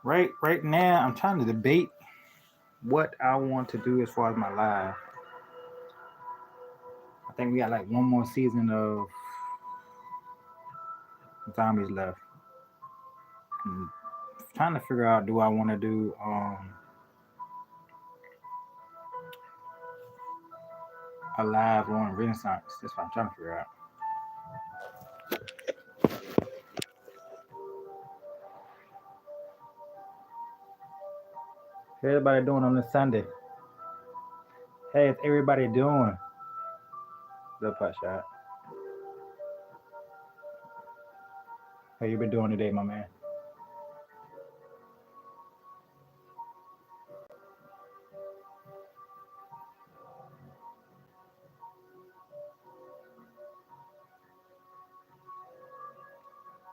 Right now, I'm trying to debate what I want to do as far as my live. I think we got like one more season of zombies left. I'm trying to figure out, do I want to do a live on Renaissance? That's what I'm trying to figure out. How everybody doing on this Sunday? Hey, it's everybody doing? The putt shot. How you been doing today, my man?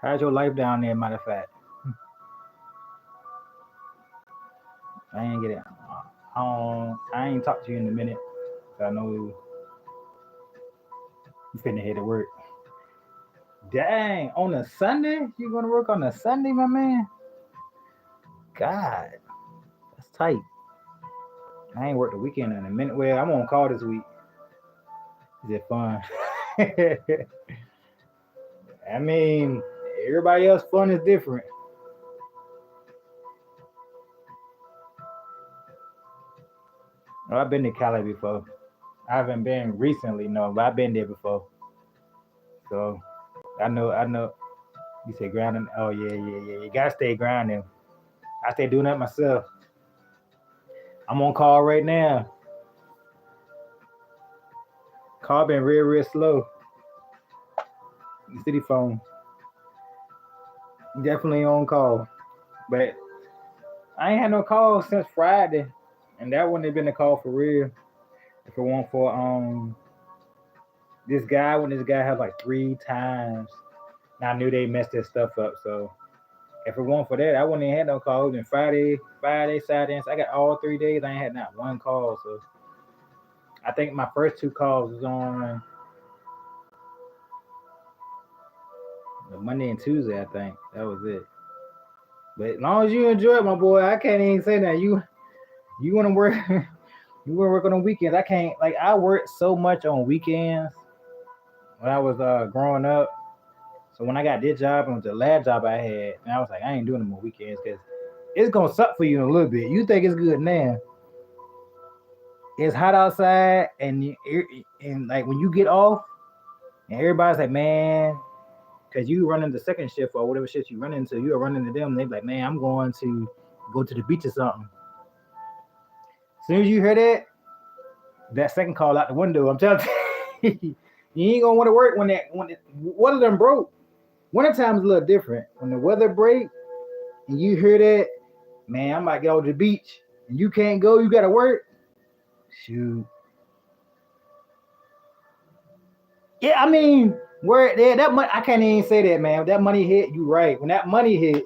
How's your life down there? Matter of fact, I ain't get it. I ain't talked to you in a minute. So I know you finna head to work. Dang, on a Sunday? You gonna work on a Sunday, my man? God, that's tight. I ain't worked the weekend in a minute. Well, I'm on call this week. Is it fun? I mean, everybody else fun is different. Oh, I've been to Cali before. I haven't been recently, no, but I've been there before. So I know. You say grounding? Oh yeah. You gotta stay grounded. I stay doing that myself. I'm on call right now. Call been real slow. The city phone definitely on call, but I ain't had no call since Friday, and that wouldn't have been a call for real. If it weren't for this guy, when this guy had like 3 times, and I knew they messed this stuff up. So if it weren't for that, I wouldn't have had no calls. And Friday, Saturday, so I got all 3 days. I ain't had not one call. So I think my first 2 calls was on Monday and Tuesday. I think that was it. But as long as you enjoy it, my boy, I can't even say that. You want to work, you want to work on the weekends. I can't. Like I worked so much on weekends when I was growing up. So when I got this job and the last job I had, and I was like, I ain't doing no more weekends because it's gonna suck for you in a little bit. You think it's good now? It's hot outside, and like when you get off, and everybody's like, man, because you run into second shift or whatever shift you run into, you are running into them. They be like, man, I'm going to go to the beach or something. As soon as you hear that, that second call out the window, I'm telling you, you ain't gonna want to work one of them broke. Wintertime is a little different. When the weather break and you hear that, man, I might go to the beach and you can't go, you gotta work. Shoot. Yeah, I mean, where yeah, that money I can't even say that, man. When that money hit, you right. When that money hit,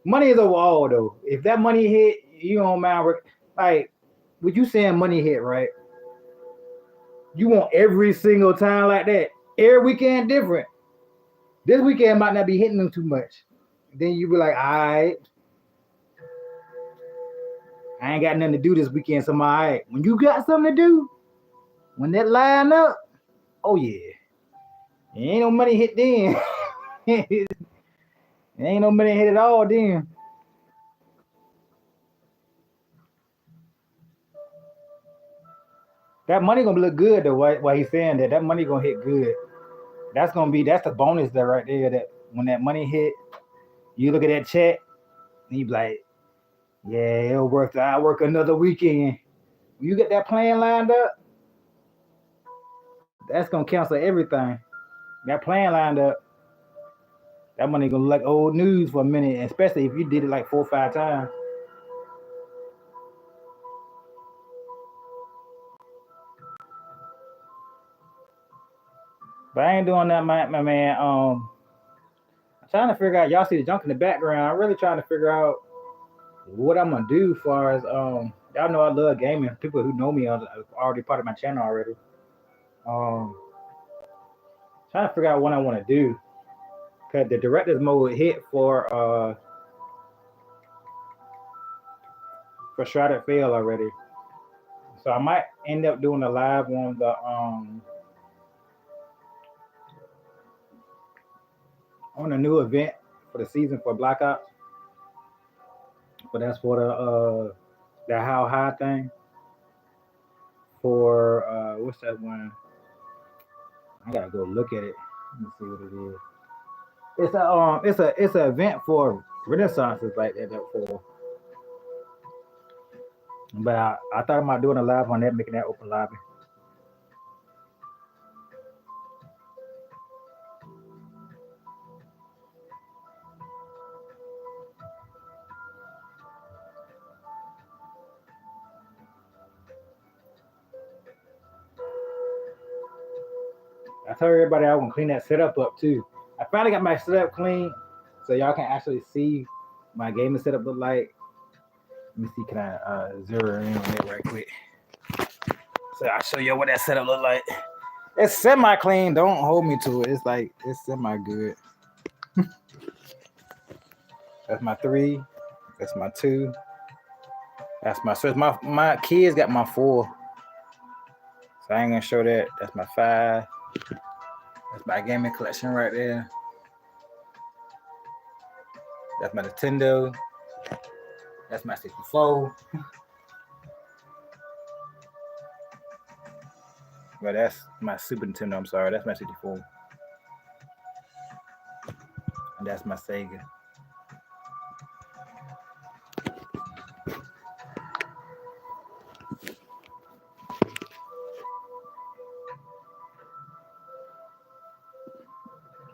money is overall though. If that money hit, you don't mind work. Like, what you saying money hit, right? You want every single time like that. Every weekend different. This weekend might not be hitting them too much. Then you be like, all right, I ain't got nothing to do this weekend, so I'm all right. When you got something to do, when that line up, oh yeah. Ain't no money hit then. Ain't no money hit at all then. That money gonna look good though. Why he's saying that? That money gonna hit good. That's the bonus there right there. That when that money hit, you look at that check and you be like, yeah, it'll work. I work another weekend. When you get that plan lined up, that's gonna cancel everything. That plan lined up, that money gonna look like old news for a minute, especially if you did it like 4 or 5 times. But I ain't doing that, my man. I'm trying to figure out. Y'all see the junk in the background. I'm really trying to figure out what I'm gonna do. As far as y'all know I love gaming. People who know me are already part of my channel already. Um, trying to figure out what I want to do because the director's mode hit for for sure that failed already. So I might end up doing a live on a new event for the season for Black Ops. But that's for the how high thing for what's that one? I gotta go look at it. Let me see what it is. It's a event for Renaissances like that for. But I thought about doing a live on that, making that open lobby. I told everybody I was gonna clean that setup up too. I finally got my setup clean, so y'all can actually see my gaming setup look like. Let me see, can I zero in on it right quick? So I'll show you what that setup look like. It's semi clean. Don't hold me to it. It's like it's semi good. That's my 3. That's my 2. That's my so my kids got my 4. So I ain't gonna show that. That's my 5. That's my gaming collection right there. That's my Nintendo. That's my 64. Well, that's my Super Nintendo. I'm sorry. That's my 64. And that's my Sega.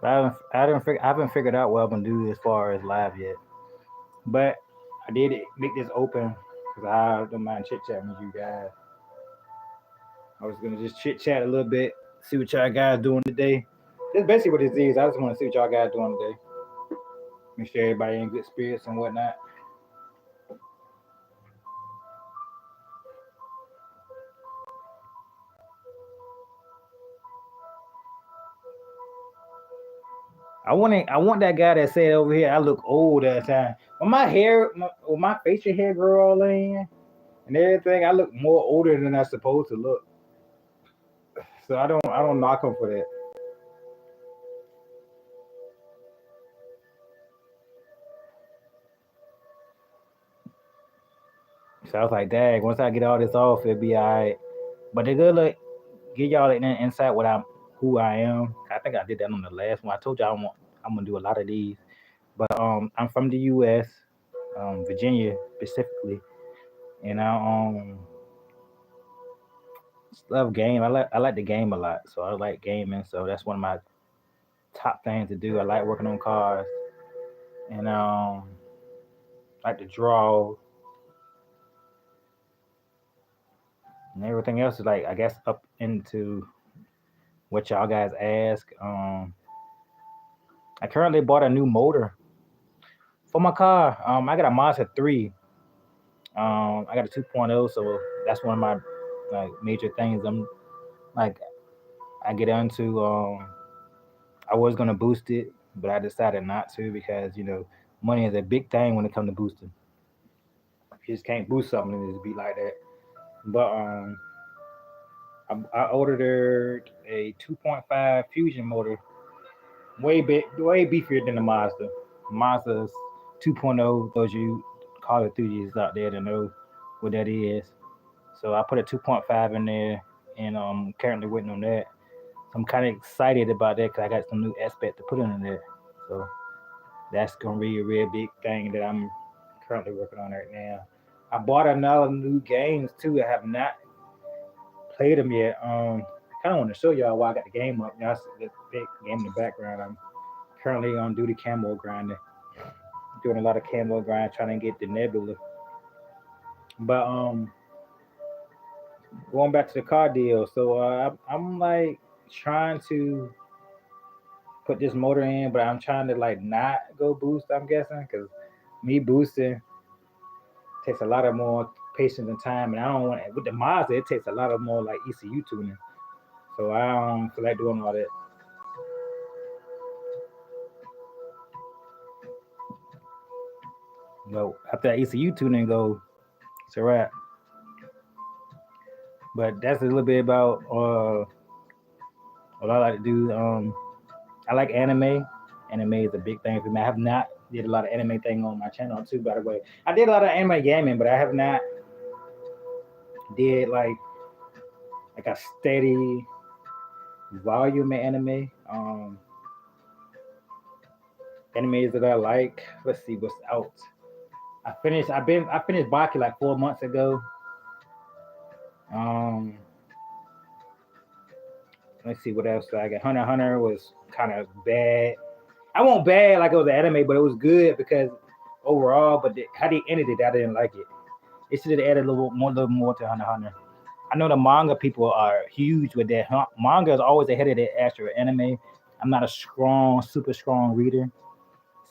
I haven't figured out what I'm gonna do as far as live yet. But I did make this open because I don't mind chit chatting with you guys. I was gonna just chit chat a little bit, see what y'all guys doing today. That's basically what this is. I just want to see what y'all guys doing today. Make sure everybody in good spirits and whatnot. I want that guy that said over here I look old at the time. When my facial hair grow all in and everything, I look more older than I supposed to look. So I don't knock him for that. So I was like, dang, once I get all this off, it'll be alright. But the good look, give y'all an insight what who I am. I think I did that on the last one. I told y'all I'm gonna do a lot of these. But I'm from the U.S., Virginia specifically, and I love game. I like the game a lot, so I like gaming. So that's one of my top things to do. I like working on cars, and like to draw, and everything else is like I guess up into what y'all guys ask. I currently bought a new motor for my car. I got a Mazda 3. I got a 2.0, so that's one of my like major things. I'm like I get into. I was gonna boost it, but I decided not to because money is a big thing when it comes to boosting. You just can't boost something and just be like that. But I ordered a 2.5 Fusion motor, way beefier than the Mazda. Mazda's 2.0. Those you car enthusiasts out there to know what that is. So I put a 2.5 in there, and currently waiting on that. So I'm kind of excited about that because I got some new aspect to put in there. So that's gonna be a real big thing that I'm currently working on right now. I bought another new games too. I have not played them yet. Kind of want to show y'all why I got the game up. Now the big game in the background. I'm currently on duty camo grinding, doing a lot of camo grind, trying to get the nebula. But going back to the car deal. So I'm like trying to put this motor in, but I'm trying to like not go boost. I'm guessing because me boosting takes a lot of more patience and time, and I don't want with the Mazda. It takes a lot of more like ECU tuning, so I don't feel like doing all that. No, after that ECU tuning go, It's a wrap. But that's a little bit about what I like to do. I like anime. Anime is a big thing for me. I have not did a lot of anime thing on my channel too. By the way, I did a lot of anime gaming, but I have not did like a steady volume of anime. Animes that I like. Let's see what's out. I finished Baki like 4 months ago. Um, let's see what else I got. Hunter x Hunter was kind of bad. I won't bad like it was an anime, but it was good because overall. But how they ended it, I didn't like it. It should have added little more to Hunter x Hunter. I know the manga people are huge with that. Manga is always ahead of the actual anime. I'm not a super strong reader,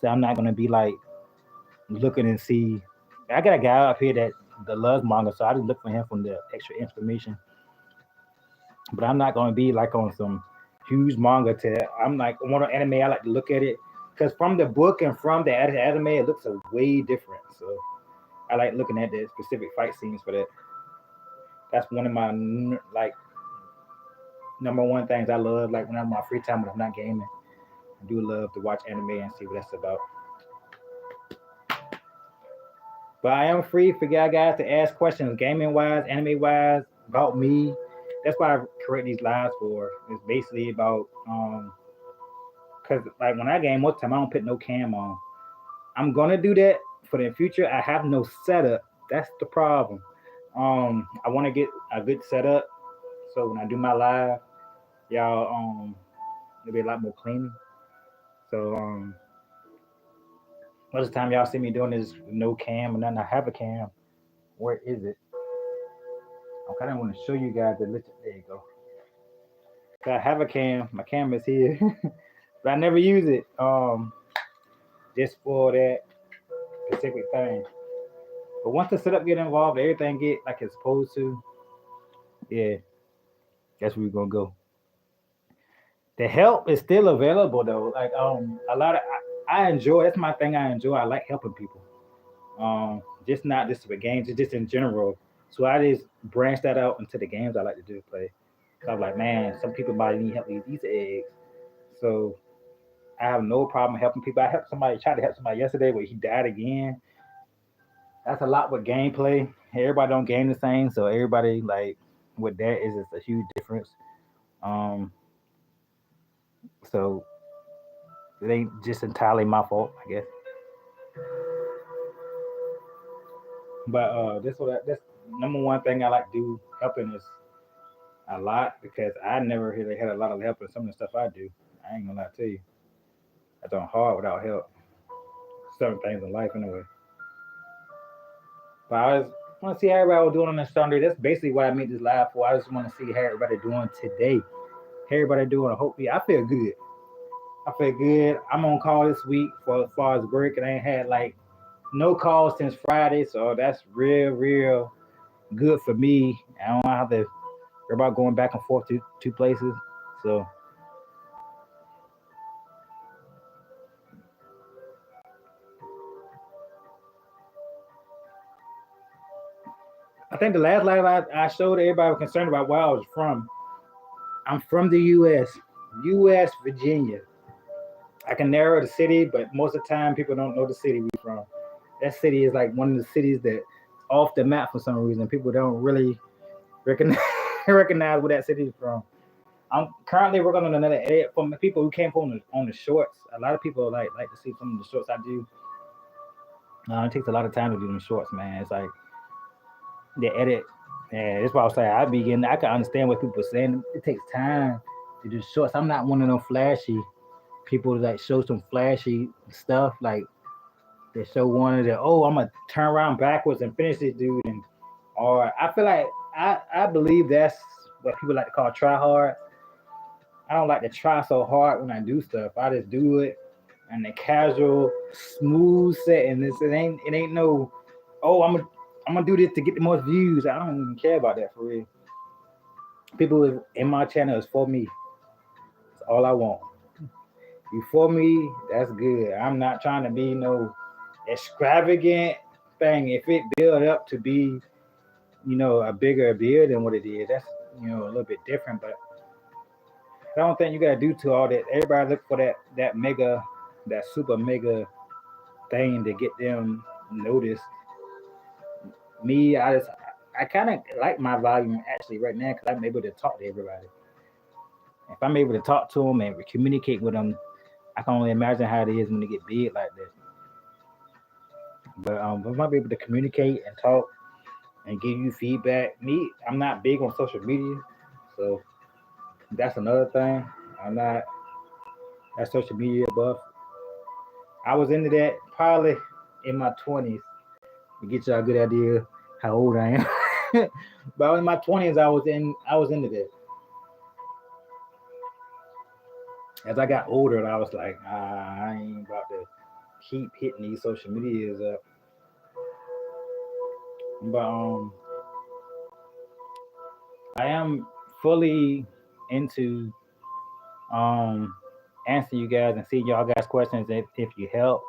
so I'm not gonna be like looking and see. I got a guy up here that loves manga, so I just look for him from the extra information. But I'm not gonna be like on some huge manga. I'm like one of anime. I like to look at it because from the book and from the anime, it looks a way different. So I like looking at the specific fight scenes for that. That's one of my like number one things I love. Like when I'm in my free time when I'm not gaming, I do love to watch anime and see what that's about. But I am free for y'all guys to ask questions, gaming wise, anime wise, about me. That's why I create these lives for. It's basically about because like when I game, most time I don't put no cam on. I'm gonna do that for the future. I have no setup. That's the problem. I want to get a good setup so when I do my live, y'all it'll be a lot more clean. So most of the time y'all see me doing this with no cam and nothing. I have a cam. Where is it? I kind of want to show you guys the list. There you go. So I have a cam. My camera's here, but I never use it. Just for that specific thing. But once the setup get involved, everything get like it's supposed to. Yeah, that's where we're gonna go. The help is still available though. Like a lot of I enjoy. That's my thing. I enjoy. I like helping people. Just not just with games, just in general. So I just branch that out into the games I like to do play. So I'm like, man, some people might need help with these Easter eggs. So I have no problem helping people. I helped somebody, tried to help somebody yesterday, but he died again. That's a lot with gameplay. Everybody don't game the same, so everybody like with that is just a huge difference. Um, so it ain't just entirely my fault, I guess. But that's number one thing I like to do. Helping is a lot because I never really had a lot of help in some of the stuff I do. I ain't gonna lie to you. I done hard without help. Certain things in life anyway. But I just want to see how everybody was doing on this Sunday. That's basically what I made this live for. I just want to see how everybody doing today. How everybody doing. Hopefully, I feel good. I feel good. I'm on call this week for as far as work, and I ain't had like no calls since Friday, so that's real good for me. I don't have to worry about going back and forth to two places. So I think the last live I showed everybody was concerned about where I was from. I'm from the U.S. U.S. Virginia. I can narrow the city, but most of the time people don't know the city we from. That city is like one of the cities that off the map for some reason. People don't really recognize recognize where that city is from. I'm currently working on another edit for people who came on the shorts. A lot of people like to see some of the shorts I do. It takes a lot of time to do them shorts, man. It's like the edit. Yeah, that's why I was saying I can understand what people are saying. It takes time to do shorts. I'm not one of them flashy people that show some flashy stuff. Like they show one of the I'm gonna turn around backwards and finish this dude and or I feel like I believe that's what people like to call try hard. I don't like to try so hard when I do stuff. I just do it and the casual, smooth setting. It ain't no I'm gonna do this to get the most views. I don't even care about that for real. People in my channel is for me. That's all I want. You for me, that's good. I'm not trying to be no extravagant. thing, if it build up to be, a bigger bill than what it is, that's a little bit different. But I don't think you gotta do to all that. Everybody look for that mega, that super mega thing to get them noticed. Me, I kind of like my volume actually right now because I'm able to talk to everybody. If I'm able to talk to them and communicate with them, I can only imagine how it is when they get big like that. But if I'm able to communicate and talk and give you feedback, I'm not big on social media, so that's another thing. I'm not that social media buff. I was into that probably in my 20s to get y'all a good idea how old I am. But in my 20s, I was into that. As I got older, I was like, I ain't about to keep hitting these social medias up. But I am fully into um answer you guys and see y'all guys questions if you help.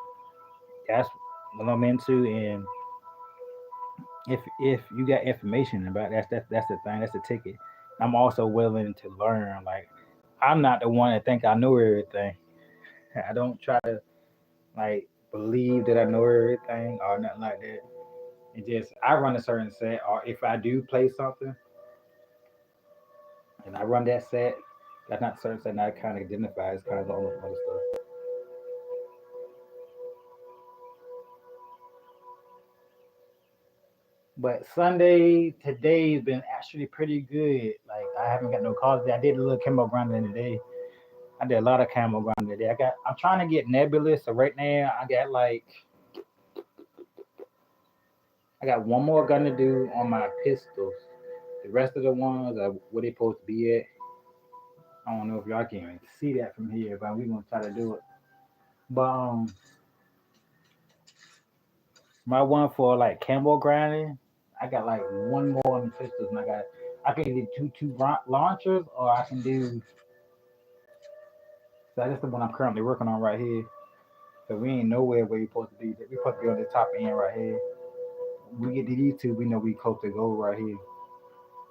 That's what I'm into, and if you got information about that's the thing, that's the ticket. I'm also willing to learn. Like I'm not the one that think I know everything. I don't try to like believe that I know everything or nothing like that. It just I run a certain set, or if I do play something and I run that set, that's not certain set. That kind of identifies kind of all the other stuff. But Sunday today's been actually pretty good. Like I haven't got no calls today. I did a little camo grinding today. I did a lot of camo grinding today. I'm trying to get nebulous. So right now I got one more gun to do on my pistols. The rest of the ones are where they supposed to be at. I don't know if y'all can even see that from here, but we're gonna try to do it. But my one for like camo grinding, I got like one more on the pistols, and I can do two launchers, or I can do. So that's the one I'm currently working on right here. So we ain't nowhere where we supposed to be. We supposed to be on the top end right here. We get to these two, we know we close to gold right here.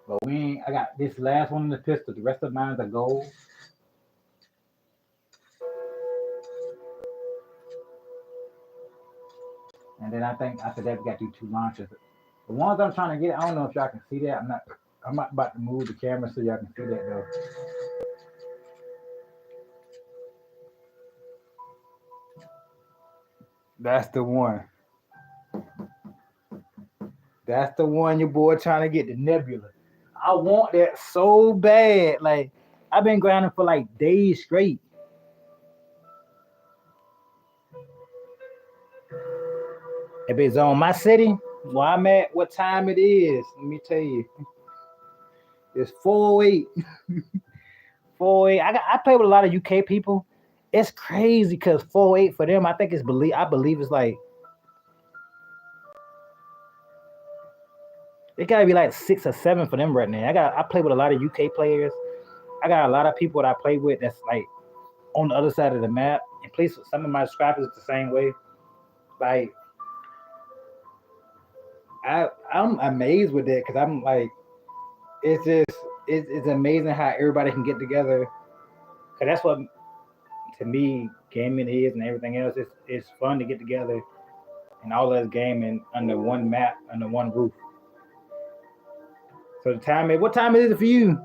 But we ain't. I got this last one in the pistol. The rest of mine are gold. And then I think after that we got to do two launches. The ones I'm trying to get, I don't know if y'all can see that. I'm not about to move the camera so y'all can see that though. That's the one. That's the one your boy trying to get the nebula. I want that so bad. Like I've been grinding for like days straight. If it's on my city, where I'm at, what time it is, let me tell you. It's 4:08. 4:08. I play with a lot of UK people. It's crazy because 4:08 for them, I believe it's like it gotta be like 6 or 7 for them right now. I play with a lot of UK players. I got a lot of people that I play with that's like on the other side of the map. And please, some of my subscribers the same way. Like I'm amazed with that because I'm like, it's just it's amazing how everybody can get together. Cause that's what to me gaming is and everything else. It's fun to get together and all us gaming under one map, under one roof. So what time is it for you?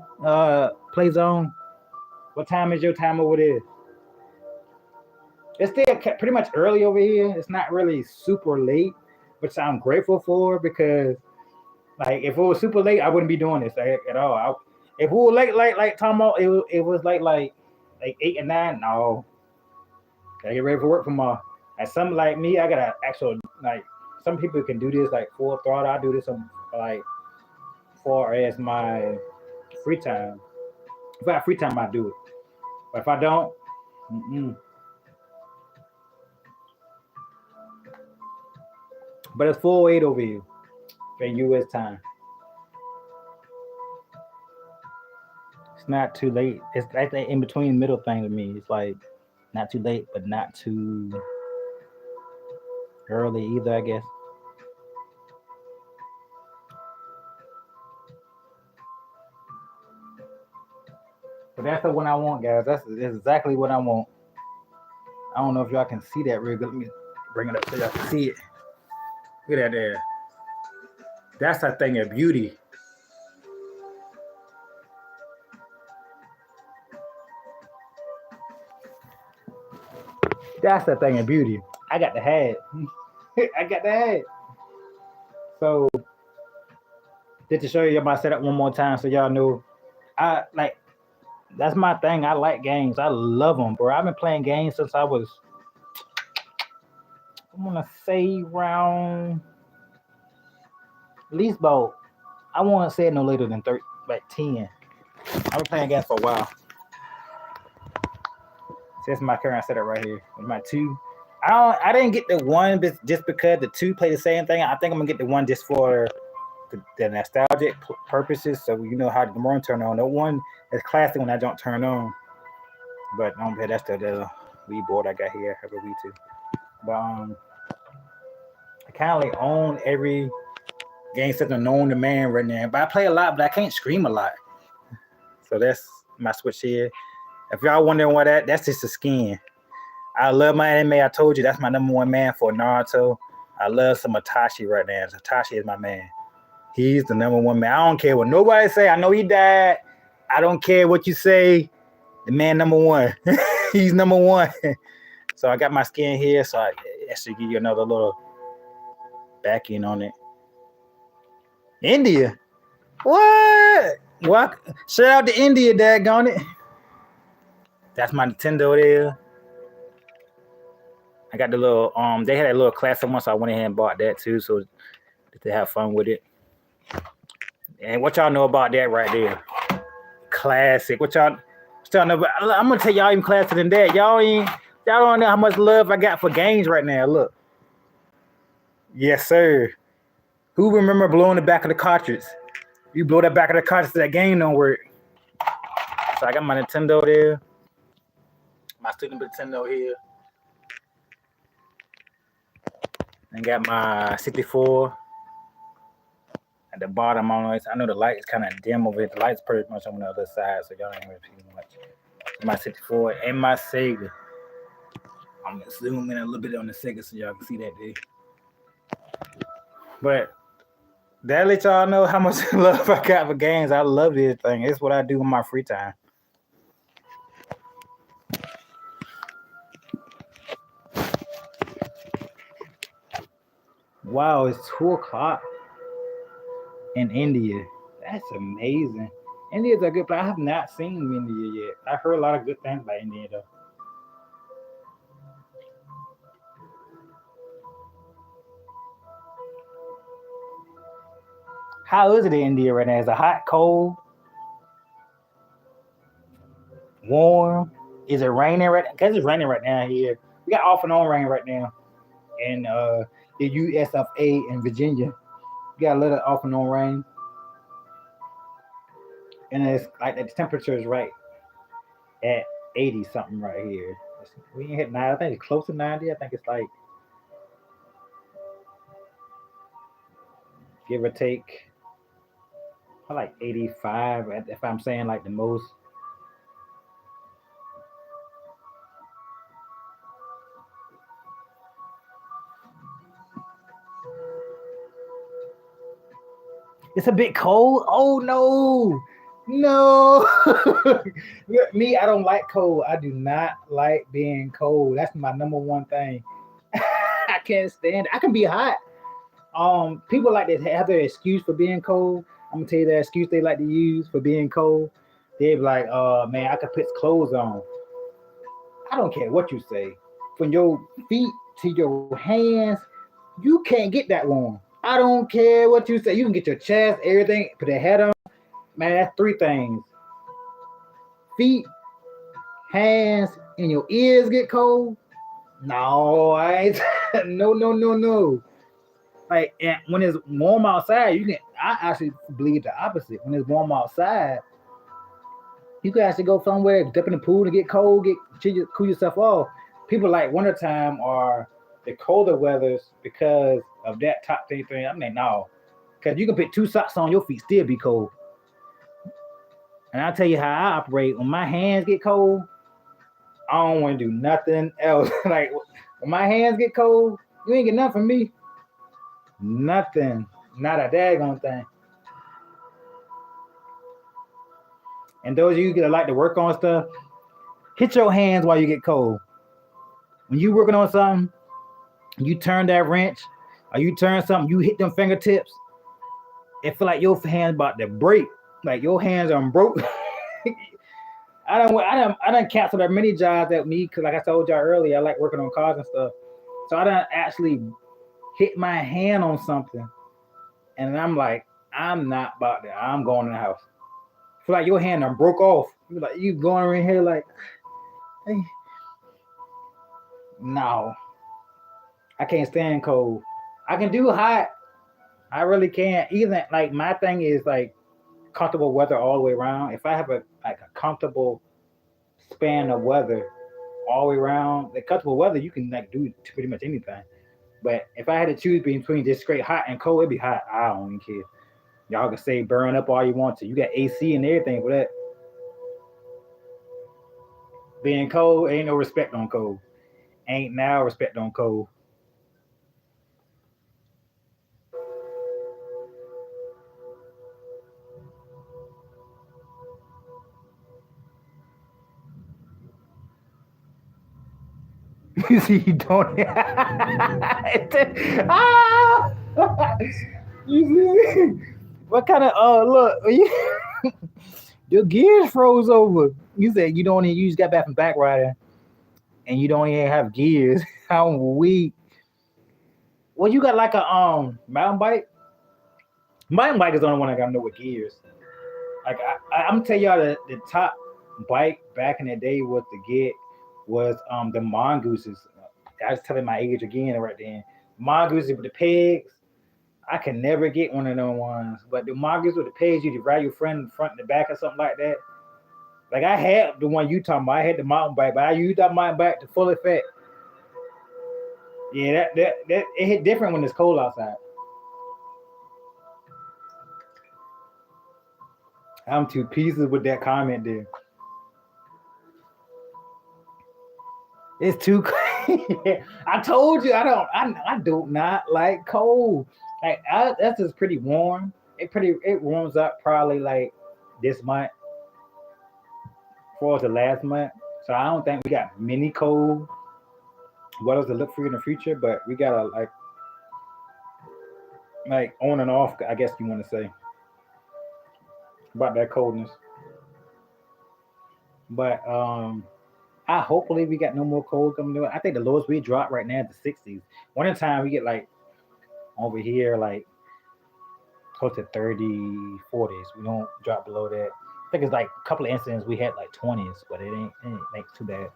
Play zone. What time is your time over there? It's still pretty much early over here. It's not really super late, which I'm grateful for because like if it was super late, I wouldn't be doing this at all. If we were late, like Tom, it was like 8 or 9. No, gotta get ready for work tomorrow. And some like me, I got to actual like some people can do this like full throttle. I do this like far as my free time. If I have free time, I do it. But if I don't, mm-mm. But it's 4:08 over here in U.S. time. It's not too late. It's like the in between middle thing to me. It's like not too late, but not too early either. I guess. that's the one I want, guys. That's exactly what I want. I don't know if y'all can see that real good. Let me bring it up so y'all can see it. Look at that there. That's a thing of beauty. That's the thing of beauty. I got the hat. I got the hat. So just to show you my setup one more time so y'all know, I like that's my thing. I like games. I love them, bro. I've been playing games since I was, I'm gonna say around at least about, I won't say it no later than 30, like 10. I've been playing games for a while. So that's my current setup right here. My two. I didn't get the one just because the two play the same thing. I think I'm gonna get the one just for the nostalgic purposes. So you know how the one turn on. The one is classic when I don't turn on. But that's the Wii board I got here. I have a Wii too. But I kind of like own every game system known to man right now. But I play a lot, but I can't scream a lot. So that's my switch here. If y'all wondering why that's just a skin. I love my anime. I told you that's my number one man for Naruto. I love some Itachi right now. Itachi is my man. He's the number one man. I don't care what nobody say. I know he died. I don't care what you say. The man number one. He's number one. So I got my skin here. So I should give you another little backing on it. India. What? Shout out to India, daggone it. That's my Nintendo there. I got the little they had a little classic one, so I went ahead and bought that too, so to have fun with it. And what y'all know about that right there? Classic. What y'all know about? I'm gonna tell y'all even classier than that. Y'all don't know how much love I got for games right now. Look. Yes, sir. Who remember blowing the back of the cartridge? You blow that back of the cartridge, that game don't work. So I got my Nintendo there. My Super Nintendo here. And got my 64 at the bottom. I know the light is kind of dim over here. The light's pretty much on the other side, so y'all ain't really see much. My 64 and my Sega. I'm gonna zoom in a little bit on the Sega so y'all can see that there. But that let y'all know how much love I got for games. I love this thing. It's what I do in my free time. Wow, it's 2:00 in India. That's amazing. India's a good place. I have not seen India yet. I heard a lot of good things about India though. How is it in India right now? Is it hot, cold, warm? Is it raining right now? Because it's raining right now here. We got off and on rain right now in the US of A in Virginia. We got a little off and on rain. And it's like the temperature is right at 80 something right here. We ain't hit 90. I think it's close to 90. I think it's like give or take like 85 if I'm saying like the most. It's a bit cold. Oh no. Me, I don't like cold. I do not like being cold. That's my number one thing. I can't stand it. I can be hot. People like to have their excuse for being cold. I'm gonna tell you the excuse they like to use for being cold. They're like, man, I could put clothes on. I don't care what you say. From your feet to your hands, you can't get that warm. I don't care what you say. You can get your chest, everything, put a hat on. Man, that's three things. Feet, hands, and your ears get cold. No, I ain't. No. Like, and when it's warm outside, I actually believe the opposite. When it's warm outside, you can actually go somewhere, dip in the pool and get cold, cool yourself off. People like wintertime or the colder weathers because of that top thing. I mean, no. Because you can put 2 socks on your feet, still be cold. And I'll tell you how I operate. When my hands get cold, I don't want to do nothing else. Like when my hands get cold, you ain't get nothing from me. Nothing. Not a daggone thing. And those of you that like to work on stuff, hit your hands while you get cold. When you working on something, you turn that wrench, or you turn something, you hit them fingertips. It feel like your hands about to break. Like your hands are broke. I done canceled that many jobs at me because, like I told y'all earlier, I like working on cars and stuff. So I done actually hit my hand on something, and I'm like, I'm not about that. I'm going in the house. Feel like your hand done broke off. You like you going in here like, hey, no, I can't stand cold. I can do hot. I really can't. Even like my thing is like comfortable weather all the way around. If I have a comfortable span of weather all the way around, the comfortable weather you can like do pretty much anything. But if I had to choose between just straight hot and cold, it'd be hot. I don't even care. Y'all can say burn up all you want to. You got AC and everything for that. Being cold ain't no respect on cold. Ain't now respect on cold. You see, you don't. Ah! You see? What kind of look? Your gears froze over. You said you don't even you just got back from back riding and you don't even have gears. How weak. Well, you got like a mountain bike. Mountain bike is the only one I got to know with gears. Like I'm tell y'all the top bike back in the day was to get was the mongooses. I was telling my age again right then. Mongooses with the pegs. I can never get one of them ones. But the mongooses with the pegs, you could ride your friend in front and the back or something like that. Like I had the one you talking about. I had the mountain bike, but I used that mountain bike to full effect. Yeah, that it hit different when it's cold outside. I'm two pieces with that comment there. It's too. I told you I don't. I do not like cold. Like that's just pretty warm. It warms up probably like this month for the last month. So I don't think we got many cold weathers to look for in the future. But we gotta like on and off. I guess you want to say about that coldness. But I hopefully we got no more cold coming to it. I think the lowest we drop right now is the 60s. One at a time we get like over here like close to 30, 40s. We don't drop below that. I think it's like a couple of incidents we had like 20s, but it ain't like too bad.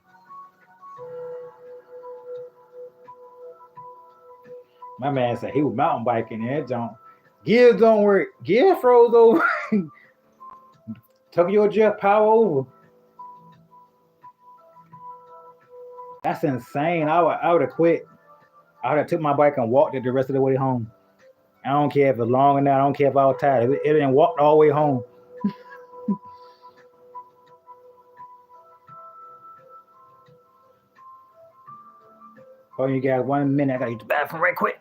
My man said he was mountain biking and that don't gears don't work. Gear froze over. Took your jet power over. That's insane. I would have quit. I would have took my bike and walked it the rest of the way home. I don't care if it's long or not. I don't care if I was tired. It didn't walk all the way home. Hold on, you guys 1 minute. I gotta use the bathroom right quick.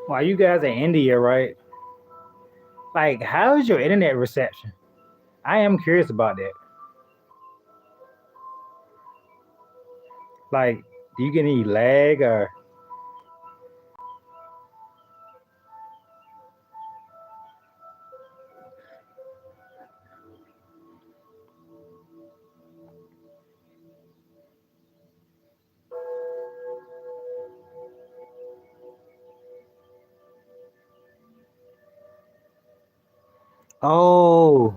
While you guys in India, right? Like, how is your internet reception? I am curious about that. Like, do you get any lag or? Oh,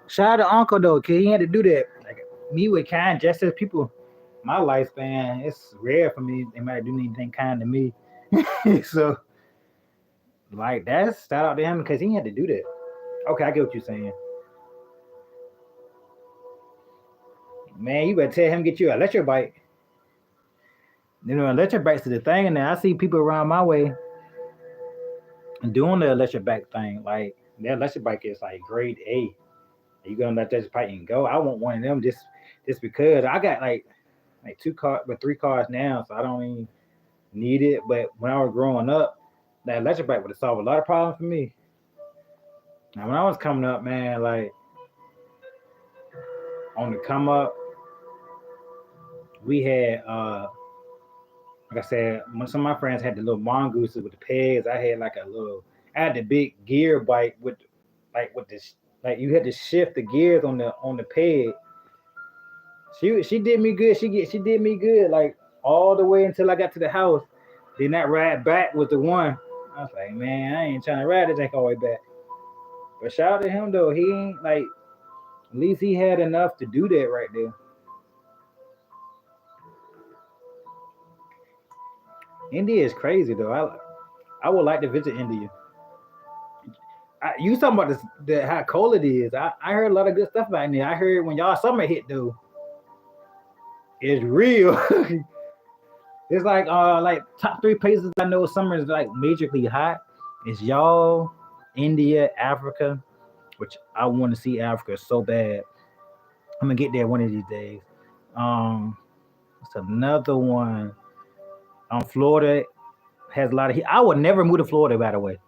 shout out to Uncle though, kid. He had to do that. Like me with kind gestures, people. My lifespan, it's rare for me. They might do anything kind to me. So, like, that's shout out to him because he had to do that. Okay, I get what you're saying. Man, you better tell him get you an electric bike. You know, electric bikes is the thing, and I see people around my way doing the electric bike thing. Like, their electric bike is like grade A. You gonna let that bike and go? I want one of them just because I got like two cars, but three cars now, so I don't even need it. But when I was growing up, that electric bike would have solved a lot of problems for me. Now, when I was coming up, man, like on the come up, we had like I said, when some of my friends had the little mongooses with the pegs, I had like a little. I had the big gear bike with with this, like you had to shift the gears on the peg. She did me good. She did me good like all the way until I got to the house. Then that ride back was the one. I was like, man, I ain't trying to ride it back all the way back. But shout out to him though. He ain't like at least he had enough to do that right there. India is crazy though. I would like to visit India. You talking about how cold it is? I heard a lot of good stuff about India. I heard when y'all summer hit though, it's real. It's like top three places I know summer is like majorly hot. It's y'all, India, Africa, which I want to see Africa so bad. I'm gonna get there one of these days. It's another one. Florida has a lot of heat. I would never move to Florida, by the way.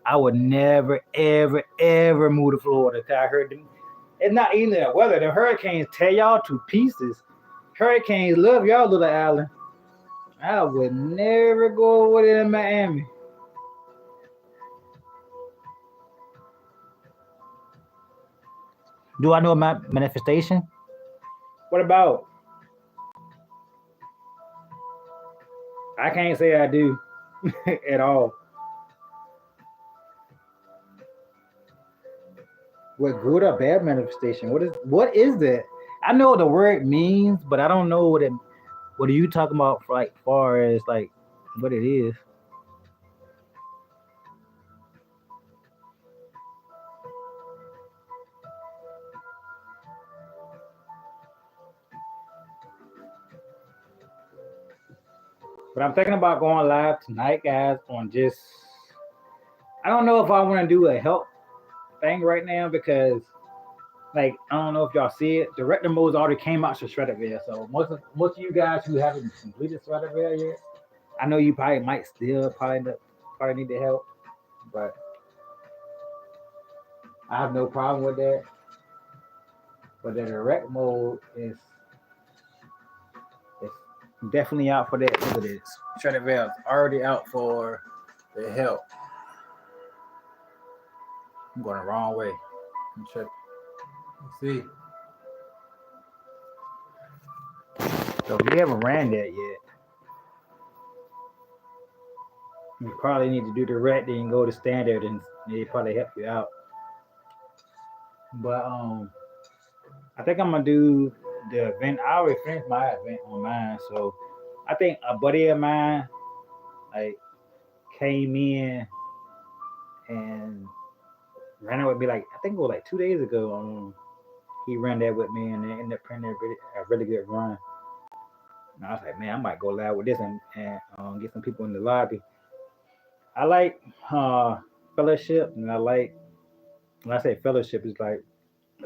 I would never, ever, ever move to Florida. 'Cause I heard them. It's not even the weather. The hurricanes tear y'all to pieces. Hurricanes love y'all little island. I would never go over there in Miami. Do I know about manifestation? What about? I can't say I do at all. What good or bad manifestation? What is that? I know what the word means, but I don't know what are you talking about for like far as like what it is. But I'm thinking about going live tonight, guys, on just I don't know if I want to do a help thing right now because like I don't know if y'all see it. Director modes already came out to Shredderville. So most of you guys who haven't completed Shredderville yet, I know you probably might still probably need the help, but I have no problem with that. But the direct mode is definitely out for that. Look at this. Shredderville is already out for the help. I'm going the wrong way. Let's see. So if you haven't ran that yet, you probably need to do direct and go to standard and they probably help you out. But I think I'm gonna do the event. I already finished my event on mine, so I think a buddy of mine like came in and ran it with me like I think it was like 2 days ago. He ran that with me and then ended up printing a really good run. And I was like, man, I might go live with this and get some people in the lobby. I like fellowship, and I like when I say fellowship, it's like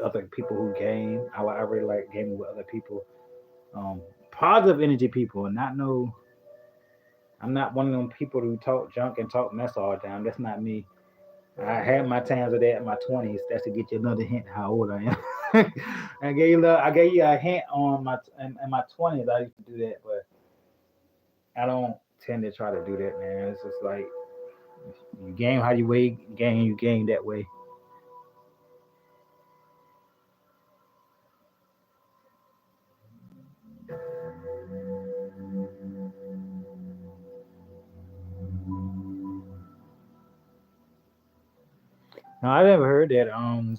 other people who game. I really like gaming with other people, um, positive energy people, and not no I'm not one of them people who talk junk and talk mess all the time. That's not me. I had my times of that in my 20s. That's to get you another hint how old I am. I gave you a hint on in my 20s. I used to do that, but I don't tend to try to do that, man. It's just like you game how you way game you game that way. No, I never heard that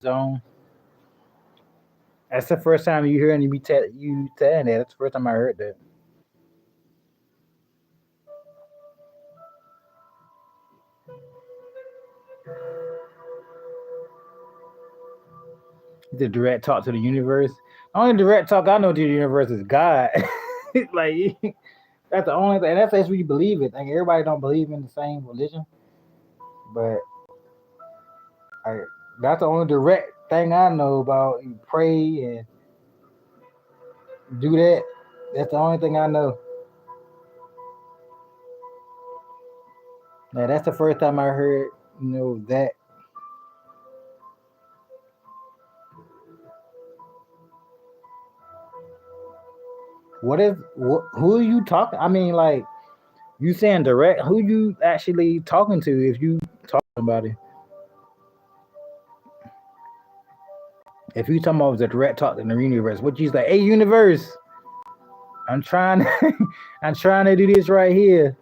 zone. That's the first time you hearing you saying that. That's the first time I heard that. The direct talk to the universe. The only direct talk I know to the universe is God. Like that's the only thing. That's if you believe it. Like everybody don't believe in the same religion, but I, that's the only direct thing I know about. You pray and do that. That's the only thing I know. Now that's the first time I heard that. Who are you talking? I mean, like you saying direct? Who you actually talking to? If you talking about it, if you talking about the direct talk in the universe, what you say? Hey, universe, I'm trying. I'm trying to do this right here.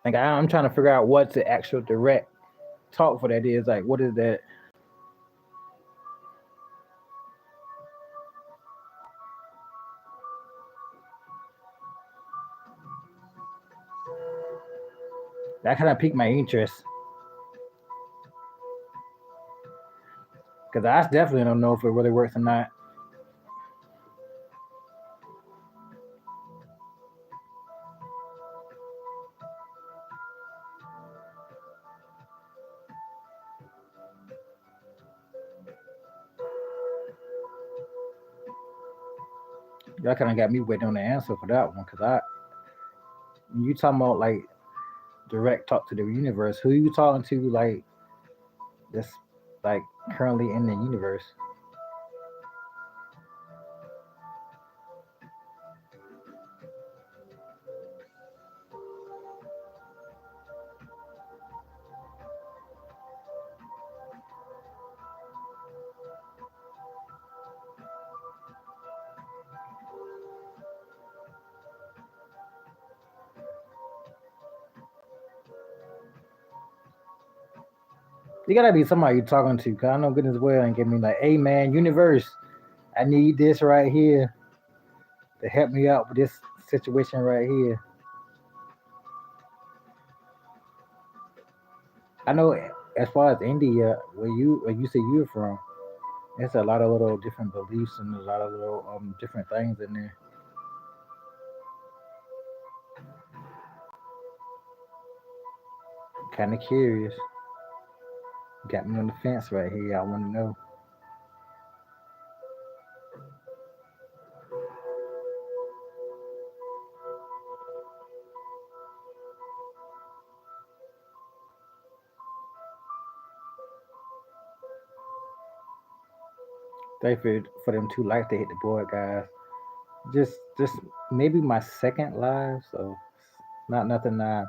Like I'm trying to figure out what the actual direct talk for that is. Like, what is that? That kind of piqued my interest because I definitely don't know if it really works or not. That kind of got me waiting on the answer for that one because you talking about like direct talk to the universe. Who you talking to? Like that's like currently in the universe. You gotta be somebody you talking to. Cause I know goodness well and give me like, hey man, universe, I need this right here to help me out with this situation right here. I know as far as India, where you say you're from, there's a lot of little different beliefs and a lot of little different things in there. Kind of curious. Got me on the fence right here. I want to know. Thank for them two likes to hit the board, guys. Just maybe my second live, so not nothing I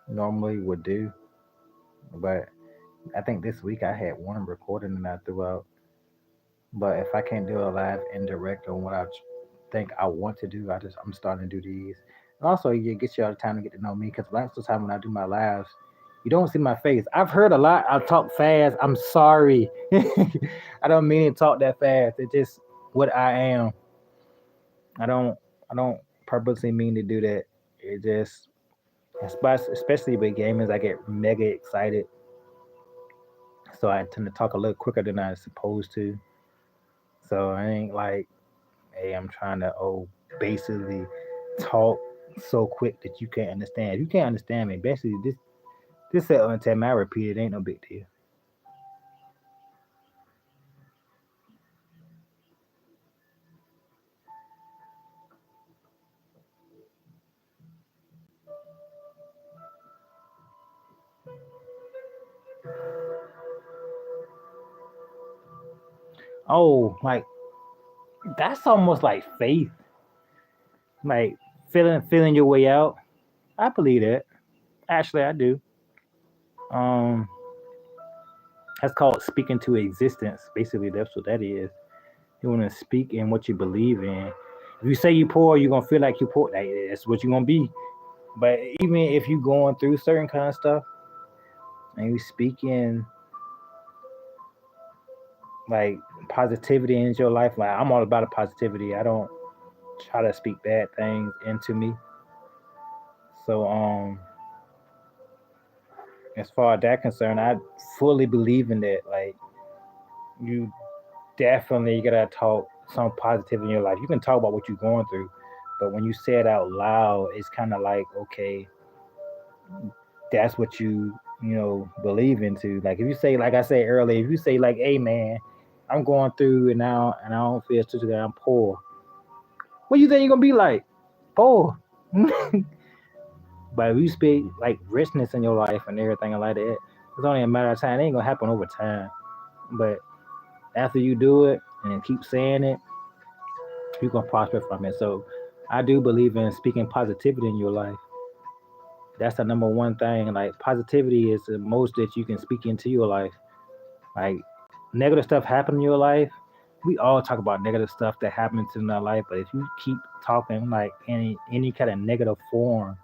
normally would do. But I think this week I had one recording and I threw out. But if I can't do a live indirect on what think I want to do, I'm starting to do these. And also, you get you all the time to get to know me because lots of the time when I do my lives, you don't see my face. I've heard a lot. I talk fast. I'm sorry. I don't mean to talk that fast. It's just what I am. I don't I don't purposely mean to do that. It just especially with gamers, I get mega excited, so I tend to talk a little quicker than I supposed to. So I ain't like, hey, I'm trying to basically talk so quick that you can't understand. If you can't understand me, basically this set on time I repeat it ain't no big deal. Oh, like that's almost like faith, like feeling your way out. I believe that. Actually, I do. Um, that's called speaking to existence. Basically, that's what that is. You want to speak in what you believe in. If you say you poor, you're gonna feel like you poor. Like, that's what you're gonna be. But even if you going through certain kind of stuff and you speak in like positivity into your life, like I'm all about a positivity. I don't try to speak bad things into me. So as far as that concerned, I fully believe in that. Like you definitely gotta talk some positivity in your life. You can talk about what you're going through, but when you say it out loud, it's kind of like, okay, that's what you believe into. Like if you say, like I said earlier, if you say like, hey man, I'm going through and now and I don't feel too good, I'm poor. What do you think you're gonna be like? Poor. But if you speak like richness in your life and everything like that, it's only a matter of time. It ain't gonna happen over time. But after you do it and keep saying it, you can prosper from it. So I do believe in speaking positivity in your life. That's the number one thing. Like positivity is the most that you can speak into your life. Like negative stuff happen in your life. We all talk about negative stuff that happens in our life, but if you keep talking like any kind of negative form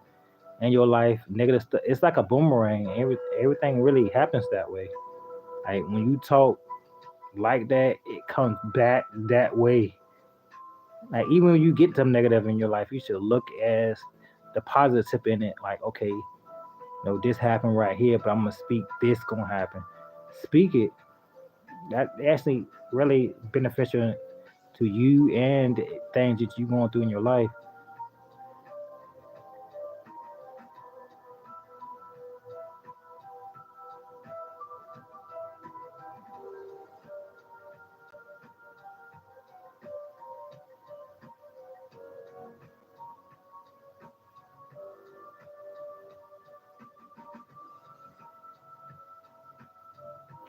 in your life, negative stuff, it's like a boomerang. Everything really happens that way. Like when you talk like that, it comes back that way. Like even when you get some negative in your life, you should look as the positive in it. Like okay, this happened right here, but I'm gonna speak this gonna happen. Speak it. That actually really beneficial to you and things that you going through in your life.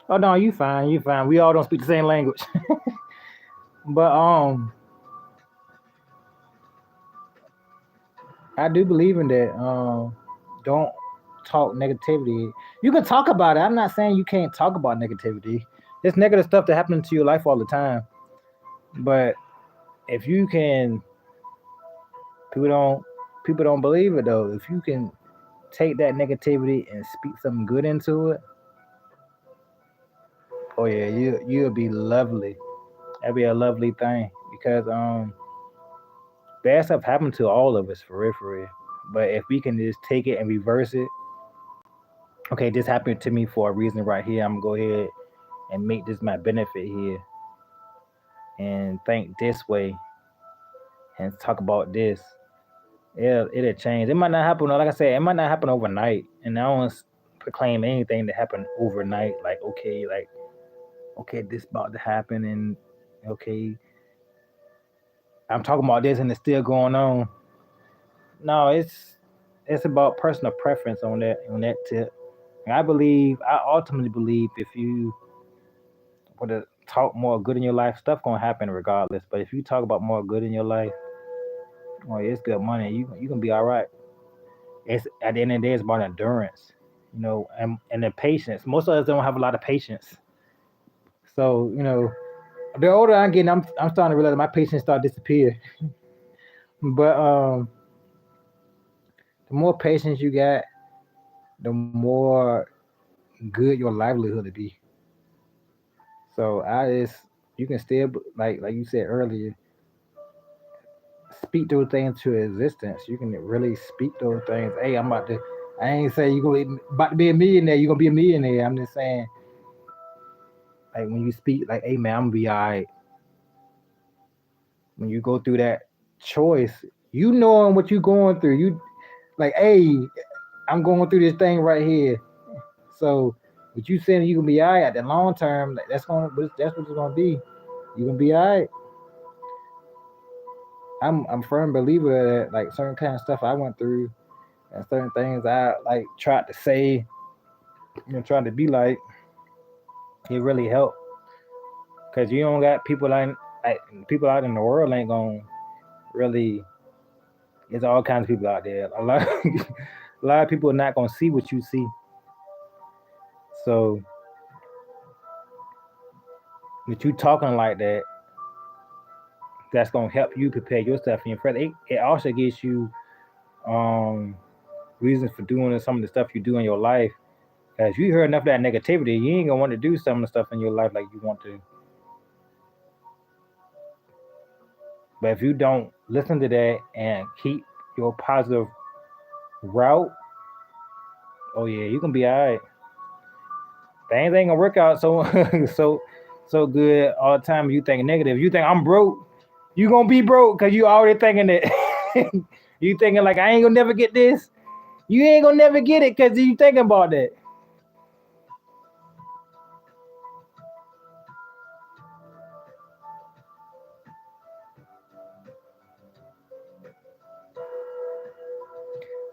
Oh no, you fine, you fine. We all don't speak the same language. But I do believe in that. Don't talk negativity. You can talk about it. I'm not saying you can't talk about negativity. There's negative stuff that happens to your life all the time. But if you can, people don't people don't believe it though. If you can take that negativity and speak something good into it, oh yeah, you'll be lovely. That'd be a lovely thing because bad stuff happened to all of us for real, for real. But if we can just take it and reverse it, okay, this happened to me for a reason right here. I'm gonna go ahead and make this my benefit here and think this way and talk about this. It'll change. It might not happen. Like I said, it might not happen overnight. And I don't proclaim anything to happen overnight. Like okay, this about to happen, and okay, I'm talking about this, and it's still going on. No, it's about personal preference on that tip. And I ultimately believe if you were to talk more good in your life, stuff gonna happen regardless. But if you talk about more good in your life, oh, yeah, it's good money. You can be all right. It's at the end of the day, it's about endurance, and the patience. Most of us don't have a lot of patience. So the older I'm getting, I'm starting to realize my patience start to disappear. But the more patience you got, the more good your livelihood to be. So you can still like you said earlier, speak those things to existence. You can really speak those things. Hey, I'm about to. I ain't say you gonna about to be a millionaire. You gonna be a millionaire. I'm just saying, like when you speak, like, hey man, I'm gonna be alright. When you go through that choice, you knowing what you going through. You like, hey, I'm going through this thing right here. So, what you saying you gonna be alright at the long term? Like, that's what it's gonna be. You gonna be alright. I'm a firm believer that like certain kind of stuff I went through and certain things I like tried to say, trying to be like, it really helped Cause you don't got people like people out in the world ain't gonna really. There's all kinds of people out there. A lot of people are not gonna see what you see. So with you talking like that, that's gonna help you prepare yourself and your friends. It also gives you um reasons for doing some of the stuff you do in your life. As you hear enough of that negativity, you ain't gonna want to do some of the stuff in your life like you want to. But if you don't listen to that and keep your positive route, oh yeah, you can be alright. Things ain't gonna work out so so good all the time. You think negative. You think I'm broke. You gonna be broke because you already thinking that. You thinking like I ain't gonna never get this. You ain't gonna never get it because you thinking about that.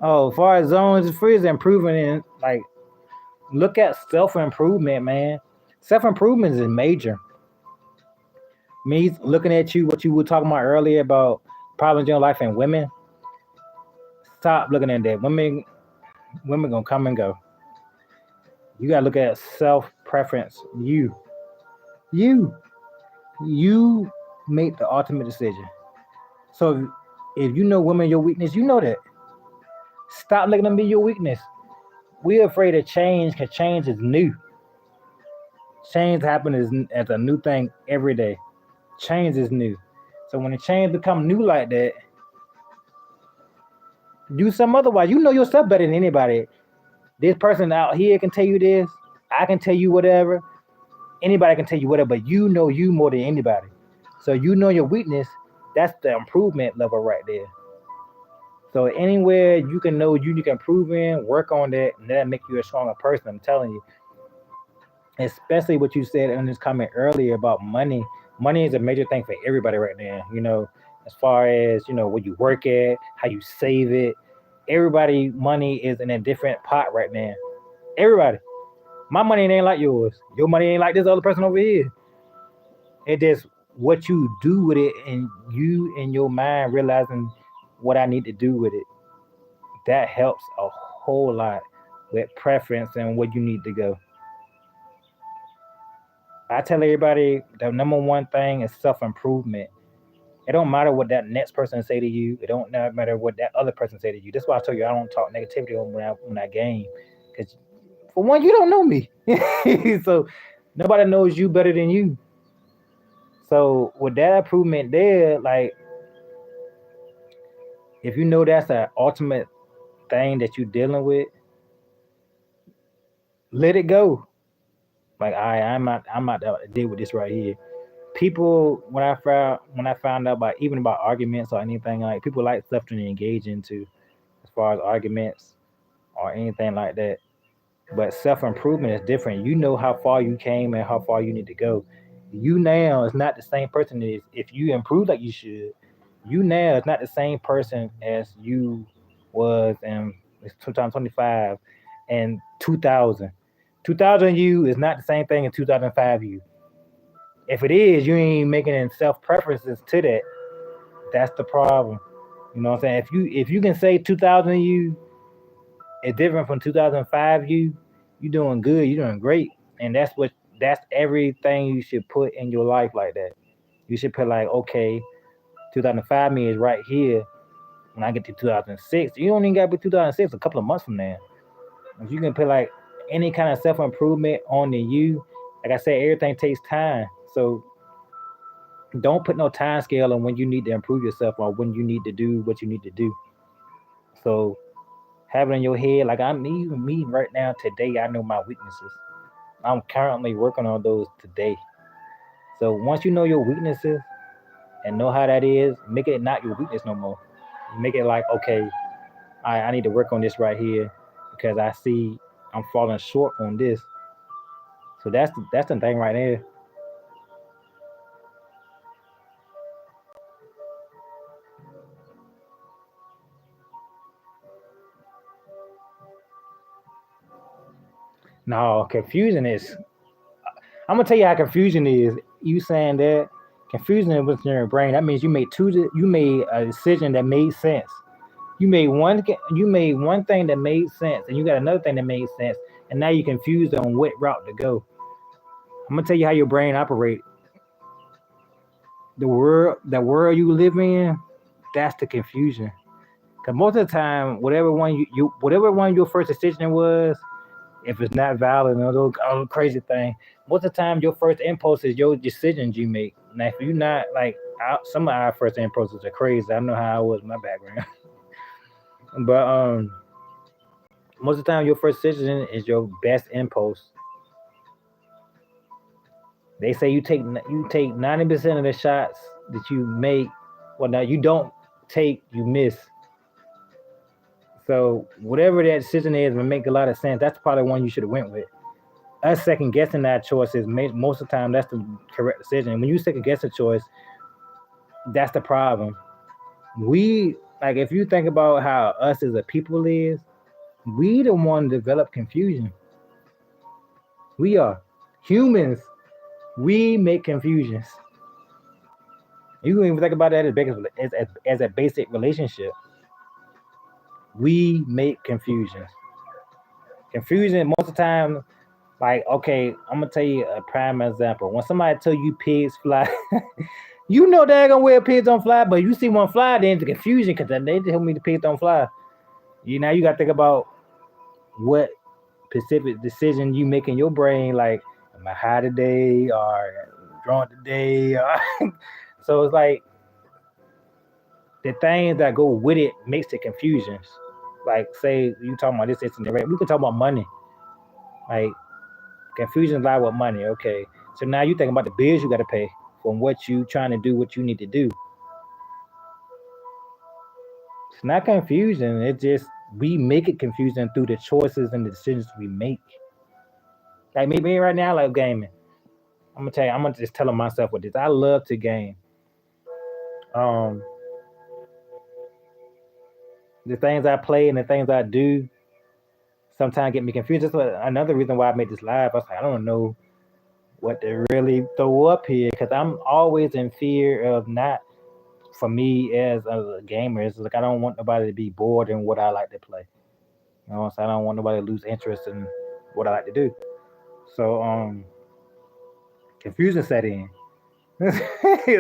Oh, as far as zones free is improving in like look at self improvement, man. Self improvement is major. Me looking at you, what you were talking about earlier about problems in your life and women. Stop looking at that. Women gonna come and go. You gotta look at self preference. You, you make the ultimate decision. So if you know women your weakness, you know that. Stop looking at me your weakness. We're afraid of change because change is new. Change happens as a new thing every day. Change is new. So when the change become new like that, do some otherwise. You know yourself better than anybody. This person out here can tell you this. I can tell you whatever. Anybody can tell you whatever, but you know you more than anybody. So you know your weakness. That's the improvement level right there. So anywhere you can know you can improve in, work on that, and that'll make you a stronger person. I'm telling you. Especially what you said in this comment earlier about money. Money is a major thing for everybody right now. As far as where you work at, how you save it. Everybody, money is in a different pot right now. Everybody. My money ain't like yours. Your money ain't like this other person over here. It just what you do with it, and you in your mind realizing what I need to do with it. That helps a whole lot with preference and where you need to go. I tell everybody the number one thing is self improvement. It don't matter what that next person say to you. It don't matter what that other person say to you. That's why I told you I don't talk negativity when I game, because for one, you don't know me, so nobody knows you better than you. So with that improvement there, like if you know that's the ultimate thing that you're dealing with, let it go. Like I'm not to deal with this right here. People when I found out about even about arguments or anything, like people like stuff to engage into as far as arguments or anything like that. But self improvement is different. You know how far you came and how far you need to go. You now is not the same person as if you improve like you should. You now is not the same person as you was in 2025 and 2000. 2000 you is not the same thing as 2005 you. If it is, you ain't making any self preferences to that. That's the problem. You know what I'm saying? If you can say 2000 you is different from 2005 you, you doing good. You doing great, and that's everything you should put in your life like that. You should put like, okay, 2005 me is right here. When I get to 2006, you don't even got to be 2006. A couple of months from now, if you can put like any kind of self improvement on the you, like I said, everything takes time. So don't put no time scale on when you need to improve yourself or when you need to do what you need to do. So have it in your head, like I'm even me right now today. I know my weaknesses. I'm currently working on those today. So once you know your weaknesses and know how that is, make it not your weakness no more. Make it like, okay, I need to work on this right here because I see I'm falling short on this. So that's the thing right there. No, confusion is. I'm gonna tell you how confusion is. you saying that confusion was in your brain. That means you made a decision that made sense. You made one thing that made sense, and you got another thing that made sense, and now you're confused on what route to go. I'm gonna tell you how your brain operates. The world you live in, that's the confusion. Cause most of the time, whatever one your first decision was, if it's not valid and all those crazy thing, most of the time your first impulse is your decisions you make. Now, if you not like some of our first impulses are crazy. I know how I was in my background, but most of the time your first decision is your best impulse. They say you take 90% of the shots that you make. Well, now you don't take, you miss. So whatever that decision is, will make a lot of sense. That's probably one you should have went with. Us second guessing that choice is most of the time that's the correct decision. When you second guess a choice, that's the problem. We like if you think about how us as a people is, we the one develop confusion. We are humans. We make confusions. You can even think about that as a basic relationship. We make confusions. Confusion most of the time, like okay, I'm gonna tell you a prime example. When somebody tell you pigs fly, you know they're gonna wear pigs don't fly, but you see one fly, then the confusion because they tell me the pigs don't fly. You gotta think about what specific decision you make in your brain, like am I high today or drunk today? So it's like the things that go with it makes the confusions. Like say you talking about this and right? We can talk about money. Like confusion lie with money. Okay, so now you think about the bills you got to pay from what you trying to do, what you need to do. It's not confusion. It's just we make it confusing through the choices and the decisions we make. Like maybe right now, I love gaming. I'm gonna tell you. I'm gonna just telling myself with this. I love to game. Um, the things I play and the things I do sometimes get me confused. Another reason why I made this live. I was like, I don't know what to really throw up here because I'm always in fear of not. For me as a gamer, it's like I don't want nobody to be bored in what I like to play. So I don't want nobody to lose interest in what I like to do. So confusion set in.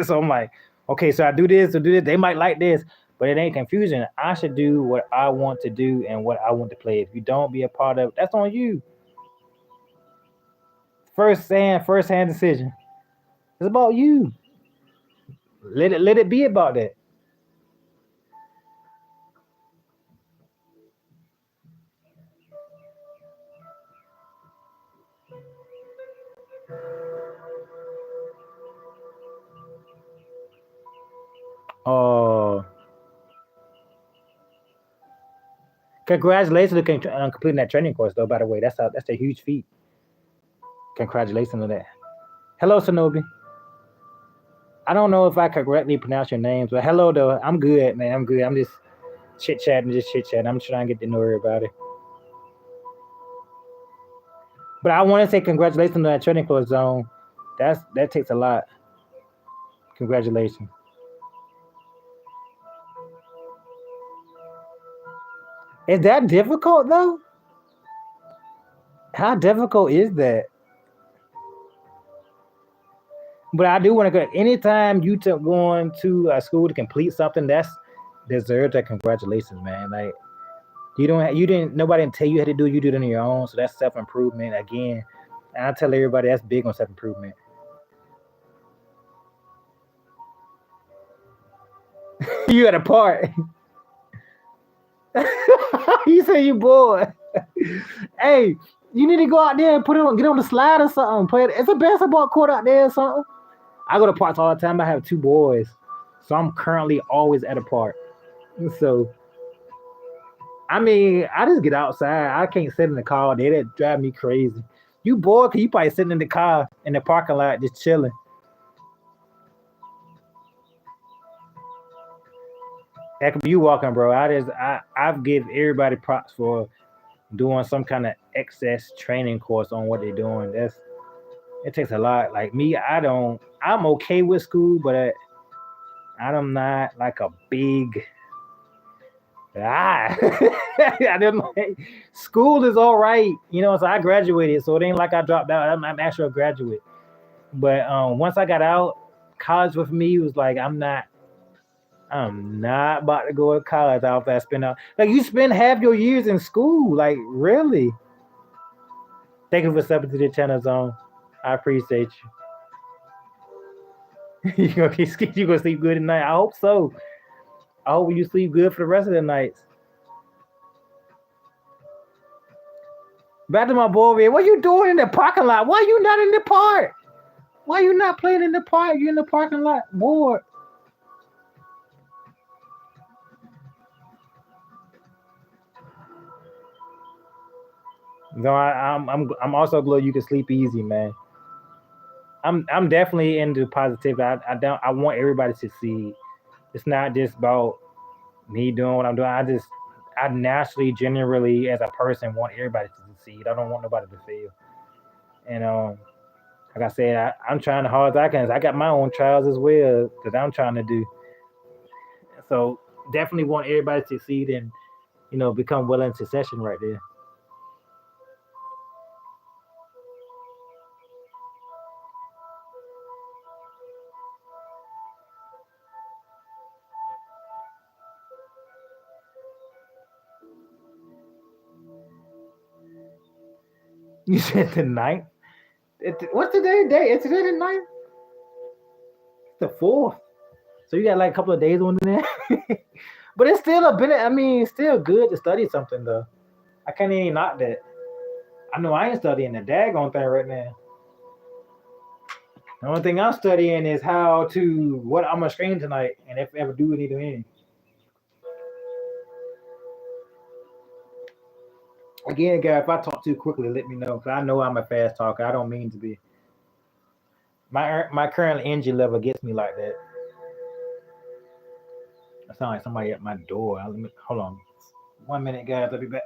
So I'm like, okay, so I do this or do this. They might like this, but it ain't confusion. I should do what I want to do and what I want to play. If you don't be a part of it, that's on you. First hand decision. It's about you. Let it be about that. Oh, congratulations on completing that training course, though. By the way, that's a huge feat. Congratulations on that. Hello, Sonobi. I don't know if I correctly pronounce your names, but hello, though. I'm good, man. I'm good. I'm just chit chatting. I'm trying to get to know everybody. But I want to say congratulations on that training course zone. That takes a lot. Congratulations. Is that difficult though? How difficult is that? But I do want to go. Anytime you took going to a school to complete something, that's deserves a congratulations, man. Like you didn't nobody didn't tell you how to do it. You did it on your own, so that's self improvement again. And I tell everybody that's big on self improvement. You at a part. You say you bored. Hey, you need to go out there and get on the slide or something. Play it. It's a basketball court out there or something. I go to parks all the time. I have two boys, so I'm currently always at a park. So I mean, I just get outside. I can't sit in the car. That drive me crazy. You bored? Cause you probably sitting in the car in the parking lot just chilling. That could be you walking, bro. I've give everybody props for doing some kind of excess training course on what they're doing. It takes a lot. Like me, I'm okay with school, but I'm not like a big ah. I don't like school is all right, So I graduated, so it ain't like I dropped out. I'm actually a graduate, but once I got out, college with me was like I'm not about to go to college after I spend out. Like you spend half your years in school, like really. Thank you for stepping to the channel zone. I appreciate you. You gonna sleep good tonight? I hope so. I hope you sleep good for the rest of the nights. Back to my boy, man. What you doing in the parking lot? Why you not in the park? Why you not playing in the park? You in the parking lot, bored. No, I'm also glad you can sleep easy, man. I'm definitely into positivity. I want everybody to succeed. It's not just about me doing what I'm doing. I naturally, generally, as a person, want everybody to succeed. I don't want nobody to fail. And like I said, I'm trying the hard as I can. I got my own trials as well that I'm trying to do. So definitely want everybody to succeed and become well in succession right there. You said the ninth. What's today's date? Is today the ninth? The fourth. So you got like a couple of days on there. But it's still a bit. I mean, it's still good to study something though. I can't even knock that. I know I ain't studying the daggone thing right now. The only thing I'm studying is how to what I'm gonna stream tonight, and if ever do anything. Again, guys, if I talk too quickly, let me know. Cause I know I'm a fast talker. I don't mean to be. My current energy level gets me like that. I sound like somebody at my door. Hold on. 1 minute, guys. I'll be back.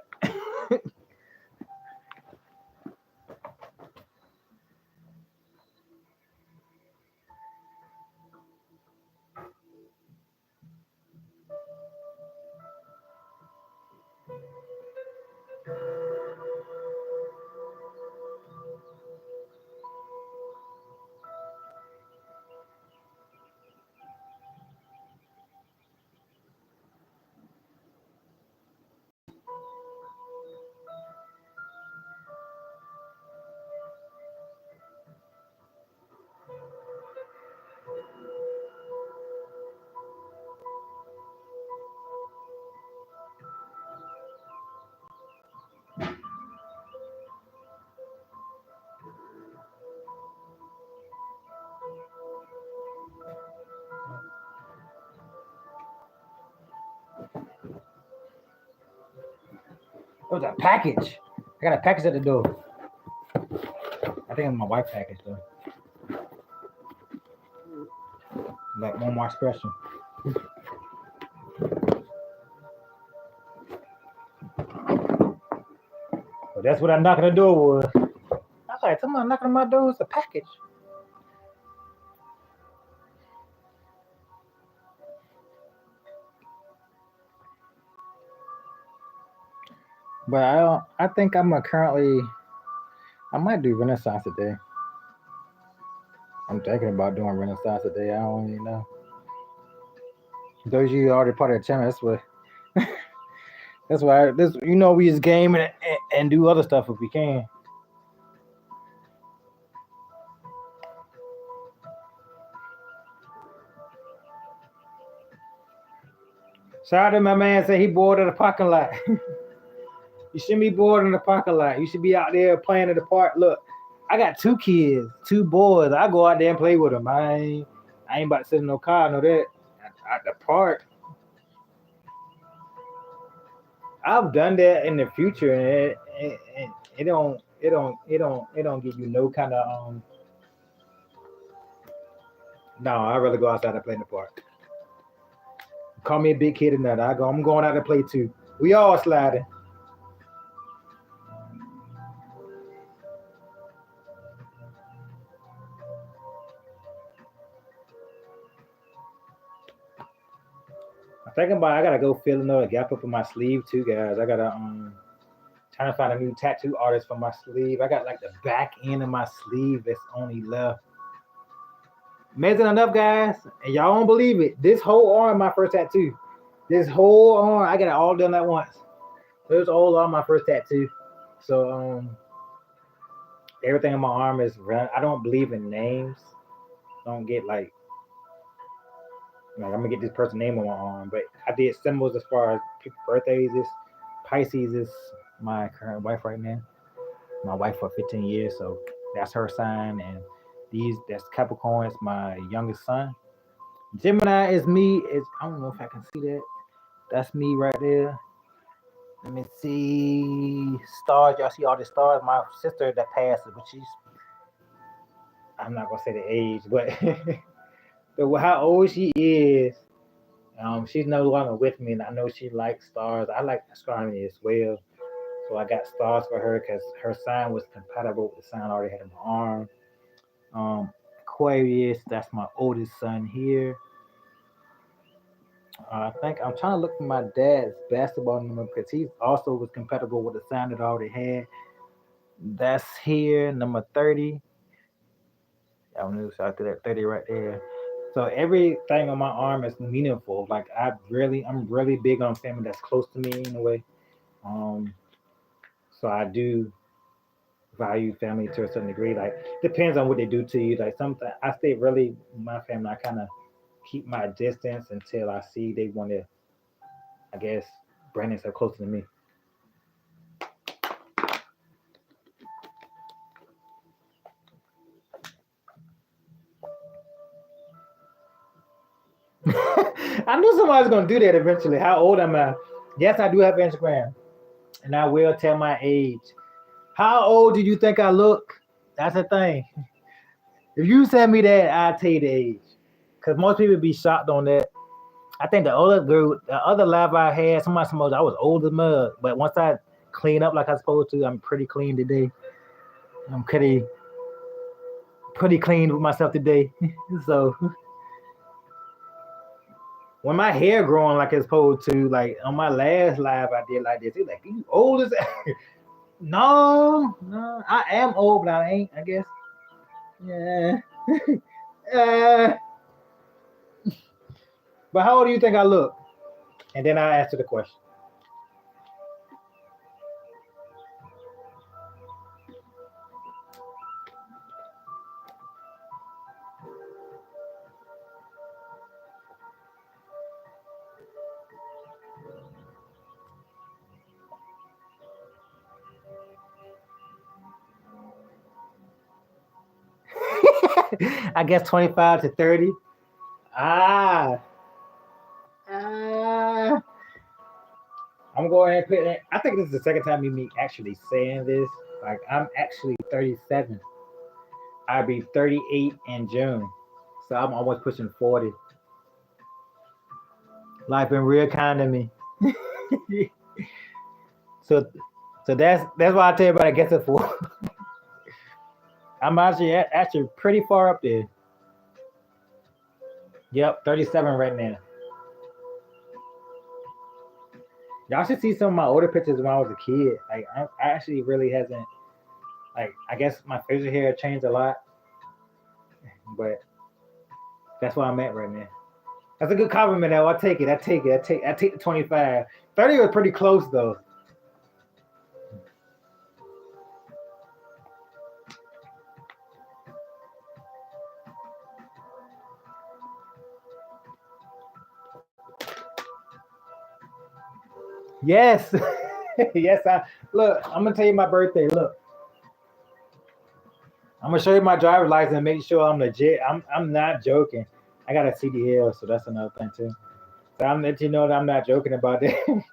It was a package. I got a package at the door. I think it's my wife's package though. Like one more special. But that's what I knocked on the door was. I was like, someone knocking on my door. It's a package. But I don't. I think I'm a currently. I might do Renaissance today. I'm thinking about doing Renaissance today. I don't even know. Those of you already part of the channel. That's what. That's why. This we just game and do other stuff if we can. Shout out to my man. Say he bored in the parking lot. You shouldn't be bored in the parking lot. You should be out there playing in the park. Look, I got 2 kids, 2 boys. I go out there and play with them. I ain't about to sit in no car. I know that. At the park. I've done that in the future, and it don't give you no kind of No, I'd rather go outside and play in the park. Call me a big kid or nothing. I'm going out to play too. We all sliding. thinking about I gotta go fill another gap up in my sleeve too, guys. I gotta trying to find a new tattoo artist for my sleeve. I got like the back end of my sleeve that's only left. Amazing enough, guys, and y'all don't believe it. This whole arm, my first tattoo. This whole arm, I got it all done at once. It was all on my first tattoo. So everything in my arm is run. I don't believe in names. Don't get like I'm gonna get this person's name on my arm, but I did symbols as far as birthdays. Is Pisces is my current wife right now. My wife for 15 years, so that's her sign. And that's Capricorn. It's my youngest son. Gemini is me. Is I don't know if I can see that. That's me right there. Let me see stars. Y'all see all the stars. My sister that passed, but I'm not gonna say the age, but but how old she is. She's no longer with me, and I know she likes stars. I like astronomy as well, so I got stars for her because her sign was compatible with the sign I already had in my arm. Um, Aquarius, that's my oldest son here. I think I'm trying to look for my dad's basketball number because he also was compatible with the sign that I already had. That's here, number 30. I don't know, so I did that 30 right there. So everything on my arm is meaningful. Like I'm really big on family that's close to me in a way. Um, so I do value family to a certain degree. Like depends on what they do to you. Like sometimes I stay really my family. I kind of keep my distance until I see they want to. I guess bring themselves closer to me. I knew somebody's gonna do that eventually. How old am I? Yes, I do have Instagram, and I will tell my age. How old do you think I look? That's the thing. If you send me that, I'll tell you the age. Cause most people be shocked on that. I think the other live I had, somebody I was old as mud. But once I clean up like I supposed to, I'm pretty clean today. I'm pretty clean with myself today. So when my hair growing like it's supposed to, like on my last live I did like this, he's like, you old as no, I am old, but I ain't, I guess. Yeah. uh, but how old do you think I look? And then I answer the question. I guess 25 to 30. Ah, ah. I'm going to put it. I think this is the second time you me actually saying this. Like I'm actually 37. I'll be 38 in June. So I'm almost pushing 40. Life been real kind to me. so so that's why I tell everybody I guess it for. I'm actually pretty far up there. Yep, 37 right now. Y'all should see some of my older pictures when I was a kid. Like I actually really hasn't like I guess my facial hair changed a lot, but that's where I'm at right now. That's a good compliment though. I take it. I take the 25. 30 was pretty close though. Yes. Yes, I look, I'm gonna tell you my birthday. Look, I'm gonna show you my driver's license and make sure I'm legit. I'm not joking. I got a CDL, so that's another thing too. So I'm let you know that I'm not joking about that.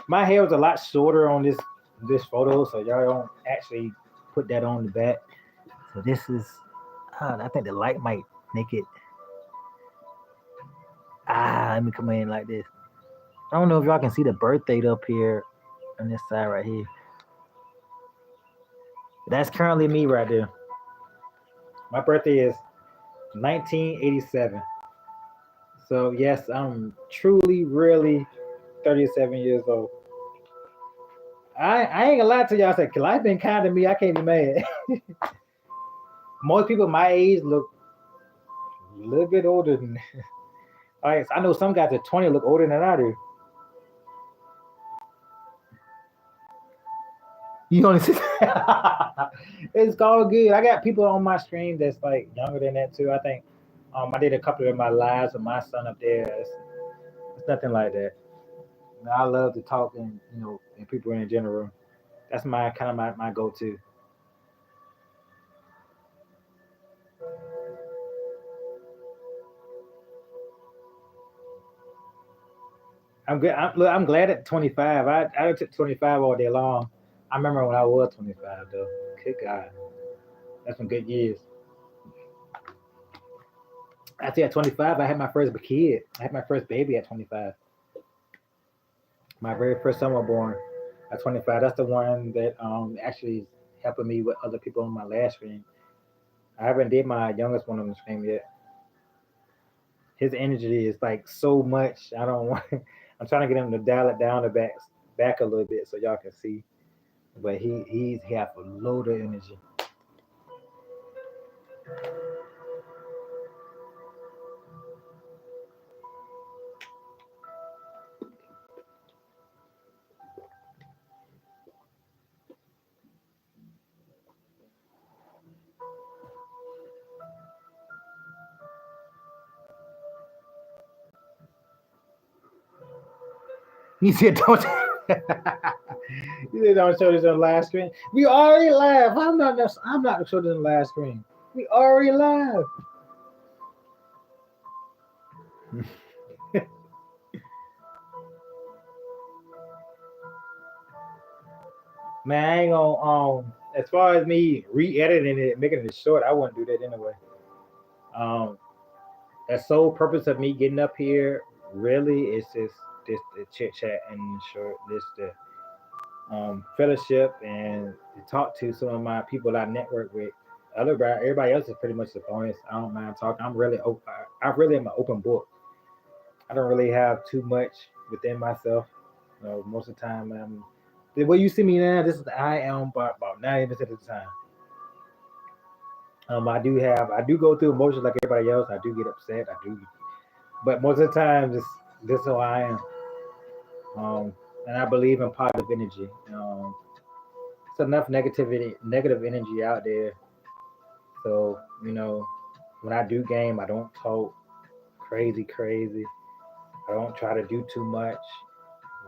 My hair was a lot shorter on this photo, so y'all don't actually put that on the back. So this is I think the light might make it let me come in like this. I don't know if y'all can see the birth date up here on this side right here. That's currently me right there. My birthday is 1987. So yes, I'm truly, really 37 years old. I ain't gonna lie to y'all. Say, life been kind to me. I can't be mad. Most people my age look a little bit older than. All right, so I know some guys at 20 look older than I do. You only see. It's all good. I got people on my stream that's like younger than that too. I think I did a couple of my lives with my son up there. It's nothing like that. I love to talk and people in general. That's my kind of my go to. I'm good. Look, I'm glad at 25. I took 25 all day long. I remember when I was 25 though. Good God, that's some good years. Actually, at 25, I had my first kid. I had my first baby at 25. My very first son was born at 25. That's the one that actually is helping me with other people on my last stream. I haven't did my youngest one on the stream yet. His energy is like so much. I don't want. I'm trying to get him to dial it down the back a little bit so y'all can see. But he have a load of energy. He said, "Don't." He said, "Don't show this on live screen." We already live. I'm not showing this on live screen. We already live. Man, I ain't gonna. As far as me re-editing it, making it short, I wouldn't do that anyway. Um, the sole purpose of me getting up here really is just this the chit chat and short, this the fellowship and to talk to some of my people I network with. Everybody else is pretty much the bonus. I don't mind talking. I'm really open. I really am an open book. I don't really have too much within myself. Most of the time, the way you see me now, this is I am about 90% of the time. I do go through emotions like everybody else. I do get upset. I do, but most of the time, this is who I am. Um, and I believe in positive energy. It's enough negative energy out there. So when I do game, I don't talk crazy. I don't try to do too much.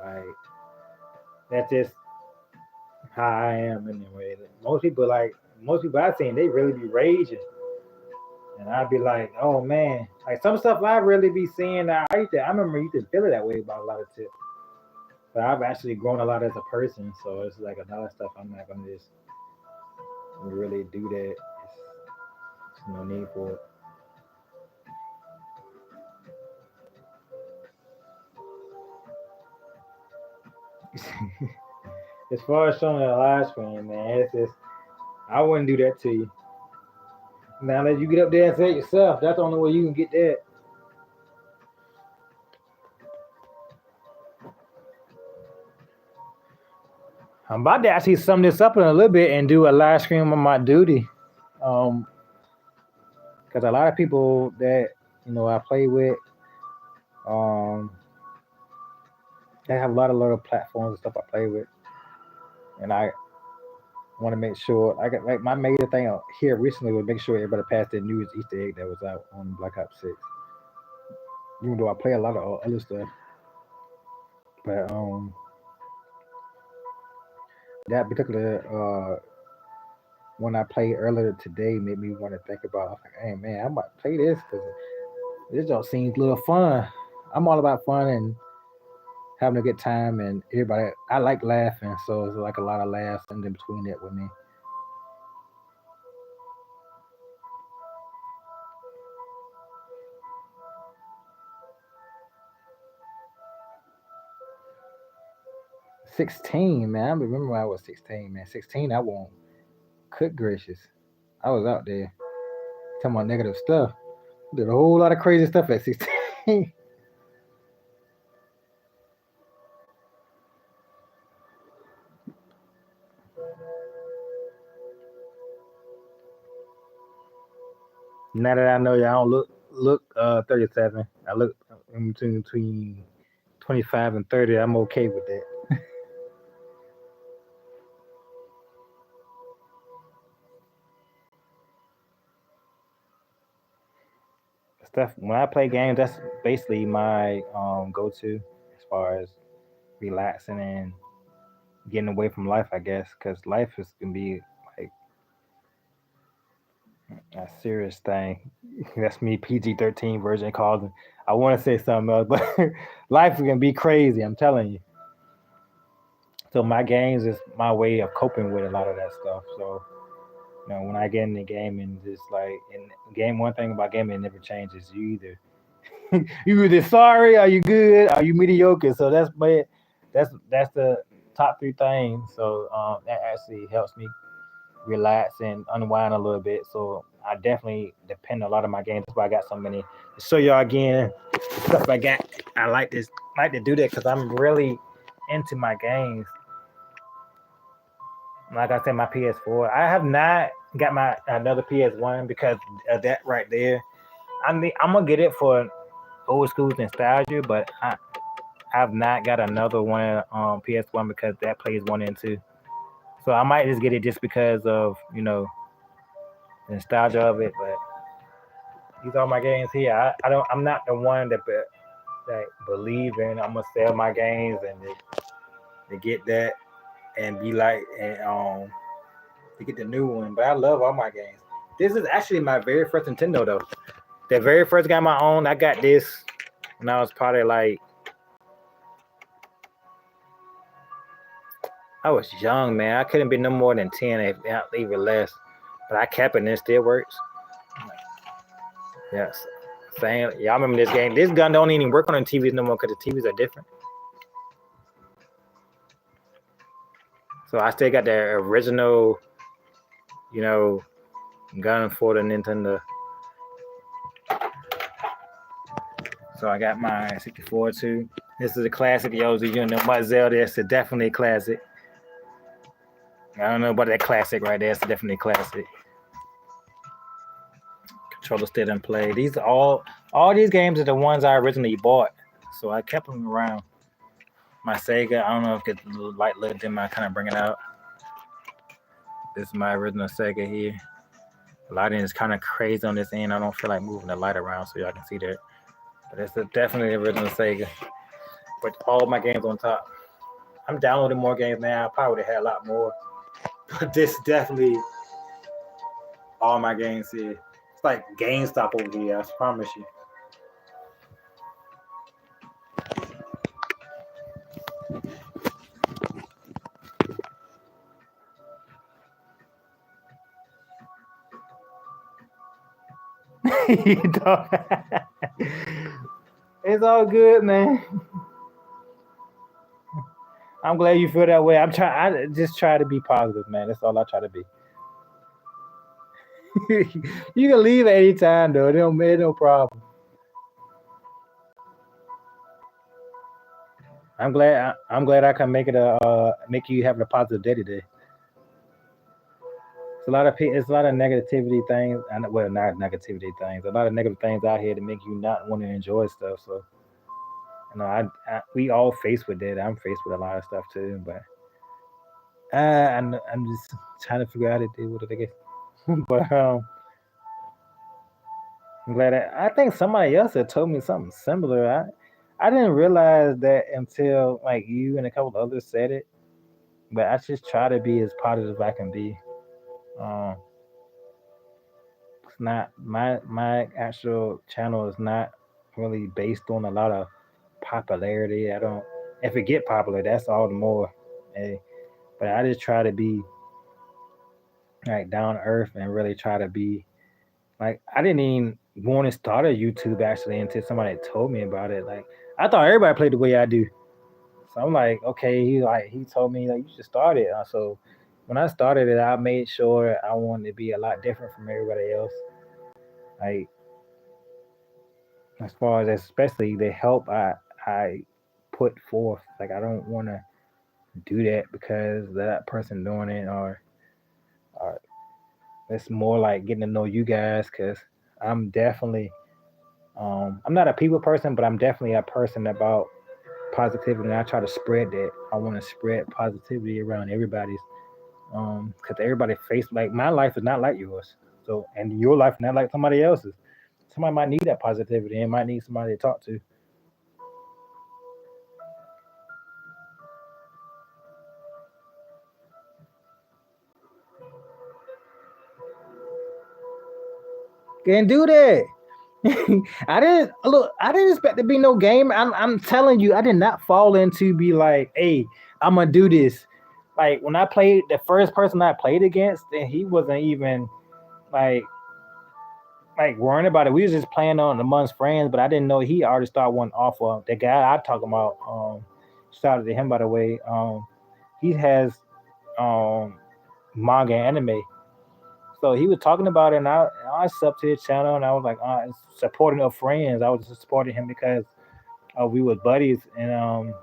Like that's just how I am anyway. Most people I've seen, they really be raging, and I'd be like, oh man, like some stuff I really be seeing. I remember you used to feel it that way about a lot of shit, but I've actually grown a lot as a person. So it's like a lot of stuff I'm not gonna just really do that. It's no need for it. As far as showing a live screen, man, it's just I wouldn't do that to you. Now let you get up there and say it yourself. That's the only way you can get that. I'm about to actually sum this up in a little bit and do a live stream on my duty. Um, because a lot of people that I play with, um, they have a lot of platforms and stuff I play with, and I want to make sure I got like my major thing out here recently was make sure everybody passed their newest Easter egg that was out on Black Ops 6. Even though I play a lot of other stuff, but that particular one I played earlier today made me want to think about. I was like, hey man, I might play this because this just seems a little fun. I'm all about fun and having a good time, and everybody. I like laughing, so it's like a lot of laughs in between it with me. 16, man. I remember when I was 16, man. 16, I won't. Cook gracious, I was out there talking about negative stuff. Did a whole lot of crazy stuff at 16. Now that I know you, I don't look 37. I look in between 25 and 30. I'm okay with that. Stuff when I play games, that's basically my go to as far as relaxing and getting away from life, I guess, because life is can be like a serious thing. That's me, PG-13 version called. I want to say something else, but life can be crazy. I'm telling you. So my games is my way of coping with a lot of that stuff. So when I get in the game and just like in game, one thing about gaming it never changes. You either sorry, are you good, are you mediocre. So that's the top three things. So that actually helps me relax and unwind a little bit. So I definitely depend a lot on my games. That's why I got so many. To show y'all again stuff I got. I like to do that because I'm really into my games. Like I said, my PS4. I have not got my another PS1 because of that right there. I'm gonna get it for old school nostalgia, but I've not got another one on PS1 because that plays one and two. So I might just get it just because of the nostalgia of it. But these are my games here. I don't. I'm not the one that believe in. I'm gonna sell my games and to get that and be like and to get the new one. But I love all my games. This is actually my very first Nintendo though. The very first game I owned, I got this when I was probably like I was young, man. I couldn't be no more than 10, if not even less. But I kept it and it still works. Yes. Saying, y'all remember this game? This gun don't even work on the TVs no more because the TVs are different. So I still got the original, gun for the Nintendo. So I got my 64 too. This is a classic, yo. You know my Zelda. It's definitely a classic. I don't know about that classic right there. It's definitely a classic. Controller still didn't play. These all these games are the ones I originally bought. So I kept them around. My Sega, I don't know if it's light lit them, I kind of bring it out. This is my original Sega here. The lighting is kind of crazy on this end. I don't feel like moving the light around so y'all can see that. But it's definitely the original Sega. With all my games on top. I'm downloading more games now. I probably would have had a lot more. But this definitely all my games here. It's like GameStop over here, I promise you. It's all good, man. I'm glad you feel that way. I just try to be positive, man. That's all I try to be. You can leave at any time, though. No problem. I'm glad I can make it make you have a positive day today. It's a lot of negativity things, and well, not negativity things. A lot of negative things out here to make you not want to enjoy stuff. So, we all faced with that. I'm faced with a lot of stuff too, but I'm just trying to figure out how to deal with it. I guess, but I'm glad I think somebody else had told me something similar. I didn't realize that until like you and a couple of others said it. But I just try to be as positive as I can be. Um, it's not my actual channel is not really based on a lot of popularity. I don't if it get popular, that's all the more. Hey, but I just try to be like down to earth and really try to be like I didn't even want to start a YouTube actually until somebody told me about it. Like I thought everybody played the way I do. So I'm like, okay, he told me like you should start it. So when I started it, I made sure I wanted to be a lot different from everybody else. Like as far as especially the help I put forth. Like I don't want to do that because that person doing it, or it's more like getting to know you guys because I'm definitely I'm not a people person, but I'm definitely a person about positivity, and I try to spread that. I want to spread positivity around everybody's because everybody face like my life is not like yours, so and your life is not like somebody else's. Somebody might need that positivity and might need somebody to talk to. Can't do that. I didn't look. I didn't expect to be no gamer. I'm telling you, I did not fall into be like, hey, I'm gonna do this. Like when I played the first person I played against, and he wasn't even like worrying about it. We was just playing on amongst friends, but I didn't know he already started one off of the guy I talking about. Shout out to him by the way. He has um manga and anime. So he was talking about it, and I subbed to his channel, and I was like, supporting of friends. I was just supporting him because we were buddies, and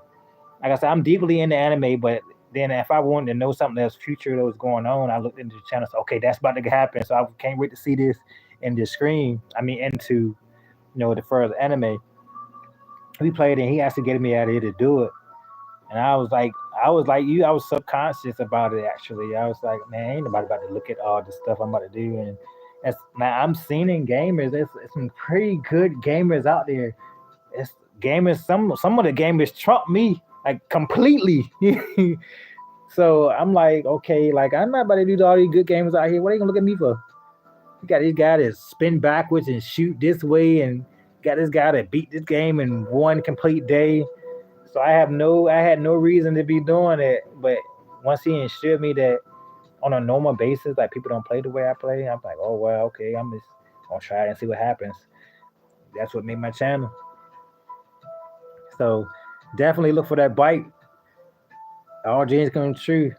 like I said, I'm deeply into anime. But then if I wanted to know something that's future that was going on, I looked into the channel. So okay, that's about to happen. So I can't wait to see this in the screen. I mean, into the first anime we played, and he actually getting me out of here to do it. And I was like you, I was subconscious about it actually. I was like, man, ain't nobody about to look at all the stuff I'm about to do. And that's now I'm seeing in gamers, there's some pretty good gamers out there. It's gamers, some of the gamers trump me like completely. So I'm like, okay, like I'm not about to do all these good gamers out here. What are you gonna look at me for? You got this guy that spin backwards and shoot this way, and got this guy that beat this game in one complete day. So I had no reason to be doing it. But once he assured me that on a normal basis, like people don't play the way I play, I'm like, oh well, okay, I'm just gonna try it and see what happens. That's what made my channel. So definitely look for that bite. All dreams come true.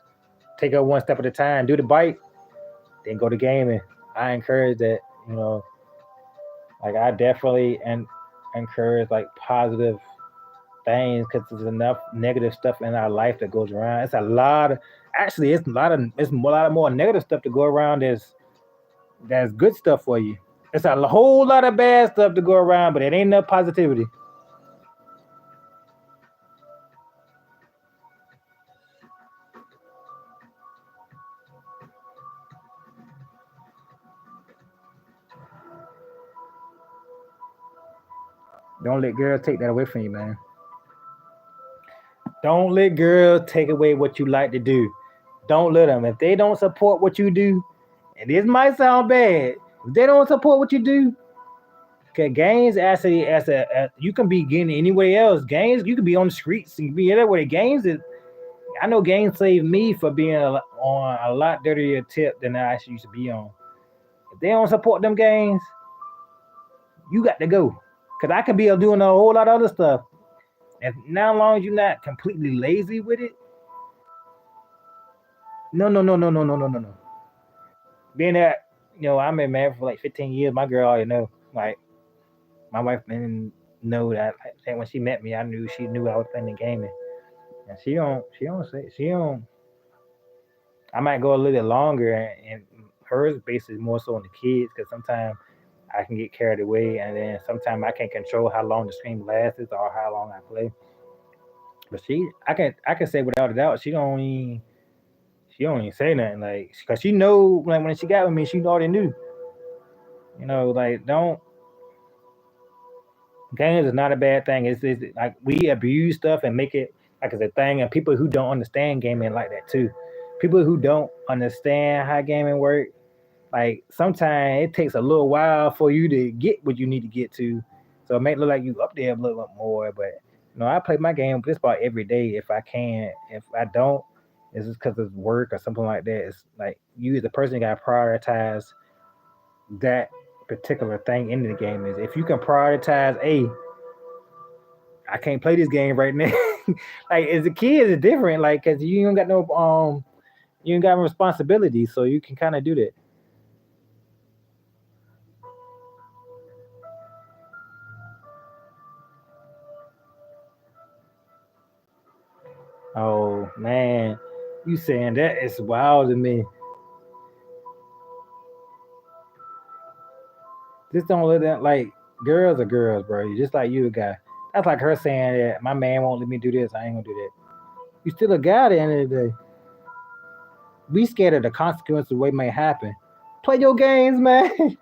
Take it one step at a time. Do the bite, then go to gaming. I encourage that. You know, like I definitely and encourage like positive things because there's enough negative stuff in our life that goes around. It's a lot of actually it's a lot more negative stuff to go around that's good stuff for you. It's a whole lot of bad stuff to go around, but it ain't enough positivity. Don't let girls take that away from you, man. Don't let girls take away what you like to do. Don't let them. If they don't support what you do, and this might sound bad, if they don't support what you do, okay, games actually as you can be getting anywhere else. Games you can be on the streets and be anywhere. Games is I know games saved me for being on a lot dirtier tip than I actually used to be on. If they don't support them games, you got to go. Cause I could be doing a whole lot of other stuff. And now, as long as you're not completely lazy with it, no. Being that I'm been married for like 15 years, my girl already know. Like my wife didn't know that. Like, when she met me, she knew I was playing the gaming, and she don't. I might go a little bit longer, and hers basically more so on the kids because sometimes I can get carried away, and then sometimes I can't control how long the stream lasts or how long I play. But I can say without a doubt, she don't even say nothing like because she know like when she got with me, she already knew. Like don't games is not a bad thing. It's like we abuse stuff and make it like it's a thing, and people who don't understand gaming like that too. People who don't understand how gaming work, like sometimes it takes a little while for you to get what you need to get to. So it may look like you up there a little bit more, but I play my game just about every day if I can. If I don't, it's just because it's work or something like that. It's like you as a person got to prioritize that particular thing in the game. Is if you can prioritize, I can't play this game right now. Like as a kid, it's different. Like because you don't got no you ain't got responsibility, so you can kind of do that. Oh man, you saying that is wild to me. Just don't let that like girls are girls, bro. You just like you a guy. That's like her saying that my man won't let me do this. I ain't gonna do that. You still a guy at the end of the day. We scared of the consequences of what may happen. Play your games, man.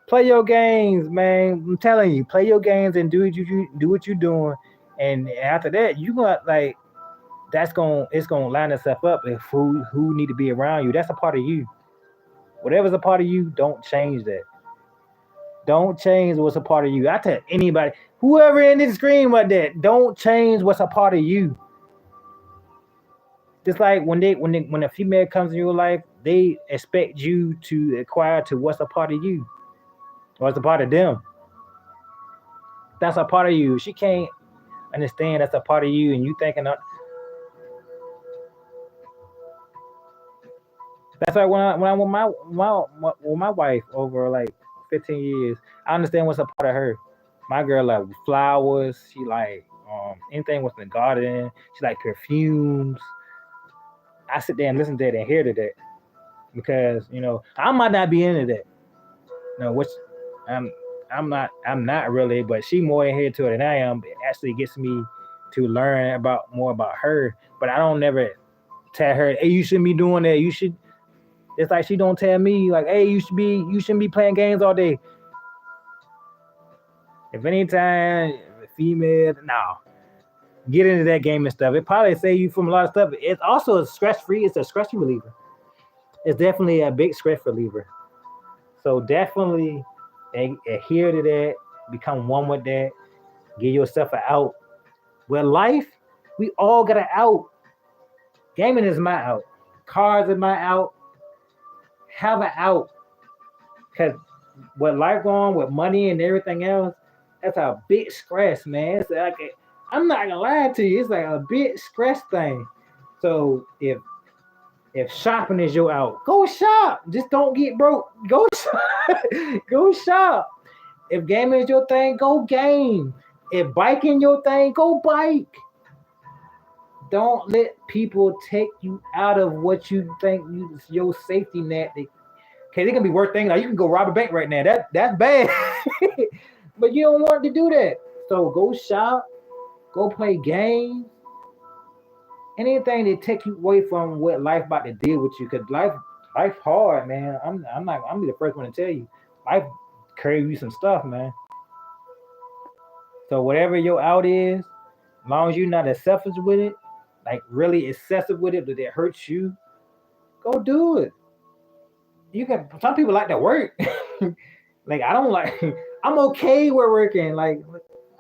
Play your games, man. I'm telling you, play your games and do do what you doing. And after that, you got like it's gonna line itself up if who need to be around you. That's a part of you. Whatever's a part of you, don't change that. Don't change what's a part of you. I tell anybody, whoever in this screen like that, don't change what's a part of you. Just like when a female comes in your life, they expect you to acquire to what's a part of you, what's a part of them. That's a part of you. She can't understand that's a part of you, and you thinking that's like when I'm with with my wife over like 15 years, I understand what's a part of her. My girl like flowers. She like anything with the garden. She like perfumes. I sit there and listen to that and hear to that because I might not be into that. Which I'm I'm not really, but she more adhered to it than I am. It actually gets me to learn about more about her. But I don't never tell her, hey, you shouldn't be doing that. You should. It's like she don't tell me like, hey, you shouldn't be playing games all day. If anytime female, no, get into that game and stuff. It probably save you from a lot of stuff. It's also a stress free. It's a stress reliever. It's definitely a big stress reliever. So definitely adhere to that. Become one with that. Give yourself an out. With life, we all got an out. Gaming is my out. Cars is my out. Have an out. Cause with life going with money and everything else, that's a big stress, man. It's like I'm not gonna lie to you. It's like a big stress thing. So if shopping is your out, go shop. Just don't get broke. Go shop. Go shop. If gaming is your thing, go game. If biking your thing, go bike. Don't let people take you out of what you think your safety net. Okay, they can be worth things. Like you can go rob a bank right now. That's bad. But you don't want to do that. So go shop, go play games, anything that take you away from what life about to deal with you. Cause life hard, man. I'm not I'm be the first one to tell you. Life carry you some stuff, man. So whatever your out is, as long as you're not as selfish with it, like really excessive with it, that it hurts you, go do it. You can. Some people like to work. Like I don't like. I'm okay with working. Like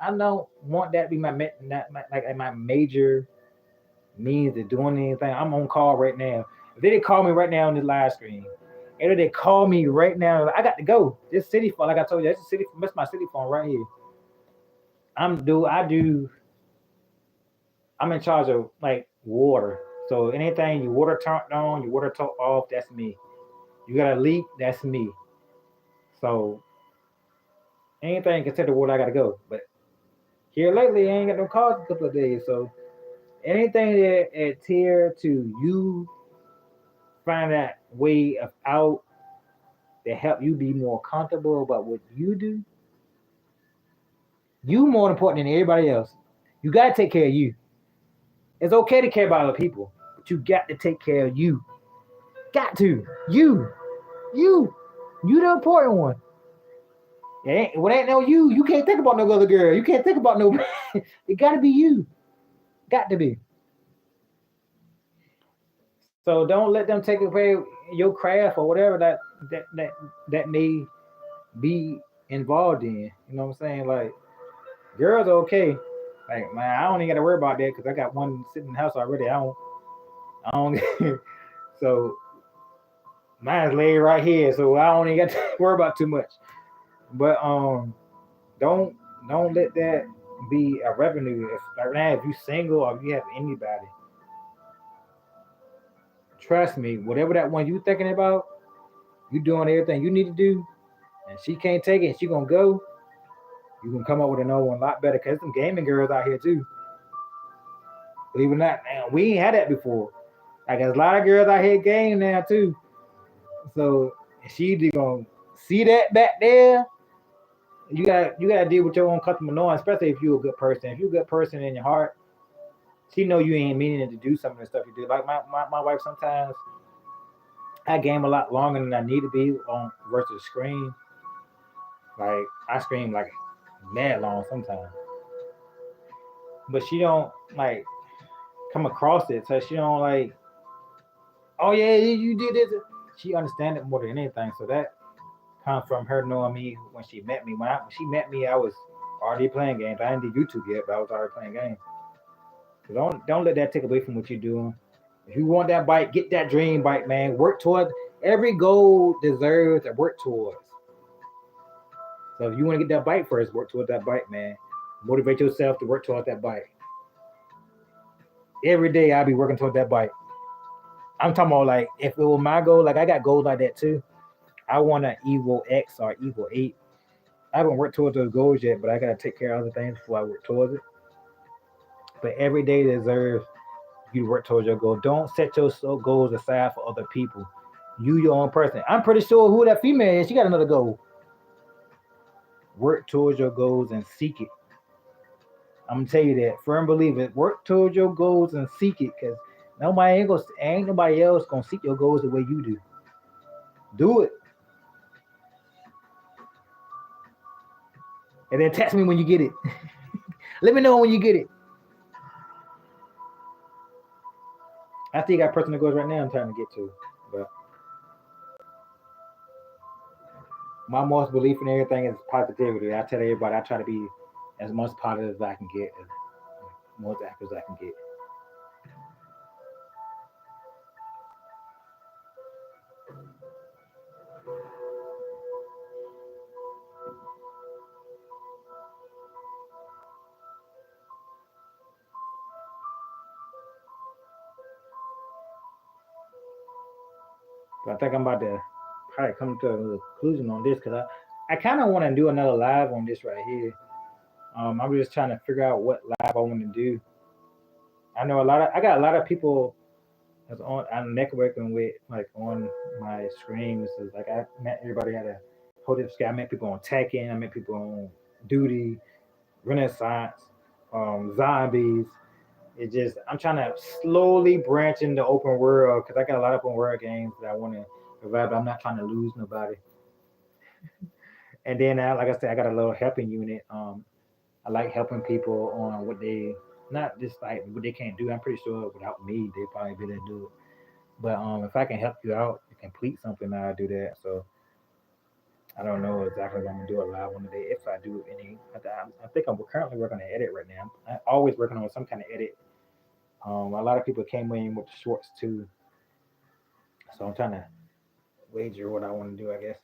I don't want that to be like my major means of doing anything. I'm on call right now. If they did call me right now on this live stream, and if they call me right now, I got to go. This city phone, like I told you, that's a city. That's my city phone right here. I do. I'm in charge of like water. So anything your water turned on, your water turned off, that's me. You got a leak, that's me. So anything considered water, I gotta go. But here lately, I ain't got no calls in a couple of days. So anything that adhere to you find that way of out that help you be more comfortable about what you do, you more important than everybody else. You gotta take care of you. It's okay to care about other people, but you got to take care of you. Got to. You. You the important one. It ain't no you. You can't think about no other girl. You can't think about no. It got to be you. Got to be. So don't let them take away your craft or whatever that that that may be involved in. You know what I'm saying? Like girls are okay. Like man, I don't even got to worry about that because I got one sitting in the house already. I don't. So mine's laid right here, so I don't even got to worry about too much. But don't don't let that be a revenue. If right now, if you single or if you have anybody, trust me, whatever that one you thinking about, you doing everything you need to do, and she can't take it, and she gonna go. You can come up with another one a lot better because some gaming girls out here too. Believe it or not, man, we ain't had that before. Like there's a lot of girls out here game now too. So she either gonna see that back there. You gotta deal with your own customer knowing, especially if you're a good person. If you're a good person in your heart, she know you ain't meaning to do some of the stuff you do. Like my wife sometimes I game a lot longer than I need to be on versus screen. Like I scream like mad long sometimes. But she don't like come across it. So she don't like, oh yeah, you did this. She understand it more than anything. So that comes from her knowing me when she met me. When she met me, I was already playing games. I didn't do YouTube yet, but I was already playing games. So don't let that take away from what you're doing. If you want that bike, get that dream bike, man. Work towards every goal deserves a work towards. So if you want to get that bike first, work towards that bike, man. Motivate yourself to work towards that bike. Every day I'll be working towards that bike. I'm talking about like if it was my goal, like I got goals like that too. I want an Evo X or Evo 8. I haven't worked towards those goals yet, but I gotta take care of other things before I work towards it. But every day deserves you to work towards your goal. Don't set your goals aside for other people. You your own person. I'm pretty sure who that female is. She got another goal. Work towards your goals and seek it. I'm gonna tell you that. Firm believer. Work towards your goals and seek it, cause ain't nobody else gonna seek your goals the way you do. Do it, and then text me when you get it. Let me know when you get it. I still got personal goals right now. I'm trying to get to, but my most belief in everything is positivity. I tell everybody I try to be as much positive as I can get, as most active as I can get. But I think I'm about to probably come to a conclusion on this because I kind of want to do another live on this right here. I'm just trying to figure out what live I want to do. I got a lot of people that's on I'm networking with like on my screens. So like I met everybody at a hotel sky. I met people on Tekken. I met people on Duty, Renaissance, Zombies. It just I'm trying to slowly branch into open world because I got a lot of open world games that I want to provide, but I'm not trying to lose nobody. And then, like I said, I got a little helping unit. I like helping people on what they not just like what they can't do. I'm pretty sure without me, they probably be able to do it. But if I can help you out to complete something, I'll do that. So I don't know exactly what I'm gonna do a live one today. If I do any, I think I'm currently working on an edit right now. I'm always working on some kind of edit. A lot of people came in with the shorts too, so I'm trying to wager what I want to do. I guess.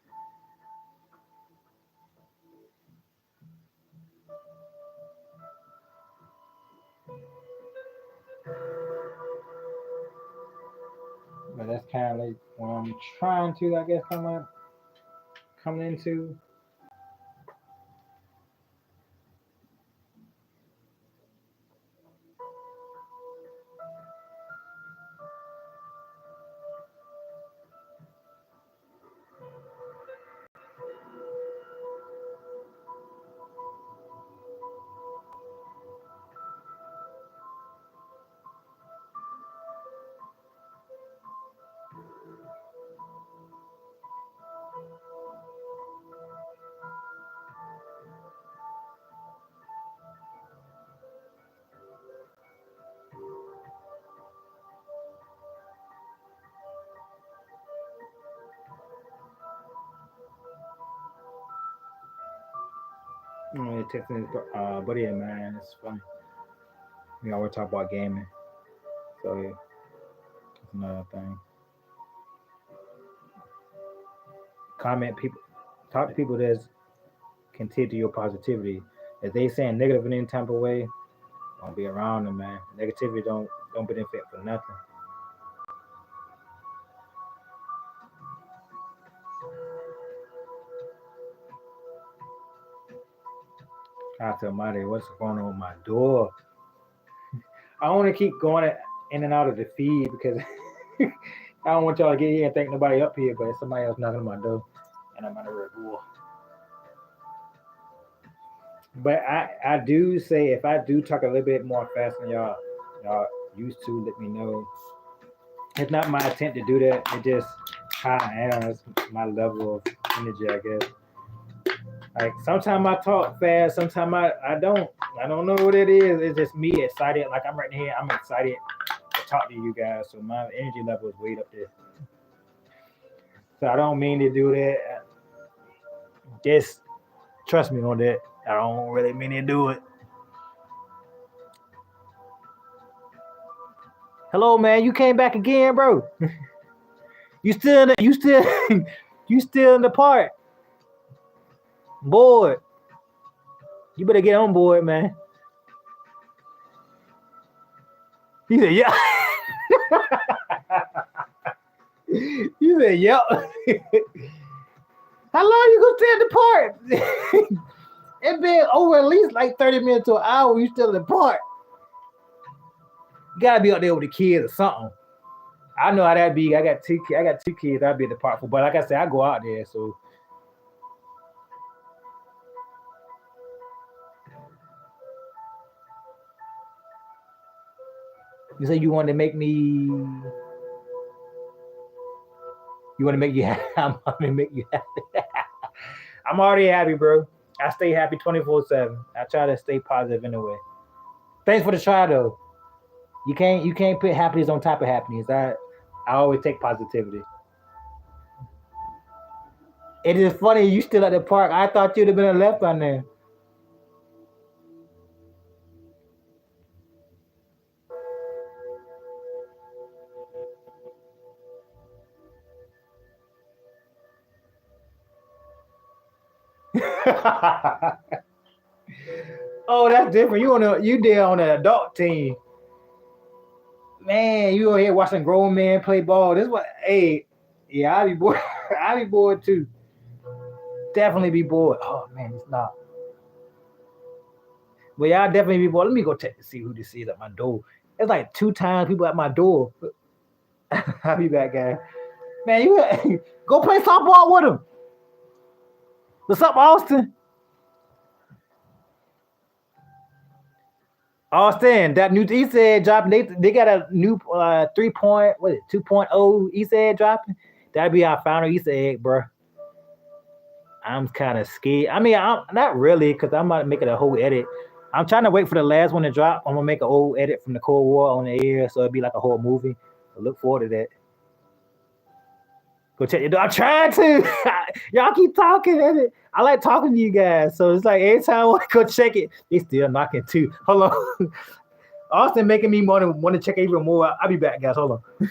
But that's kind of like what I'm trying to, I guess, coming into. Texting his buddy of mine. It's funny. We always talk about gaming, so yeah, that's another thing. Comment people, talk to people that's content to your positivity. If they saying negative in any type of way, don't be around them, man. Negativity don't benefit for nothing. I tell Marty, what's going on with my door? I want to keep going in and out of the feed because I don't want y'all to get here and think nobody up here, but somebody else knocking on my door, and I'm on a red bull. But I do say if I do talk a little bit more fast than y'all used to, let me know. It's not my intent to do that. It's just how I am. It's my level of energy, I guess. Like sometimes I talk fast, sometimes I don't. I don't know what it is. It's just me excited. Like I'm right here. I'm excited to talk to you guys. So my energy level is way up there. So I don't mean to do that. Just trust me on that. I don't really mean to do it. Hello, man. You came back again, bro. You still you still in the park. Bored. You better get on board, man. He said, yeah. You said, yep. How long you gonna stay in the park? It been over at least like 30 minutes to an hour. You still in the park. You gotta be out there with the kids or something. I know how that be. I got two. I got two kids. I'll be at the park for. But like I said, I go out there. So you say you want to make me. You want to make you happy. I'm gonna make you happy. I'm already happy, bro. I stay happy 24/7. I try to stay positive anyway. Thanks for the try though. You can't put happiness on top of happiness. I always take positivity. It is funny you still at the park. I thought you'd have been left on there. Oh, that's different. You there on an adult team. Man, you over here watching grown men play ball. This what hey, yeah, I be bored. I be bored too. Definitely be bored. Oh man, it's not. But yeah, I definitely be bored. Let me go check to see who this is at my door. It's like two times people at my door. I'll be back, guys. Man, you go play softball with him. What's up, Austin? Austin, that new East Egg dropping. They got a new 3 point, what is it, 2.0 East Egg dropping. That'd be our final Easter egg, bro. I'm kind of scared. I mean, I'm not really because I'm not making a whole edit. I'm trying to wait for the last one to drop. I'm gonna make an old edit from the Cold War on the air, so it'd be like a whole movie. So look forward to that. Go check your door. I'm trying to. Y'all keep talking. I like talking to you guys, so it's like every time I go check it, they still knocking too. Hold on. Austin making me want to check even more. I'll be back, guys. Hold on.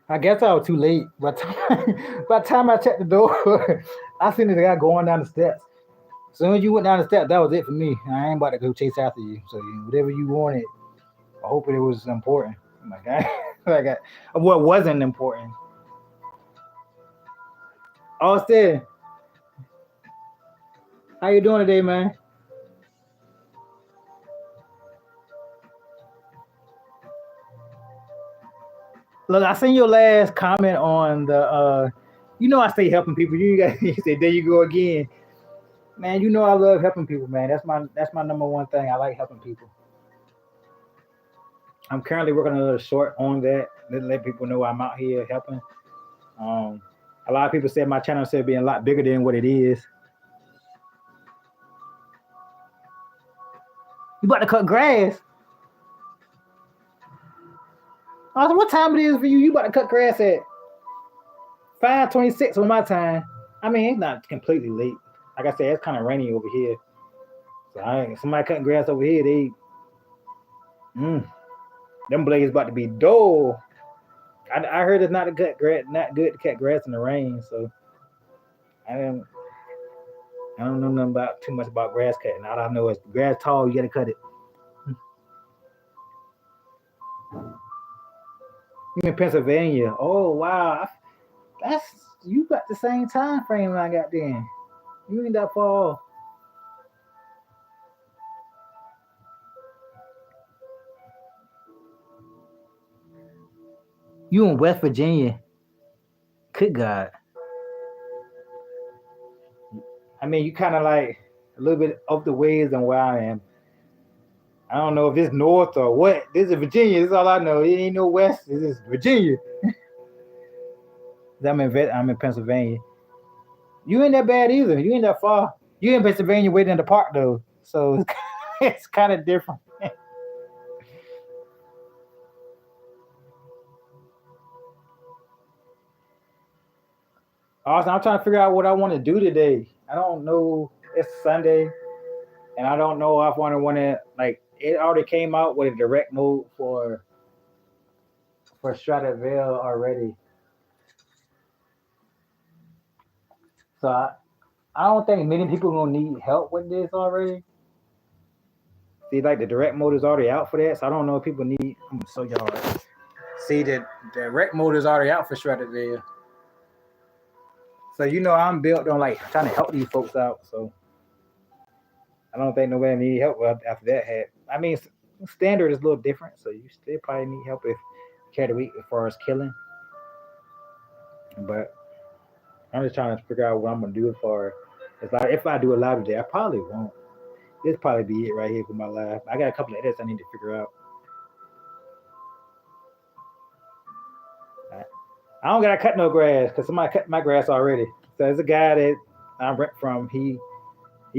I guess I was too late. By the time I checked the door, I seen the guy going down the steps. As soon as you went down the steps, that was it for me. I ain't about to go chase after you. So whatever you wanted, I hope it was important. Like what wasn't important. Austin, How you doing today, man? Look, I seen your last comment on the I stay helping people. You got you say there you go again. Man, you know I love helping people, man. That's my number one thing. I like helping people. I'm currently working on a little short on that. Let people know I'm out here helping. Um a lot of people said my channel said being a lot bigger than what it is. You about to cut grass? I said, what time it is for you? You about to cut grass at 5:26 on my time. I mean, it's not completely late. Like I said, it's kind of rainy over here. So somebody cutting grass over here, them blades about to be dull. I heard it's not not good to cut grass in the rain. So I don't know nothing about too much about grass cutting. All I know is grass tall, you gotta cut it. You in Pennsylvania? Oh wow, that's you got the same time frame I got then. You ain't that far off. You in West Virginia? Good God. I mean, you kind of like a little bit up the ways than where I am. I don't know if it's north or what. This is Virginia. This is all I know. It ain't no west. This is Virginia. I'm in Pennsylvania. You ain't that bad either. You ain't that far. You in Pennsylvania waiting in the park though, so it's kind of different. Also, I'm trying to figure out what I want to do today. I don't know. It's Sunday, and I don't know if I want to like. It already came out with a direct mode for Stradivarius already. So I don't think many people gonna need help with this already. See, like the direct mode is already out for that, so I don't know if people need. I'm gonna show y'all. See, the direct mode is already out for Stradivarius. So I'm built on like trying to help these folks out. So I don't think nobody need help after that. I mean, standard is a little different, so you still probably need help if you carry the weight as far as killing. But I'm just trying to figure out what I'm gonna do as far as like if I do a live today, I probably won't. This probably be it right here for my live. I got a couple of edits I need to figure out. I don't gotta cut no grass because somebody cut my grass already. So there's a guy that I rent from. He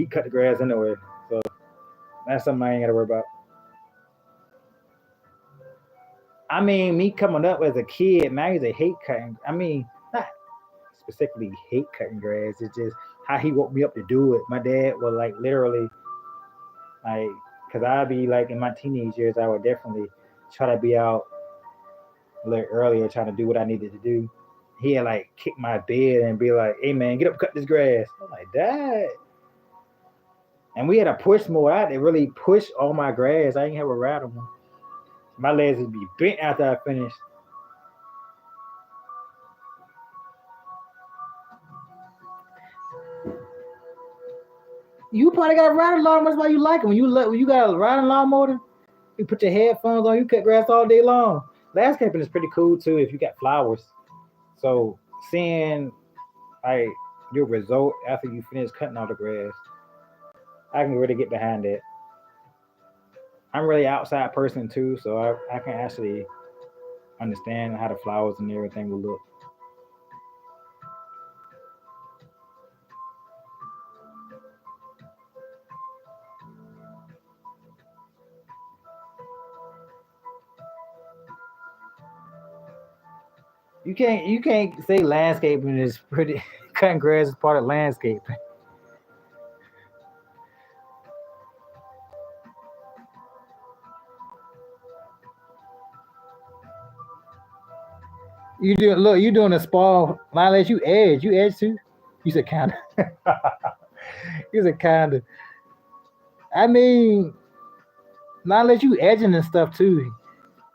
cut the grass anyway. So that's something I ain't gotta worry about. I mean, me coming up as a kid, man, I used to hate cutting. I mean, not specifically hate cutting grass. It's just how he woke me up to do it. My dad would like literally like, cause I'd be like in my teenage years, I would definitely try to be out a little earlier, trying to do what I needed to do. He'd like kick my bed and be like, "Hey man, get up, cut this grass." I'm like, "Dad." And we had a push mower. I had to really push all my grass. I didn't have a rattle one. My legs would be bent after I finished. You probably got a riding lawnmower. That's why you like it. When you got a riding lawnmower, you put your headphones on. You cut grass all day long. Landscaping is pretty cool too if you got flowers. So seeing like your result after you finish cutting all the grass, I can really get behind that. I'm really outside person too, so I can actually understand how the flowers and everything will look. You can't say landscaping is pretty. Cutting grass is part of landscaping. You doing a spa. Not unless you edge. You edge too. You said kind of. You said kind of. I mean, not unless you edging and stuff too.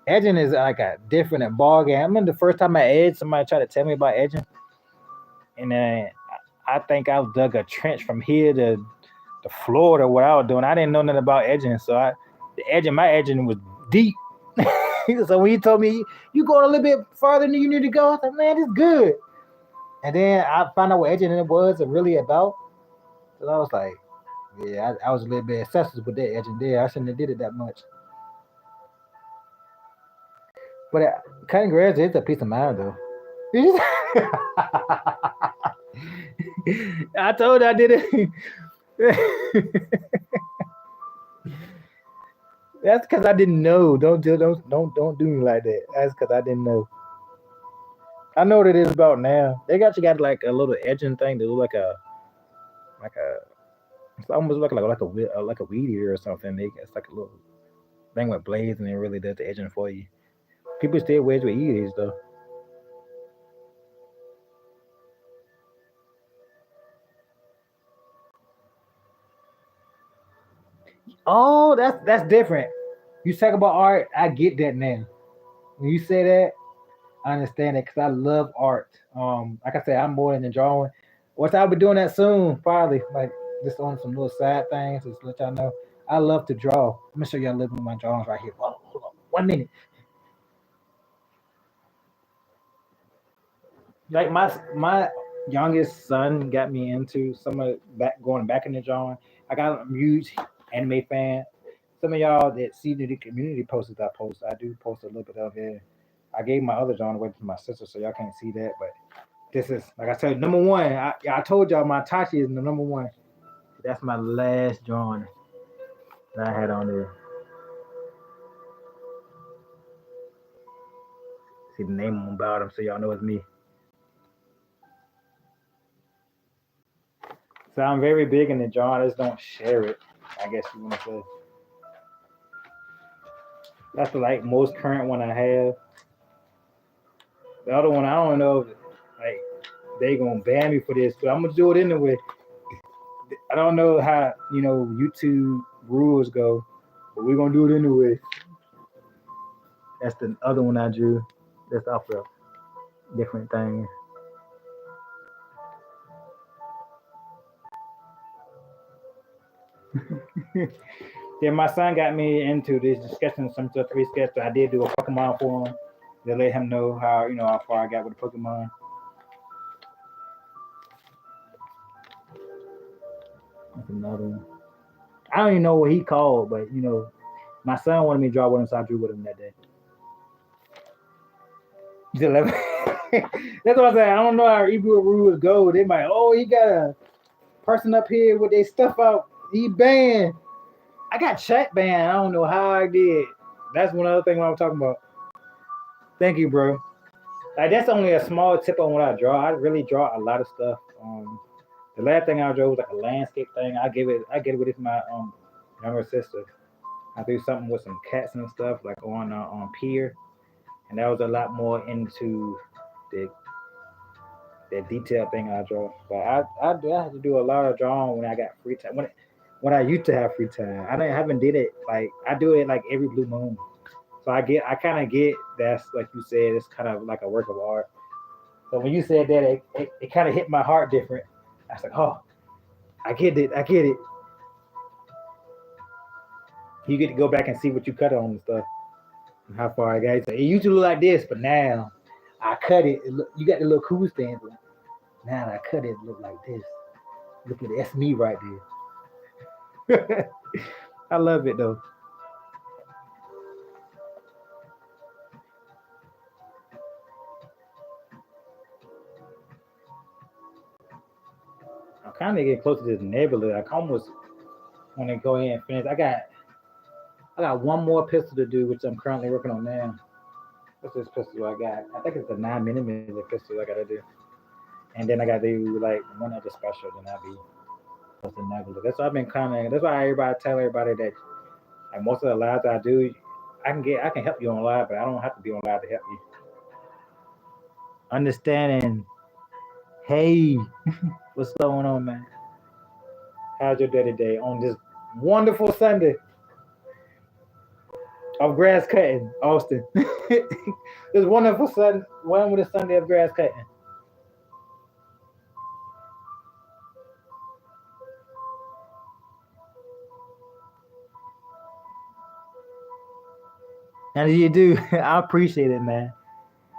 Edging is like a different ball game. I remember the first time I edged, somebody tried to tell me about edging, and then I think I dug a trench from here to to Florida, what I was doing. I didn't know nothing about edging, so my edging was deep. So when he told me you going a little bit farther than you need to go, I was like, man, it's good. And then I found out what edging it was really about. So I was like, yeah, I was a little bit excessive with that edging there. I shouldn't have did it that much. But cutting grass is a peace of mind, though. I told you I did it. That's because I didn't know. Don't do me like that. That's because I didn't know. I know what it is about now. They got like a little edging thing to do like a it's almost like a weed eater or something. It's like a little thing with blades and it really does the edging for you. People still wedge with weed eaters though. Oh, that's different. You talk about art, I get that now. When you say that, I understand it because I love art. Like I said, I'm more than drawing. Which I'll be doing that soon, probably. Like just on some little side things, just to let y'all know. I love to draw. I'm gonna show y'all a little bit of my drawings right here. Whoa, hold on, 1 minute. Like my youngest son got me into some of going back in the drawing. I got a huge anime fan. Some of y'all that see the community posts I post, I do post a little bit of it. I gave my other drawing away to my sister, so y'all can't see that. But this is like I said, number one. I told y'all my Tachi is the number one. That's my last drawing that I had on there. See the name on the bottom, so y'all know it's me. So I'm very big in the drawing. I just don't share it. I guess you want to say. That's the like most current one I have. The other one I don't know if like they gonna ban me for this, but I'm gonna do it anyway. I don't know how YouTube rules go, but we're gonna do it anyway. That's the other one I drew. That's off of different things. Yeah, my son got me into this discussion some stuff three sketch. I did do a Pokemon for him to let him know how far I got with the Pokemon. That's another one. I don't even know what he called, but my son wanted me to draw with him, so I drew with him that day. He's 11. That's what I said. I don't know how Ebrew rules go. They might, he got a person up here with their stuff out. He banned. I got chat banned. I don't know how I did. That's one other thing I'm talking about. Thank you, bro. Like that's only a small tip on what I draw. I really draw a lot of stuff. The last thing I drew was like a landscape thing. I get it with my younger sister. I do something with some cats and stuff like on pier, and that was a lot more into the detailed thing I draw. But I have to do a lot of drawing when I got free time. When I used to have free time, haven't did it like I do it like every blue moon. So I kind of get that's like you said, it's kind of like a work of art. So when you said that, it kind of hit my heart different. I was like, oh, I get it. You get to go back and see what you cut on and stuff, and how far I got. So it used to look like this, but now I cut it. You got the little cool stands. Now that I cut it, look like this. Look at it. That's me right there. I love it though. I'm kind of getting close to this neighborhood. I almost want to go ahead and finish. I got one more pistol to do, which I'm currently working on now. What's this pistol I got? I think it's a 9mm pistol I gotta do. And then I gotta do like one other special, then I'll be close to neighborhood. That's why I've been that's why everybody tell everybody that like most of the lives I do, I can help you on live, but I don't have to be on live to help you. Understanding, hey, what's going on, man? How's your day today on this wonderful Sunday of grass cutting, Austin? This wonderful one with a Sunday of grass cutting. And you do. I appreciate it, man.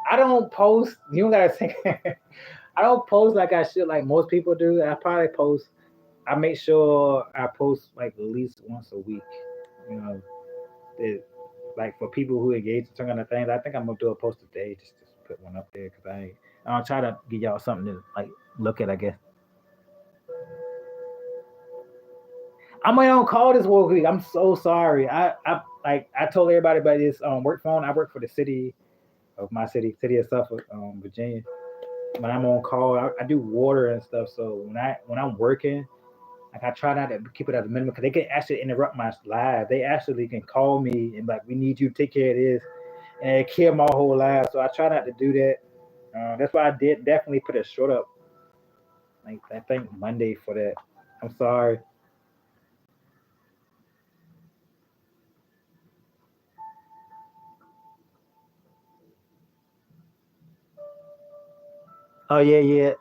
I don't post. You don't gotta think. I don't post like I should, like most people do. I probably post. I make sure I post like at least once a week. You know, it, like for people who engage in some kind of things. I think I'm gonna do a post today. Just put one up there because I'll try to give y'all something to like look at. I guess I'm on call this whole week. I'm so sorry. I told everybody about this work phone. I work for the city of my city of Suffolk, Virginia. When I'm on call, I do water and stuff. So when I'm working, like I try not to keep it at a minimum because they can actually interrupt my live. They actually can call me and like, we need you to take care of this, and it kill my whole life. So I try not to do that. That's why I did definitely put a short up, like I think Monday for that. I'm sorry. Oh yeah, yeah.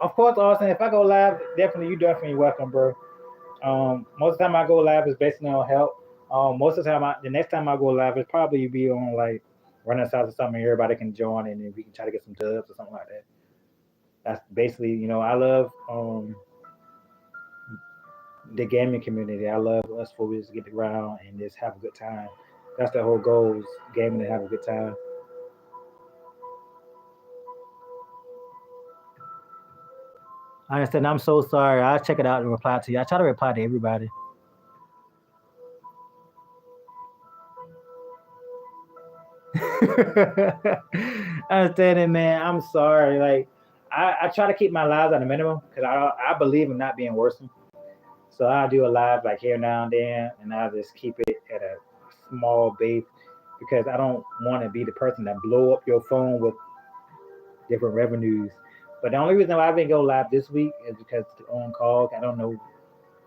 Of course, Austin. If I go live, definitely you definitely welcome, bro. Most of the time I go live is based on help. Most of the time, the next time I go live, it's probably be on like Renaissance or something. Everybody can join, and then we can try to get some dubs or something like that. That's basically, I love the gaming community. I love us for just get around and just have a good time. That's the whole goal is gaming and have a good time. I understand. I'm so sorry. I'll check it out and reply to you. I try to reply to everybody. I understand it, man. I'm sorry. Like, I try to keep my lives at a minimum because I believe in not being worsened. So I do a live like here now and then, and I just keep it at a small base because I don't want to be the person that blow up your phone with different revenues. But the only reason why I didn't go live this week is because on call. I don't know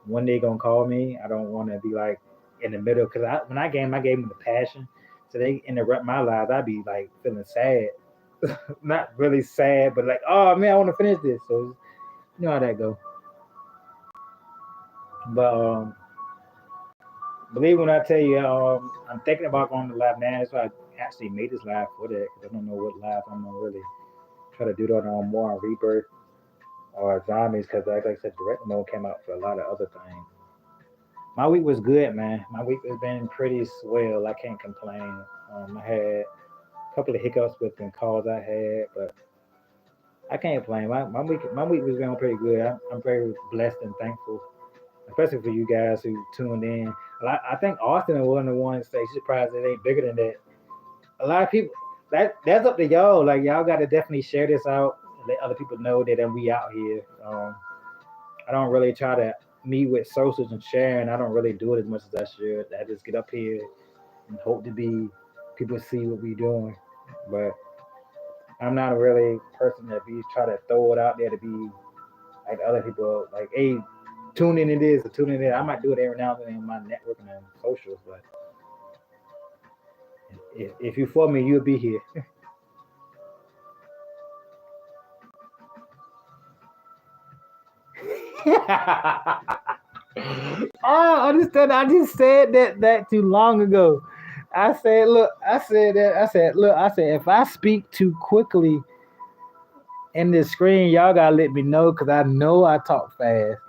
when they gonna call me. I don't want to be like in the middle because when I game, I gave them the passion. So they interrupt my lives, I'd be like feeling sad. Not really sad, but like, oh man, I want to finish this. So you know how that go. But believe when I tell you, I'm thinking about going to live now. That's why I actually made this live for that because I don't know what live I'm gonna really try to do that on more on Rebirth or Zombies because, like I said, direct mode came out for a lot of other things. My week was good, man. My week has been pretty swell. I can't complain. I had a couple of hiccups with the calls I had, but I can't complain. My week was going pretty good. I'm very blessed and thankful, especially for you guys who tuned in. I think Austin was one of the ones say she's surprised it ain't bigger than that. A lot of people that's up to y'all. Like y'all got to definitely share this out. Let other people know that we out here. I don't really try to meet with socials and sharing. I don't really do it as much as I should. I just get up here and hope to be people see what we doing. But I'm not a really person that be try to throw it out there to be like other people like, hey, tune in to this or tune in to that. I might do it every now and then in my networking and socials, but if you for me, you'll be here. Oh, I understand. I just said that too long ago. I said, look, I said that. I said, look, I said, if I speak too quickly in this screen, y'all gotta let me know because I know I talk fast.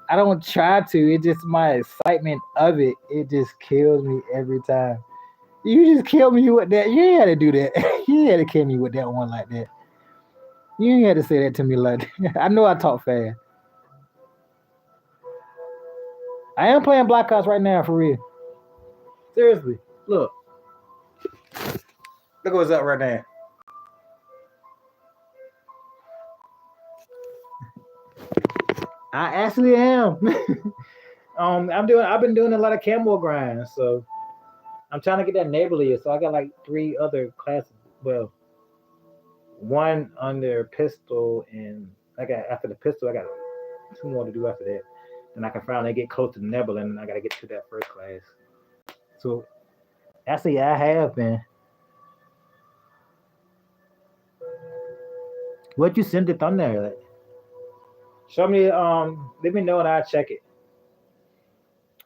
I don't try to. It just my excitement of it. It just kills me every time. You just killed me with that. You ain't had to do that. You ain't had to kill me with that one like that. You ain't had to say that to me like that. I know I talk fast. I am playing Black Ops right now for real. Seriously. Look what's up right now. I actually am. I've been doing a lot of camo grinds, so I'm trying to get that neighborly. So I got like three other classes. Well, one under pistol, and I got after the pistol, I got two more to do after that. Then I can finally get close to the nebula, and I got to get to that first class. So actually, I have been. What you sent the thumbnail? Like, show me. Let me know and I'll check it.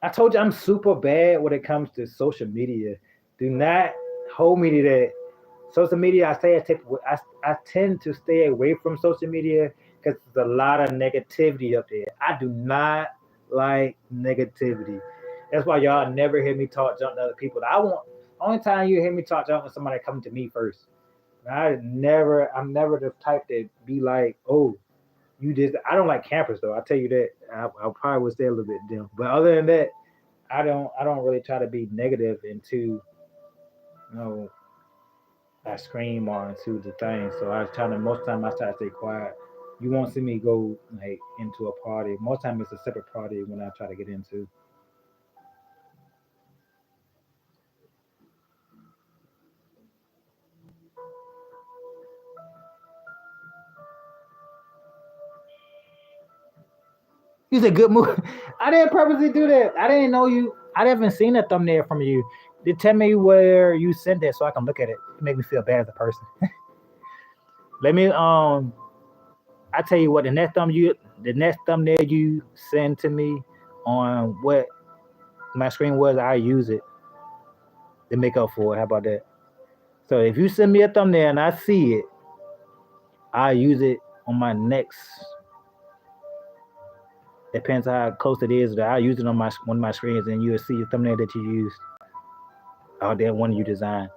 I told you I'm super bad when it comes to social media. Do not told me that social media, I tend to stay away from social media because there's a lot of negativity up there. I do not like negativity. That's why y'all never hear me talk junk to other people. I want only time you hear me talk junk when somebody coming to me first. I'm never the type that be like, oh, you just. I don't like campers though. I'll tell you that. I probably would stay a little bit dim. But other than that, I don't really try to be negative into know I scream or into the thing. So I try to most time I try to stay quiet. You won't see me go like into a party. Most time it's a separate party when I try to get into. You said good move. I didn't purposely do that. I didn't know you. I haven't seen a thumbnail from you. Did tell me where you sent that so I can look at it. It make me feel bad as a person. Let me I tell you what the next thumbnail you send to me on what my screen was, I use it to make up for it. How about that? So if you send me a thumbnail and I see it, I use it on my next. Depends how close it is. I use it on my one of my screens, and you'll see a thumbnail that you used or that one you designed.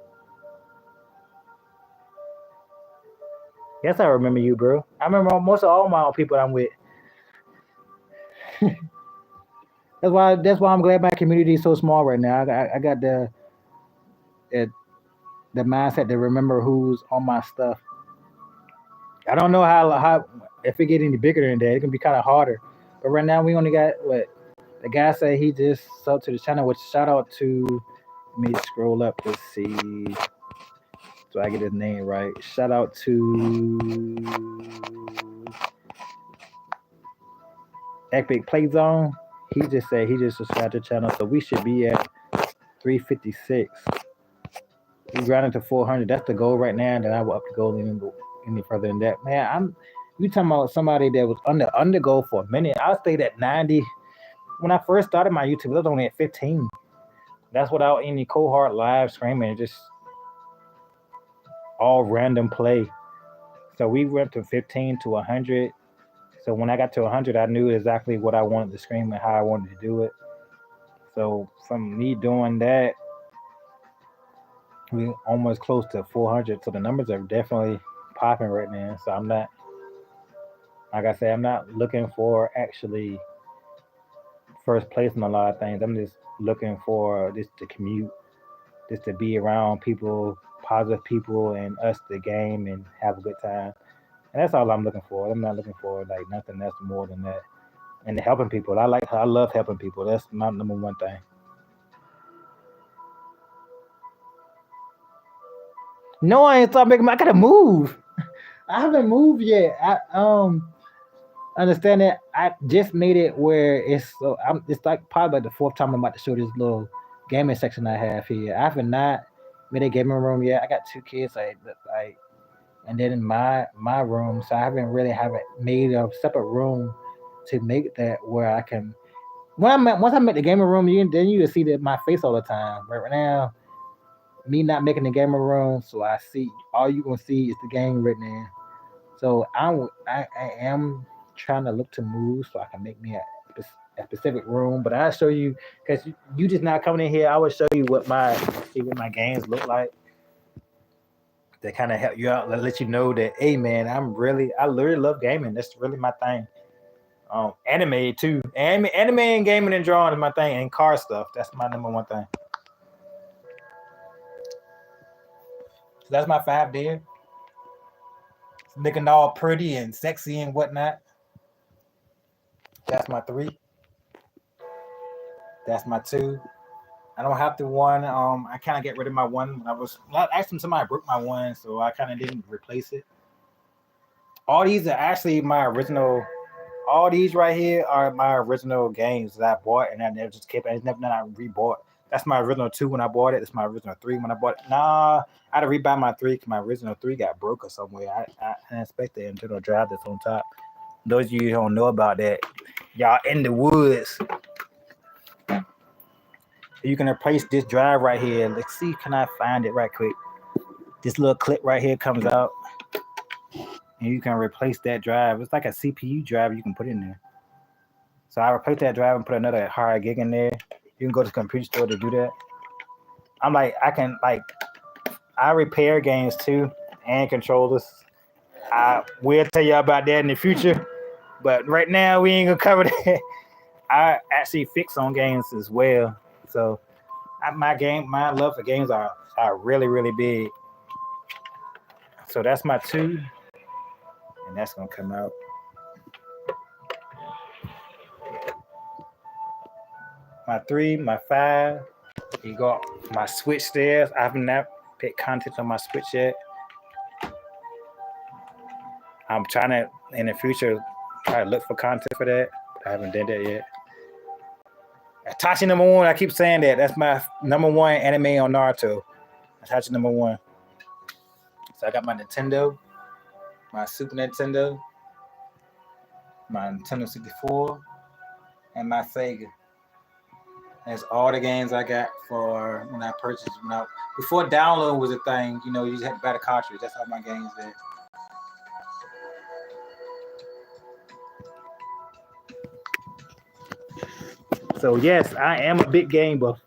Yes, I remember you, bro. I remember most of all my people I'm with. That's why I'm glad my community is so small right now. I got the the mindset to remember who's on my stuff. I don't know how if it get any bigger than that, it can be kind of harder. But right now we only got what the guy said he just subbed to the channel. Which shout out to let me scroll up to see so I get his name right. Shout out to Epic Play Zone. He just said he just subscribed to the channel, so we should be at 356. We grinding to 400. That's the goal right now. And then I will up the goal any further than that. Man, you talking about somebody that was under goal for a minute. I stayed at 90. When I first started my YouTube, I was only at 15. That's without any cohort live screaming, just all random play. So we went from 15 to 100. So when I got to 100, I knew exactly what I wanted to scream and how I wanted to do it. So from me doing that, we almost close to 400. So the numbers are definitely popping right now. So I'm not, like I said, I'm not looking for actually first place in a lot of things. I'm just looking for just to commute, just to be around people, positive people, and us to game and have a good time. And that's all I'm looking for. I'm not looking for like nothing else more than that. And helping people. I love helping people. That's my number one thing. No, I ain't start making. I gotta move. I haven't moved yet. I understand that I just made it where it's so. It's like probably like the fourth time I'm about to show this little gaming section I have here. I have not made a gaming room yet. I got two kids, like, and then in my room, so I haven't made a separate room to make that where I can. Once I'm at the gaming room, then you will see that my face all the time. Right now, me not making the gaming room, so I see all you gonna see is the game right now. So I am trying to look to move so I can make me a specific room. But I'll show you because you just not coming in here. I will show you what my games look like to kind of help you out, let you know that hey man, I literally love gaming. That's really my thing. Anime too. Anime and gaming and drawing is my thing, and car stuff. That's my number one thing. So that's my five there. Looking all pretty and sexy and whatnot. That's my three. That's my two. I don't have to one. I kind of get rid of my one. I was actually somebody broke my one, so I kind of didn't replace it. All these are actually my original. All these right here are my original games that I bought, and I never just kept. I never not rebought. That's my original two when I bought it. That's my original three when I bought it. Nah, I had to rebuy my three because my original three got broke or somewhere. I didn't expect the internal drive that's on top. Those of you who don't know about that, y'all in the woods. You can replace this drive right here. Let's see, can I find it right quick? This little clip right here comes out, and you can replace that drive. It's like a CPU drive you can put in there. So I replace that drive and put another hard gig in there. You can go to the computer store to do that. I'm like, I repair games too and controllers. I will tell you about that in the future, but right now we ain't gonna cover that. I actually fix on games as well. So my love for games are really really big. So that's my 2, and that's gonna come out. My 3, my 5. You got my Switch there. I haven't picked content on my Switch yet. I'm trying to in the future try to look for content for that. I haven't done that yet. Itachi #1. I keep saying that. That's my #1 anime on Naruto. Itachi #1. So I got my Nintendo, my Super Nintendo, my Nintendo 64, and my Sega. That's all the games I got for when I purchased. Before download was a thing, you just had to buy the cartridge. That's all my games there. So yes, I am a big game buff.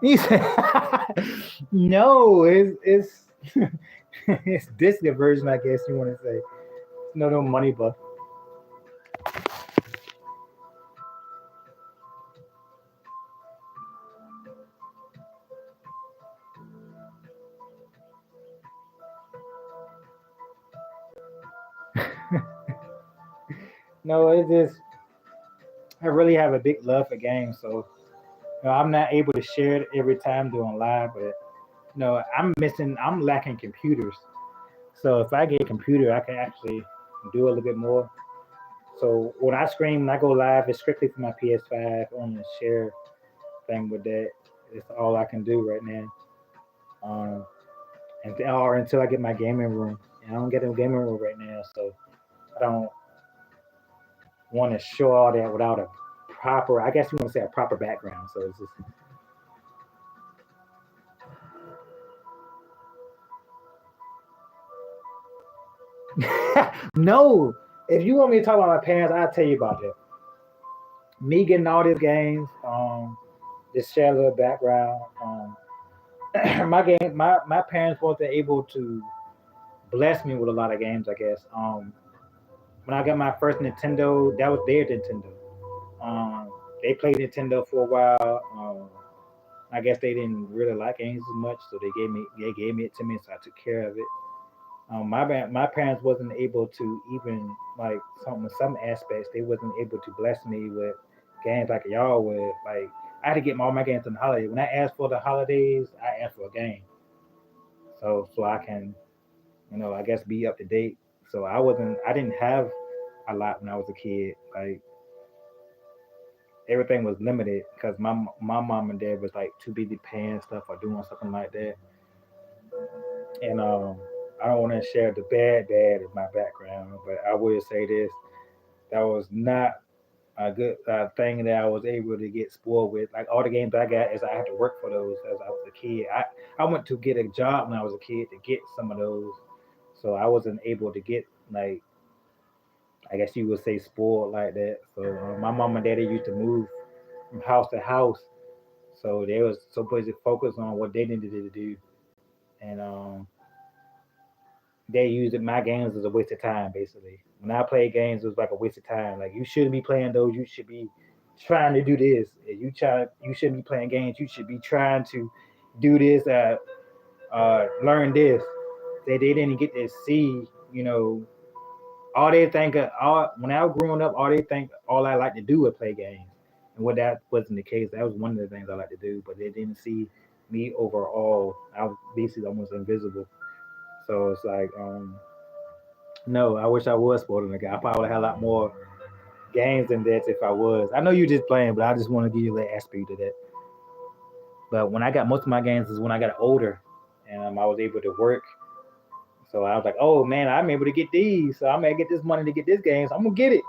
He said, "No, it's it's this version, I guess you want to say. No money buff." No, it's just I really have a big love for games, so I'm not able to share it every time doing live, but I'm lacking computers. So if I get a computer, I can actually do a little bit more. So when I scream, when I go live, it's strictly for my PS5 on the share thing with that. It's all I can do right now. Um, or until I get my gaming room. And I don't get a gaming room right now, so I don't want to show all that without a proper, I guess you want to say a proper background. So it's just no. If you want me to talk about my parents, I'll tell you about that. Me getting all these games, just share a little background. My parents wasn't able to bless me with a lot of games. I guess. When I got my first Nintendo, that was their Nintendo. They played Nintendo for a while. I guess they didn't really like games as much, so they gave me it to me, so I took care of it. My parents wasn't able to even like some aspects. They wasn't able to bless me with games like y'all would. Like I had to get all my games on the holiday. When I asked for the holidays, I asked for a game, so I can I guess be up to date. So I didn't have a lot when I was a kid. Like everything was limited because my mom and dad was like too busy paying stuff or doing something like that. And I don't want to share the bad of my background, but I will say this: that was not a good thing that I was able to get spoiled with. Like all the games I got, is I had to work for those as I was a kid. I went to get a job when I was a kid to get some of those, so I wasn't able to get like I guess you would say spoiled like that. So my mom and daddy used to move from house to house, so they was so busy focused on what they needed to do, and they used my games as a waste of time. Basically, when I play games, it was like a waste of time. Like you shouldn't be playing those. You should be trying to do this. If you shouldn't be playing games. You should be trying to do this. Learn this. They didn't get to see. All they think all when I was growing up, all they think all I like to do was play games. And what that wasn't the case. That was one of the things I like to do, but they didn't see me overall. I was basically almost invisible. So it's like, no, I wish I was spoiling the guy. I probably had a lot more games than that if I was. I know you just playing, but I just want to give you that aspect of that. But when I got most of my games is when I got older, and I was able to work. So I was like, oh man, I'm able to get these. So I'm gonna get this money to get this game. So I'm gonna get it.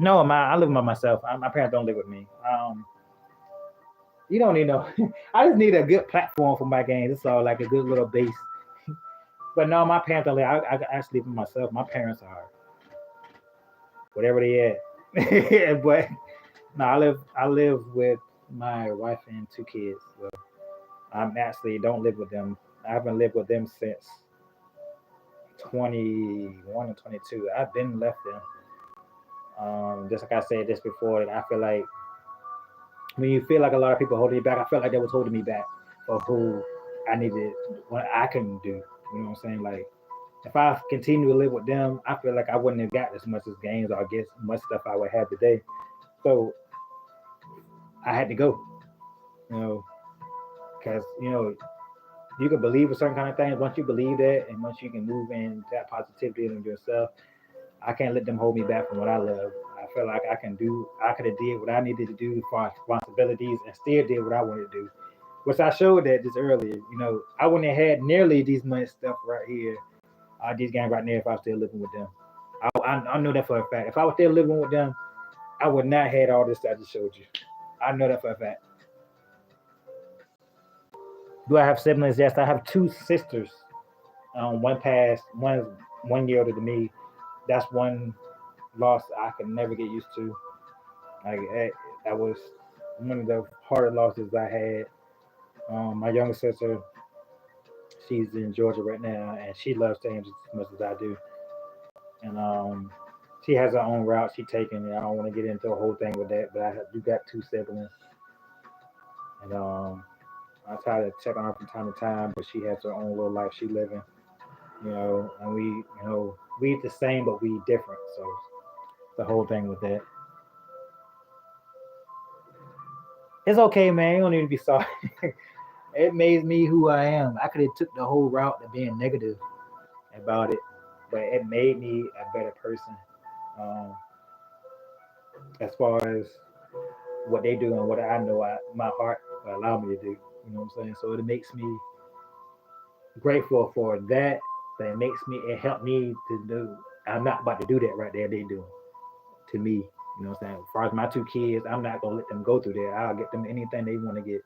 No, I live by myself. My parents don't live with me. You don't need no. I just need a good platform for my games. It's all like a good little base. But no, my parents don't live. I actually live with myself. My parents are whatever they at. But no, I live with my wife and two kids. So I'm actually don't live with them. I haven't lived with them since 21 and 22. I've been left them. Just like I said this before, I feel like when you feel like a lot of people holding you back, I felt like they was holding me back for who I needed, what I can do. You know what I'm saying? Like if I continue to live with them, I feel like I wouldn't have got as much as gains or get much stuff I would have today. So I had to go. You know, because you can believe in certain kind of things. Once you believe that, and once you can move in that positivity in yourself, I can't let them hold me back from what I love. I feel like I can do. I could have did what I needed to do for responsibilities, and still did what I wanted to do. Which I showed that just earlier. I wouldn't have had nearly these much stuff right here, these gangs right there, if I was still living with them. I know that for a fact. If I was still living with them, I would not have had all this that I just showed you. I know that for a fact. Do I have siblings? Yes, I have two sisters. One passed. One is 1 year older than me. That's one loss I could never get used to. Like that was one of the hardest losses I had. My younger sister, she's in Georgia right now, and she loves James as much as I do. And she has her own route she taking. And I don't want to get into a whole thing with that, but do got two siblings, and I try to check on her from time to time, but she has her own little life she living. And we the same, but we different. So the whole thing with that. It's okay, man. You don't need to be sorry. It made me who I am. I could have took the whole route of being negative about it, but it made me a better person. Um, as far as what they do and what I know, my heart will allow me to do. You know what I'm saying? So it makes me grateful for that. But it helped me to do. I'm not about to do that right there. They do to me. You know what I'm saying? As far as my two kids, I'm not gonna let them go through that. I'll get them anything they want to get,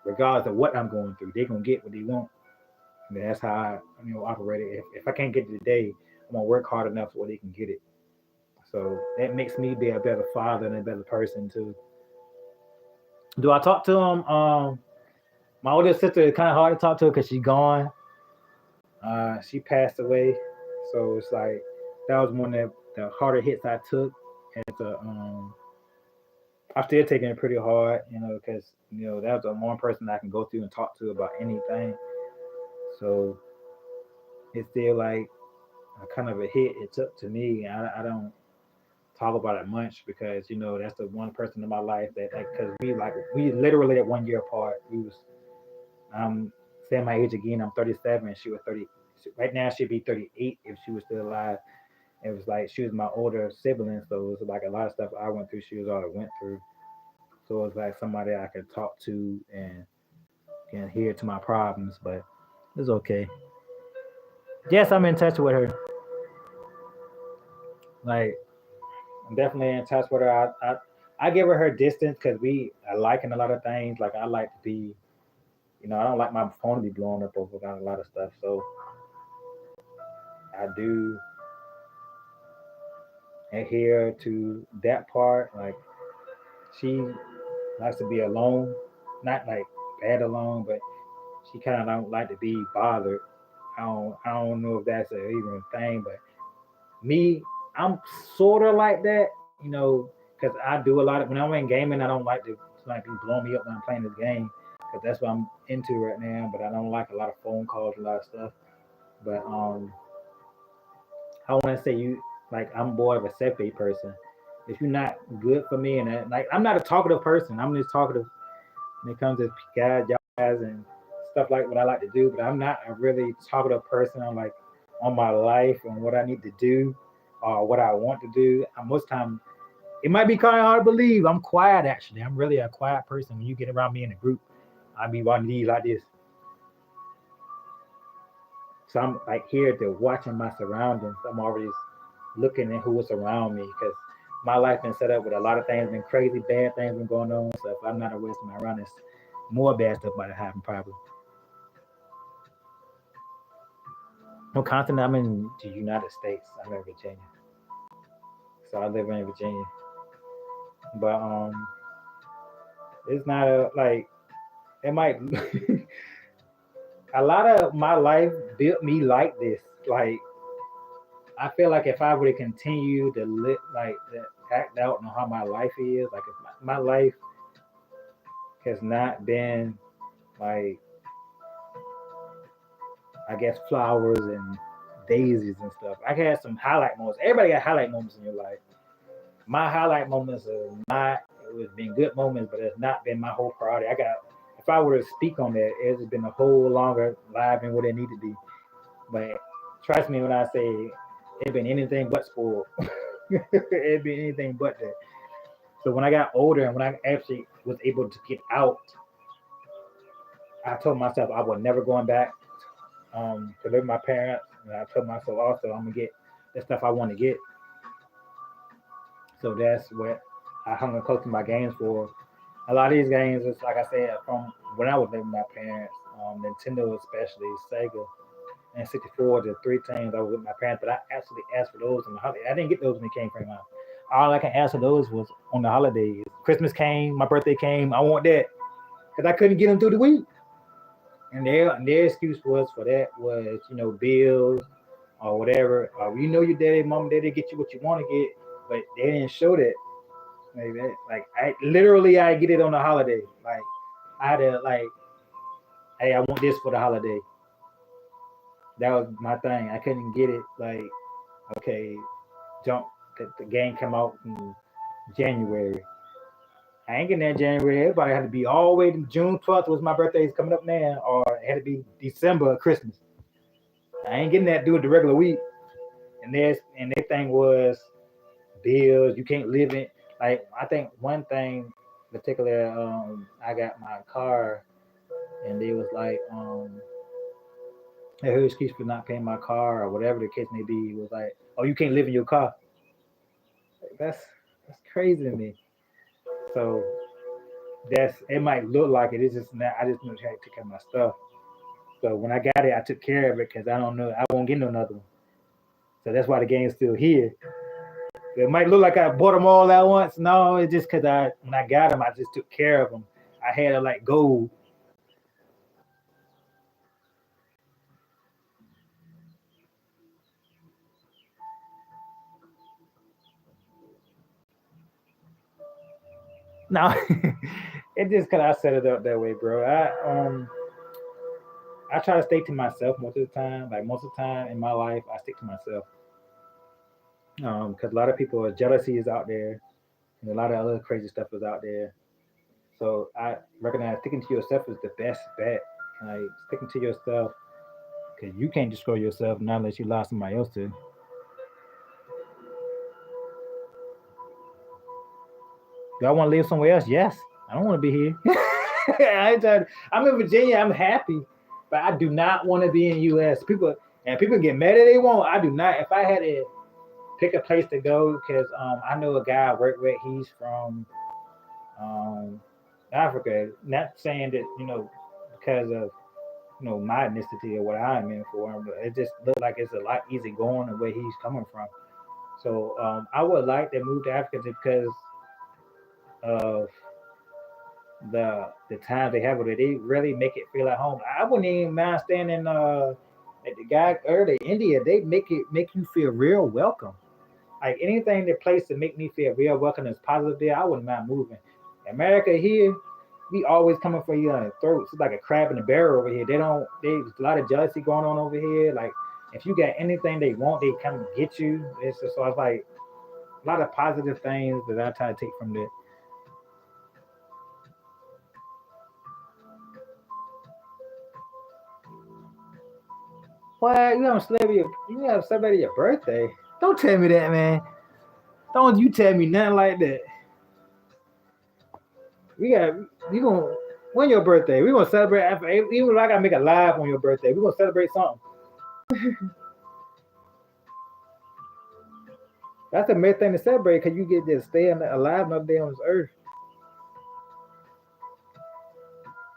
regardless of what I'm going through. They're gonna get what they want. And that's how I operate it. If I can't get it today, I'm gonna work hard enough so they can get it. So that makes me be a better father and a better person too. Do I talk to them? My older sister is kind of hard to talk to because she's gone. She passed away, so it's like that was one of the harder hits I took. As a, I'm still taking it pretty hard, because that was the one person I can go through and talk to about anything. So it's still like a kind of a hit it took to me. I don't talk about it much because that's the one person in my life that like because we literally at 1 year apart. We was I'm saying my age again. I'm 37. She was 30. Right now she'd be 38 if she was still alive. It was like she was my older sibling, so it was like a lot of stuff I went through. She was already went through, so it was like somebody I could talk to and can hear to my problems. But it's okay. Yes, I'm in touch with her. Like I'm definitely in touch with her. I give her distance because we are liking a lot of things. Like I like to be, I don't like my phone to be blowing up over a lot of stuff. So I do adhere to that part. Like she likes to be alone, not like bad alone, but she kind of don't like to be bothered. I don't know if that's a even thing, but me, I'm sort of like that, because I do a lot of when I'm in gaming. I don't like to like be blowing me up when I'm playing this game because that's what I'm into right now. But I don't like a lot of phone calls, a lot of stuff. But I want to say like I'm more of a self-made person. If you're not good for me, and like I'm not a talkative person. I'm just talkative when it comes to guys, y'all guys, and stuff like what I like to do. But I'm not a really talkative person. I'm like on my life and what I need to do or what I want to do. Most time It might be kind of hard to believe. I'm quiet actually. I'm really a quiet person. When you get around me in a group, I be watching these like this. So I'm like here to watching my surroundings. I'm already looking at who's around me because my life been set up with a lot of things, been crazy, bad things been going on. So if I'm not aware of my surroundings, more bad stuff might happen probably. No continent. I'm in the United States. I'm in Virginia, so I live in Virginia. But it's not a like it might. A lot of my life built me like this. Like I feel like if I were to continue to live like to act out on how my life is, like if my life has not been like I guess flowers and daisies and stuff. I had some highlight moments. Everybody got highlight moments in your life. My highlight moments are not. It's been good moments, but it's not been my whole priority. I got. If I were to speak on that, it's been a whole longer life than what it needed to be. But trust me when I say it's been anything but spoiled. It's been anything but that. So when I got older and when I actually was able to get out, I told myself I was never going back to live with my parents. And I told myself also I'm gonna get the stuff I want to get. So that's what I hung close to my games for. A lot of these games is like I said from when I was living with my parents, Nintendo especially, Sega, and 64, the three things I was with my parents. But I actually asked for those on the holiday. I didn't get those when they came from out. All I can ask for those was on the holidays. Christmas came, my birthday came. I want that because I couldn't get them through the week. And their excuse was for that was bills or whatever. Your daddy, mom, daddy get you what you want to get, but they didn't show that. Like I literally I get it on the holiday. Like I had to like, hey, I want this for the holiday. That was my thing. I couldn't get it. Like okay, jump. The game come out in January. I ain't getting that January. Everybody had to be all the way to June 12th was my birthday is coming up now, or it had to be December Christmas. I ain't getting that due the regular week. And their thing was bills. You can't live in like I think one thing particular. I got my car, and they was like, her excuse for not paying my car or whatever the case may be was like, oh, you can't live in your car. That's crazy to me. So that's it might look like it. It's just not. I just know how to take care of my stuff. So when I got it, I took care of it because I don't know I won't get no another one. So that's why the game's still here. It might look like I bought them all at once. No, it's just because I when I got them, I just took care of them. I had to like go. No, it just because I set it up that way, bro. I try to stay to myself most of the time. Like most of the time in my life, I stick to myself. Because a lot of people jealousy is out there, and a lot of other crazy stuff is out there. So I recognize sticking to yourself is the best bet. Like sticking to yourself, because you can't destroy yourself not unless you allow somebody else to. Do I want to live somewhere else? Yes. I don't want to be here. I'm in Virginia. I'm happy, but I do not want to be in U.S. People get mad at they won't. I do not. If I had to pick a place to go, because I know a guy I work with. He's from um, Africa. Not saying that because of my ethnicity or what I'm in for, but it just looked like it's a lot easier going the way he's coming from. So I would like to move to Africa because of the time they have with it. They really make it feel at home. I wouldn't even mind staying in like the guy earlier India. They make you feel real welcome. Like anything that place to make me feel real welcome is positive there. I wouldn't mind moving. America here, we always coming for you on the throats. It's like a crab in a barrel over here. There's a lot of jealousy going on over here. Like if you got anything they want, they come and get you. So it's like a lot of positive things that I try to take from that. What you gonna celebrate? You gonna celebrate your birthday? Don't tell me that, man. Don't you tell me nothing like that. You gonna when your birthday? We gonna celebrate after even if I gotta make a live on your birthday. We gonna celebrate something. That's the main thing to celebrate because you get to stay alive another day on this earth.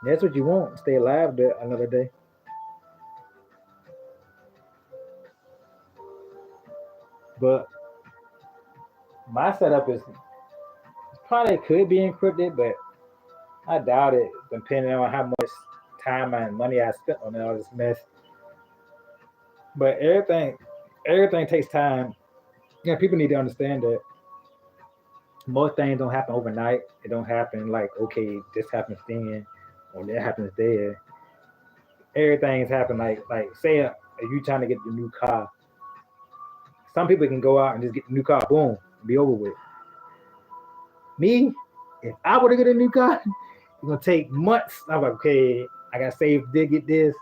That's what you want. Stay alive there another day. But my setup is probably could be encrypted, but I doubt it, depending on how much time and money I spent on all this mess. But everything takes time. Yeah, people need to understand that most things don't happen overnight. It don't happen like okay, this happens then, or that happens there. Everything's happen like say if you trying to get the new car, some people can go out and just get the new car, boom, be over with. Me, if I were to get a new car, it's gonna take months. I'm like, okay, I gotta save to get this.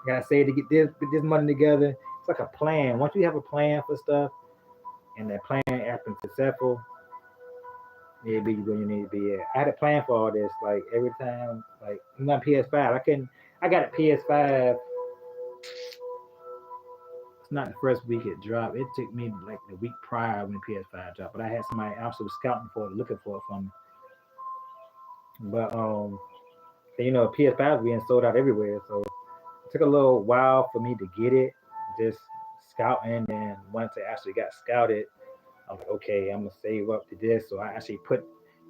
I gotta save to get this, put this money together. It's like a plan. Once you have a plan for stuff, and that plan happens successful, maybe where you need to be at. I had a plan for all this. Like every time, like my PS5, I couldn't. I got a PS5. It's not the first week it dropped. It took me like the week prior when the PS5 dropped. But I had somebody also scouting for it, looking for it for me. But PS5 was being sold out everywhere, so it took a little while for me to get it. Just scouting, and once it actually got scouted, I was like, okay, I'm gonna save up to this. So I actually put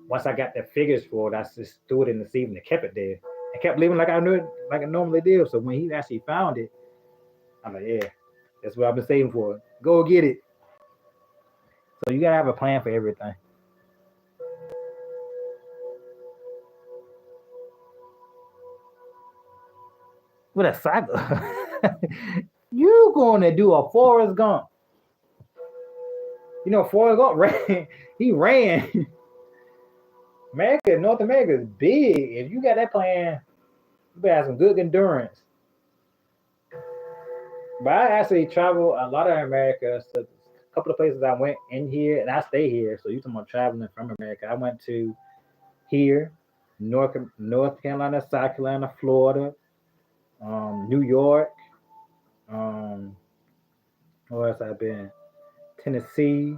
once I got the figures for it, I just threw it in the safe and kept it there. I kept living like I knew it, like I normally did. So when he actually found it, I'm like, yeah, that's what I've been saving for. Go get it. So you gotta have a plan for everything. With a cycle, you gonna do a Forrest Gump? You know, Forrest Gump ran. He ran. America, North America is big. If you got that plan, you better have some good endurance. But I actually travel a lot of America. So a couple of places I went in here, and I stay here. So you talking about traveling from America? I went to here, North Carolina, South Carolina, Florida, New York. Um, where else I've been? Tennessee.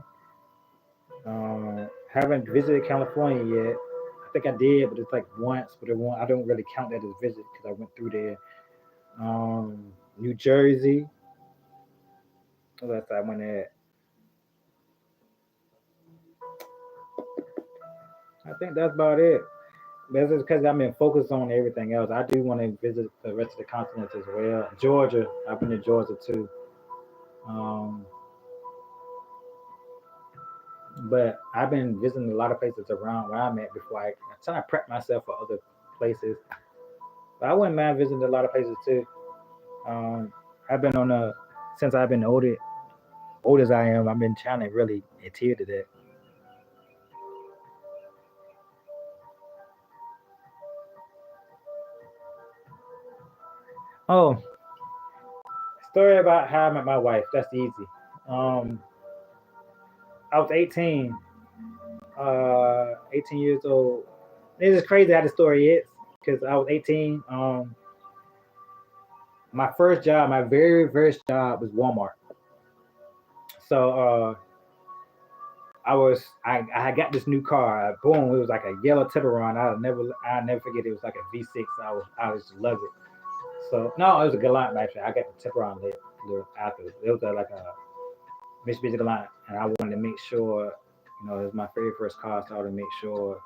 Haven't visited California yet. I think I did, but it's like once. But I don't really count that as a visit because I went through there. New Jersey. What else I went at? I think that's about it. That's just because I'm in focus on everything else. I do want to visit the rest of the continents as well. Georgia, I've been to Georgia too. Um, but I've been visiting a lot of places around where I'm at before I try to prep myself for other places. But I wouldn't mind visiting a lot of places too. Um, I've been on a since I've been old as I am. I've been trying to really adhere to that. Oh, story about how I met my wife. That's easy. Um, I was 18 years old. This is crazy how the story is because I was 18. My first job, my very first job was Walmart. So I got this new car. Boom, it was like a yellow Tiburon. I'll never forget. It was like a V6. I just loved it. So no, it was a Galant actually. I got the Tiburon later after. It was like a Mitsubishi Galant, and I wanted to make sure, it was my very first car, so I wanted to make sure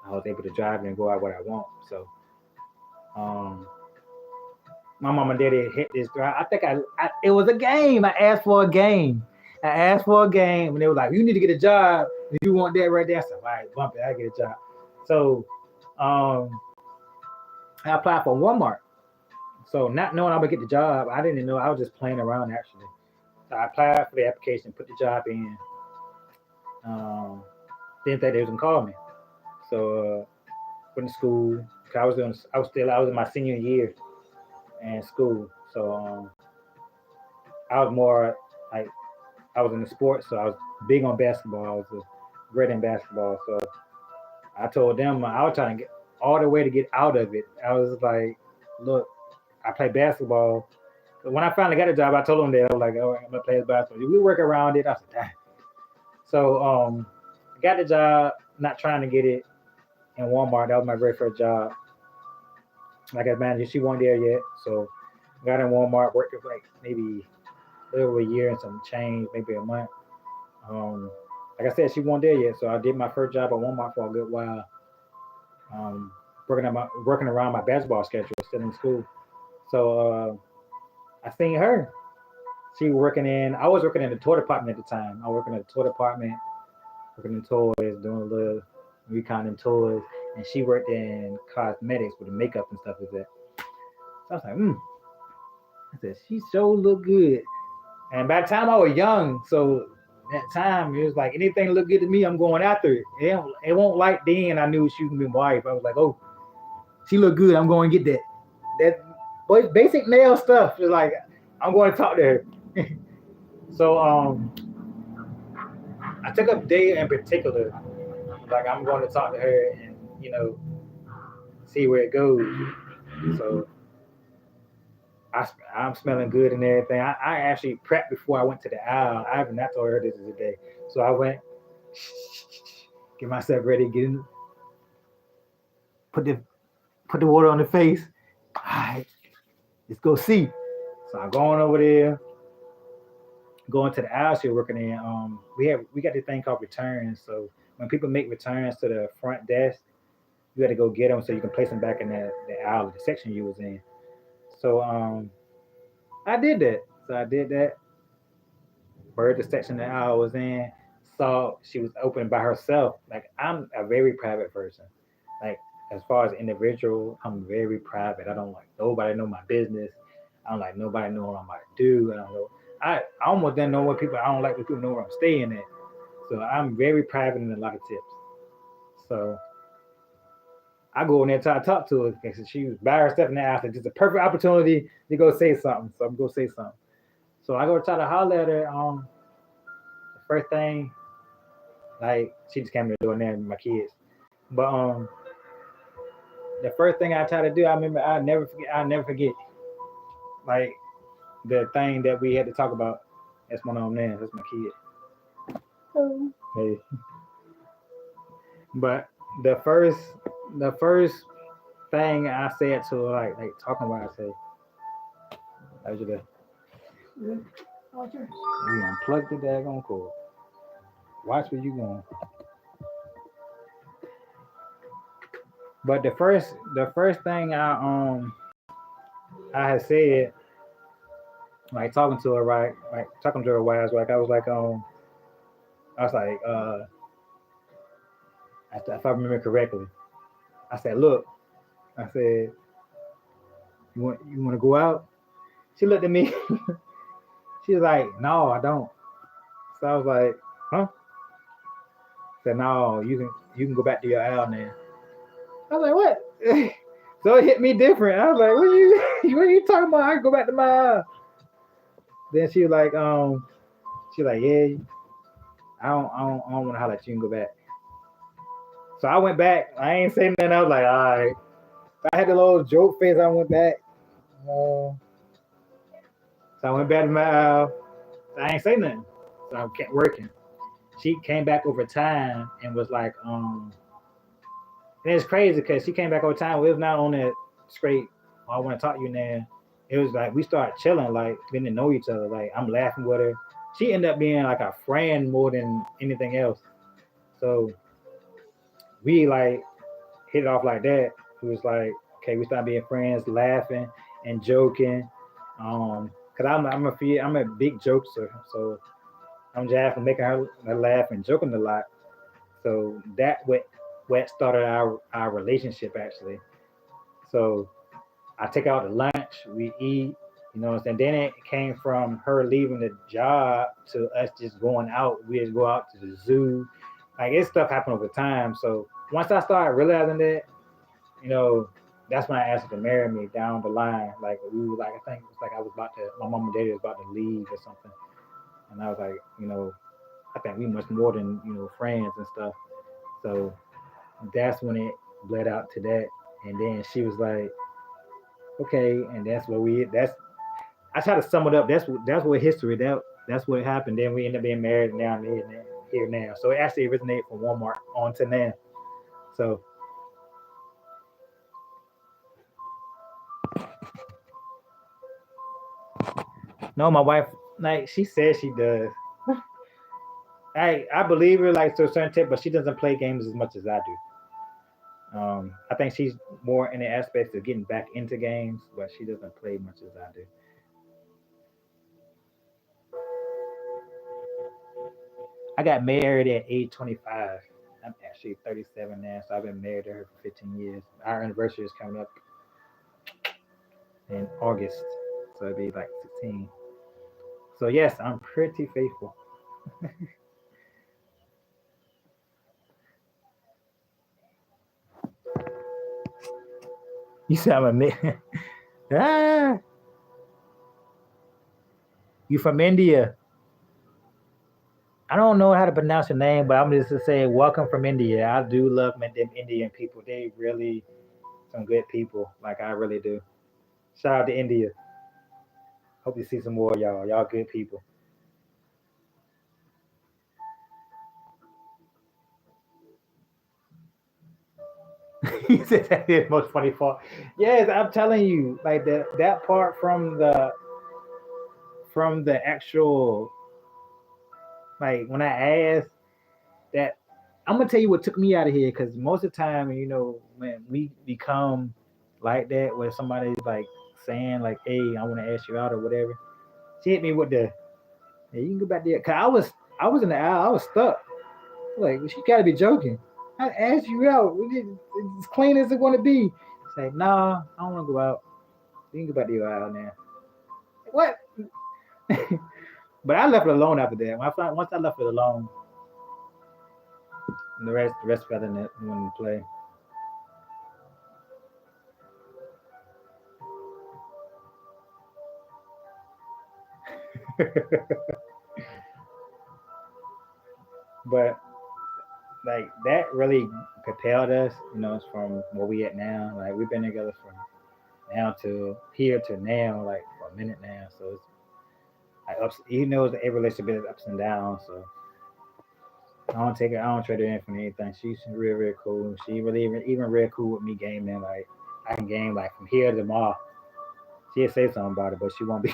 I was able to drive it and go out what I want. So, um, my mom and daddy hit this drive. I think it was a game. I asked for a game. And they were like, "You need to get a job. If you want that right there." I said, "All right, bump it. I get a job." So, um, I applied for Walmart. So, not knowing I would get the job, I didn't know. I was just playing around actually. So I applied for the application, put the job in. Um, didn't think they was gonna call me. So went to school. I was in my senior year in school. So I was more like I was in the sports, so I was big on basketball. I was great in basketball, so I told them I was trying to get all the way to get out of it. I was like, look, I play basketball. So when I finally got a job, I told them that I was like, all right, I'm gonna play basketball. We work around it. I said, damn. So I got the job, not trying to get it in Walmart. That was my very first job. Like as manager, she wasn't there yet, so got in Walmart, worked for like maybe a little over a year and some change, maybe a month. Um, like I said, she wasn't there yet, so I did my first job at Walmart for a good while, um, working around my basketball schedule, still in school. So I seen her. She was working in. I was working in the toy department at the time. I was working in the toy department, working in toys, doing a little reconning toys, and she worked in cosmetics with the makeup and stuff like that. So I was like, I said, she sure look good. And by the time I was young, so that time it was like anything look good to me, I'm going after it. It won't like then. I knew she was gonna be my wife. I was like, oh, she look good. I'm going to get that. That but basic male stuff is like I'm going to talk to her. So I took a day in particular, like I'm going to talk to her and see where it goes. So I'm smelling good and everything. I actually prepped before I went to the aisle. I have not told her this is a day. So I went, get myself ready, put the put the water on the face. All right, let's go see. So I'm going over there, going to the aisle she working in. We got this thing called returns. So when people make returns to the front desk, you got to go get them so you can place them back in the aisle, the section you was in. So I did that. So I did that. Heard the section that I was in, saw she was open by herself. Like I'm a very private person. Like as far as individual, I'm very private. I don't like nobody know my business. I don't like nobody know what I might do. I don't know. I almost don't know what people. I don't like when people know where I'm staying at. So I'm very private in a lot of tips. So I go in there and try to talk to her because she was by herself in the house. It's just a perfect opportunity to go say something. So I'm go say something. So I go try to holler at her. The first thing, like she just came to the door and there with my kids. But the first thing I try to do, I remember I never forget. I never forget. Like the thing that we had to talk about. That's one of them there. That's my kid. Oh. Hey. But the first thing I said to her, like talking about, I said, how's your day? You unplug the daggone cord. Watch where you going. But the first thing I had said, like talking to her, right, like talking to her wives, like I was like if I remember correctly, I said, look, I said, you want to go out? She looked at me. She was like, no, I don't. So I was like, huh? I said, no, you can go back to your aisle now. I was like, what? So it hit me different. I was like, what are you talking about? I can go back to my aisle. Then she was like, yeah, I don't want to holler at you and go back. So I went back. I ain't saying nothing. I was like, all right. I had a little joke face. I went back. Uh, so I went back to my aisle. I ain't say nothing. So I kept working. She came back over time and was like, and it's crazy because she came back over time. We was not on that straight. I want to talk to you now. It was like we started chilling, like getting to know each other. Like I'm laughing with her. She ended up being like a friend more than anything else. So we like hit it off like that. It was like, okay, we started being friends, laughing and joking. Cause I'm a big jokester, so I'm just making her laugh and joking a lot. So that what started our relationship actually. So I take her out to lunch, we eat, and then it came from her leaving the job to us just going out. We just go out to the zoo. Like it stuff happened over time. So once I started realizing that, you know, that's when I asked her to marry me down the line. Like we were like, I think it's like I was about to, my mom and daddy was about to leave or something. And I was like, I think we much more than friends and stuff. So that's when it bled out to that. And then she was like, okay, and that's what we that's I try to sum it up. That's what history that's what happened. Then we ended up being married and now I'm here now. So it actually originated from Walmart on to now. So no, my wife, like she says she does. I believe her like to a certain tip, but she doesn't play games as much as I do. I think she's more in the aspects of getting back into games, but she doesn't play much as I do. I got married at age 25. I'm actually 37 now, so I've been married to her for 15 years. Our anniversary is coming up in August, so it'll be like 16. So yes, I'm pretty faithful. You said I'm a ah, you from India? I don't know how to pronounce your name, but I'm just to say welcome from India. I do love them Indian people. They really some good people. Like I really do. Shout out to India. Hope you see some more of y'all. Y'all good people. He said that is most funny part. Yes, I'm telling you, like that part from the actual like when I asked that, I'm gonna tell you what took me out of here because most of the time, when we become like that, where somebody's like saying like, "Hey, I want to ask you out" or whatever, she hit me with the, "Hey, you can go back there," cause I was in the aisle, I was stuck. Like she gotta be joking. I asked you out. It's as clean as it want to be. She's like, "Nah, I don't want to go out. You can go back to your aisle now." What? But I left it alone after that. Once I left it alone, the rest fell in it when play. But like that really propelled us, from where we at now. Like we've been together from now to here to now, like for a minute now. So it's like ups, even though it's a relationship is ups and downs. So I don't trade her in for anything. She's real, real cool. She really even real cool with me gaming. Like I can game like from here to tomorrow. She'll say something about it, but she won't be.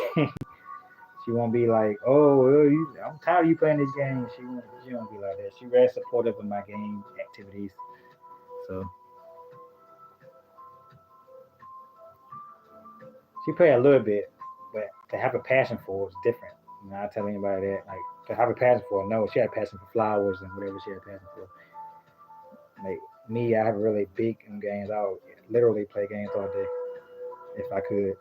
She won't be like, oh, I'm tired of you playing this game. She won't be like that. She very supportive of my game activities. So she play a little bit, but to have a passion for it is different. I tell anybody that. Like to have a passion for it, no, she had a passion for flowers and whatever she had a passion for. Like me, I have a really big in games. I would literally play games all day if I could.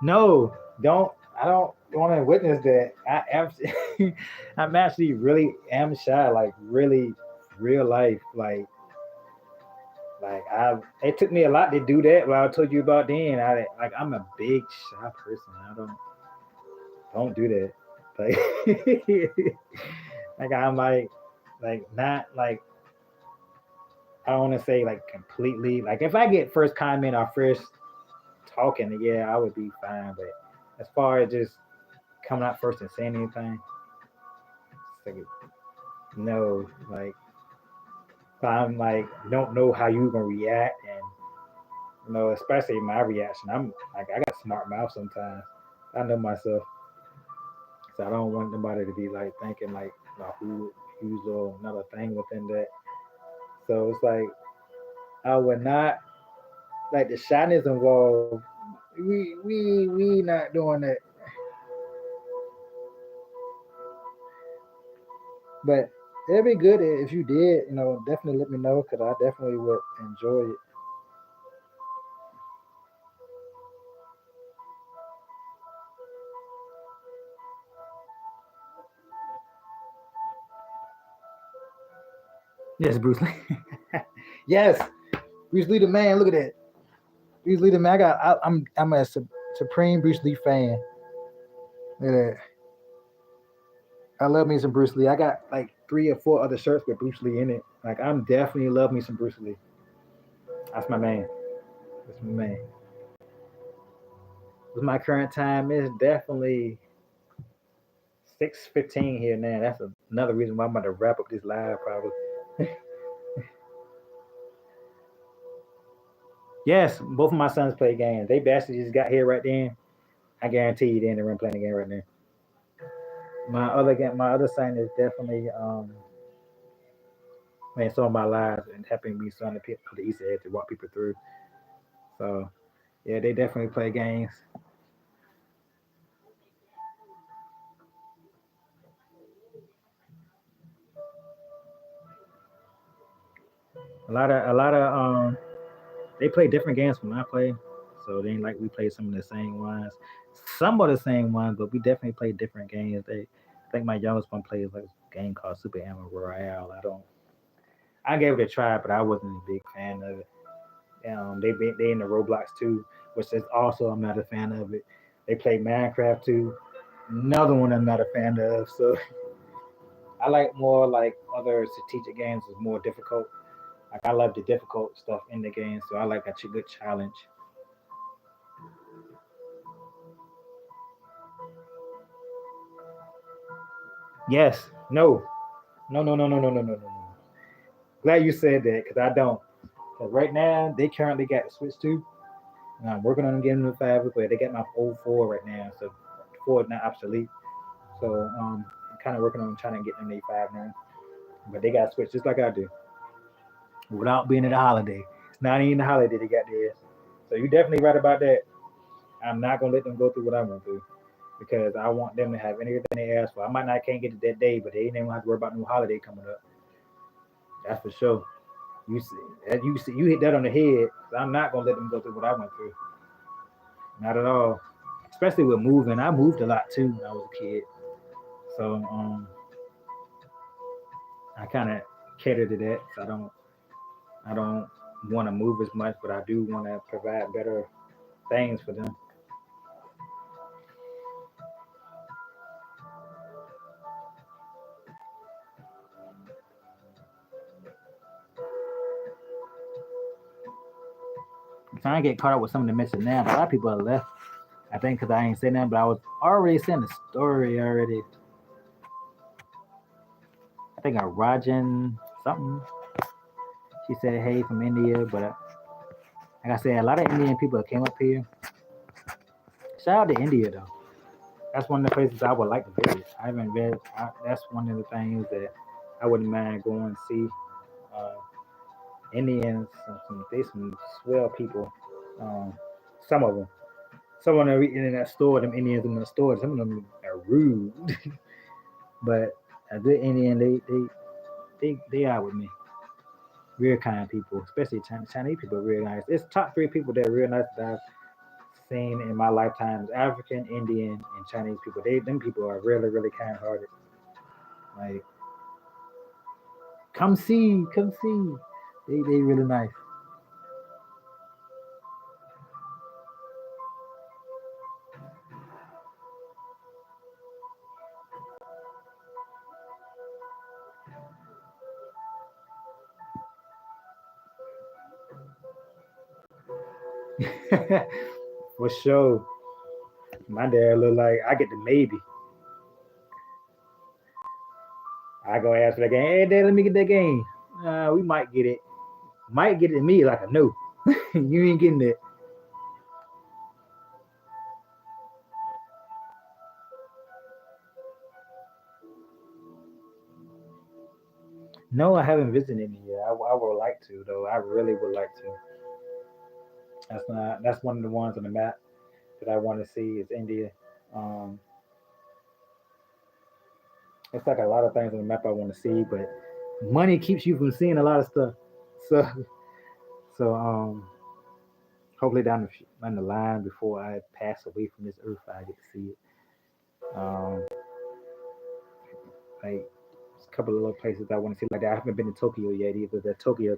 No, don't. I don't want to witness that. I am. I'm actually really am shy. Like really, real life. Like I. It took me a lot to do that. What I told you about then. I'm a big shy person. I don't do that. Like, like I'm like not like I don't want to say like completely. Like if I get first comment or first talking, yeah, I would be fine. But as far as just coming out first and saying anything, it's like no, like if I'm like don't know how you gonna react, and especially my reaction. I'm like I got smart mouth sometimes. I know myself, so I don't want nobody to be like thinking like who's another thing within that. So it's like I would not like the shyness involved. We not doing that. But it'd be good if you did. Definitely let me know because I definitely would enjoy it. Yes, Bruce Lee. Yes, Bruce Lee the man. Look at that. Bruce Lee the man. I'm a supreme Bruce Lee fan. Look at that. I love me some Bruce Lee. I got like 3 or 4 other shirts with Bruce Lee in it. Like I'm definitely love me some Bruce Lee. That's my man. That's my man. With my current time is definitely 6:15 here now. That's another reason why I'm about to wrap up this live probably. Yes, both of my sons play games. They basically just got here right then. I guarantee you, they in the room playing the game right now. My other son is definitely man some of my lives and helping me son the Easter egg to walk people through. So yeah, they definitely play games. A lot of they play different games from I play. So they ain't like we play some of the same ones. Some of the same ones, but we definitely play different games. I think my youngest one plays like a game called Super Animal Royale. I gave it a try, but I wasn't a big fan of it. They in the Roblox too, which is also I'm not a fan of it. They play Minecraft too, another one I'm not a fan of. So I like more like other strategic games is more difficult. Like I love the difficult stuff in the game, so I like a good challenge. Yes, no. Glad you said that because I don't. Because right now they currently got the Switch 2, and I'm working on getting the 5, but they got my old 4 right now, so 4 is not obsolete. So I'm kind of working on trying to get them the 5 now. But they got Switch just like I do, without being at a holiday. It's not even the holiday they got theirs. So you're definitely right about that. I'm not gonna let them go through what I went through because I want them to have anything they ask for. I might not can't get it that day, but they ain't even have to worry about no holiday coming up. That's for sure. You hit that on the head. I'm not gonna let them go through what I went through. Not at all. Especially with moving. I moved a lot too when I was a kid. So I kind of cater to that. So I don't want to move as much, but I do want to provide better things for them. I'm trying to get caught up with some of the mention now. But a lot of people are left. I think because I ain't saying that, but I was already saying the story already. I think I Rajan something. She said hey from India, but like I said, a lot of Indian people came up here. Shout out to India though. That's one of the places I would like to visit. I haven't been. That's one of the things that I wouldn't mind going and see. Uh, Indians, they some swell people. Um, some of them. Some of them in that store, them Indians in the store, some of them are rude. But a good Indian, they are with me. Real kind people, especially Chinese people, are real nice. It's top 3 people that are real nice that I've seen in my lifetime: African, Indian, and Chinese people. Them people are really, really kind hearted. Like, come see. They really nice. For sure. My dad look like I get the maybe. I go ask for that game. Hey, dad, let me get that game. We might get it. Might get it to me like a no. You ain't getting it. No, I haven't visited India yet. I would like to though. I really would like to. That's one of the ones on the map that I want to see is India. Um, it's like a lot of things on the map I want to see, but money keeps you from seeing a lot of stuff. So so hopefully down the line before I pass away from this earth, I get to see it. Um, like couple of little places I want to see like that. I haven't been to Tokyo yet either. That Tokyo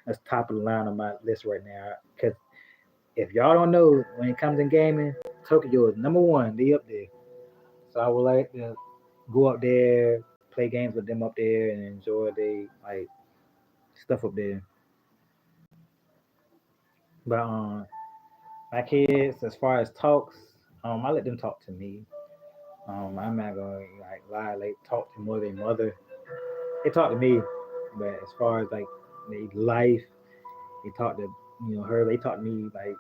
that's top of the line on my list right now. Because if y'all don't know, when it comes in gaming, Tokyo is number one. They up there. So I would like to go up there, play games with them up there, and enjoy the like stuff up there. But my kids, as far as talks, I let them talk to me. I'm not gonna like lie, like talk to more than mother. They talk to me, but as far as like they life, they talk to her. They talk to me like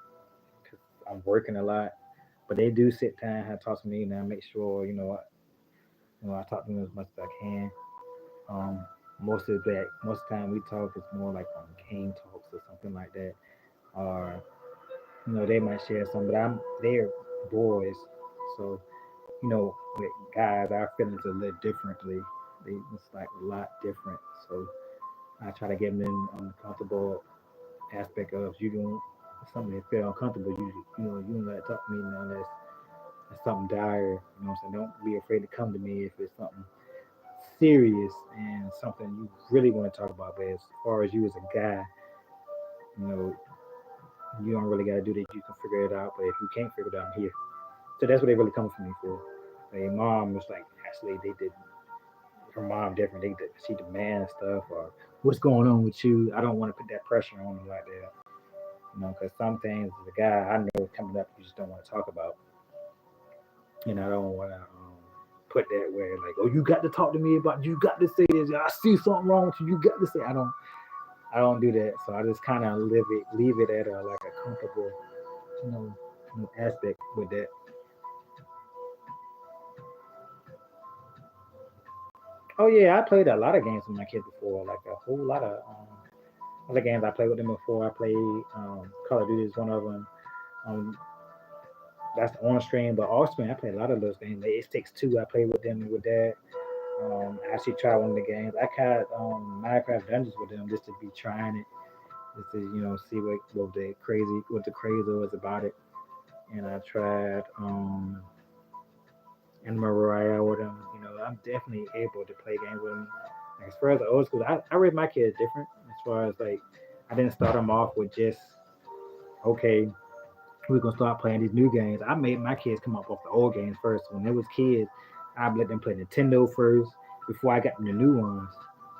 'cause I'm working a lot, but they do sit down and talk to me, and I make sure I talk to them as much as I can. Um, most of the time we talk is more like on game talks or something like that, or they might share some, but they're boys, so with guys our feelings are a little differently. It's like a lot different. So I try to get them in on the comfortable aspect of you don't if something that feel uncomfortable. You don't gotta talk to me unless it's something dire. So don't be afraid to come to me if it's something serious and something you really want to talk about. But as far as you as a guy, you know, you don't really gotta do that. You can figure it out. But if you can't figure it out, I'm here. So that's what they really come for me for. Like mom was like, actually, they did her mom different. She demands stuff or what's going on with you. I don't want to put that pressure on you like that. Because some things as a guy I know coming up you just don't want to talk about. I don't want to put that where like, oh, you got to talk to me about. You got to say this. I see something wrong with you. You got to say. I don't do that. So I just kind of leave it at a like a comfortable, you know, aspect with that. Oh yeah, I played a lot of games with my kids before, like a whole lot of other games I played with them before. I played Call of Duty is one of them. Um, that's on stream, but off stream I played a lot of those games. It takes two. I played with them with that. I actually tried one of the games. I tried Minecraft Dungeons with them just to be trying it, just to see what the craze was about it. And I tried Animal Royale with them. I'm definitely able to play games with them. Like, as far as the old school, I raised my kids different. As far as like, I didn't start them off with just okay, we're gonna start playing these new games. I made my kids come up off the old games first. When they was kids, I let them play Nintendo first before I got them the new ones.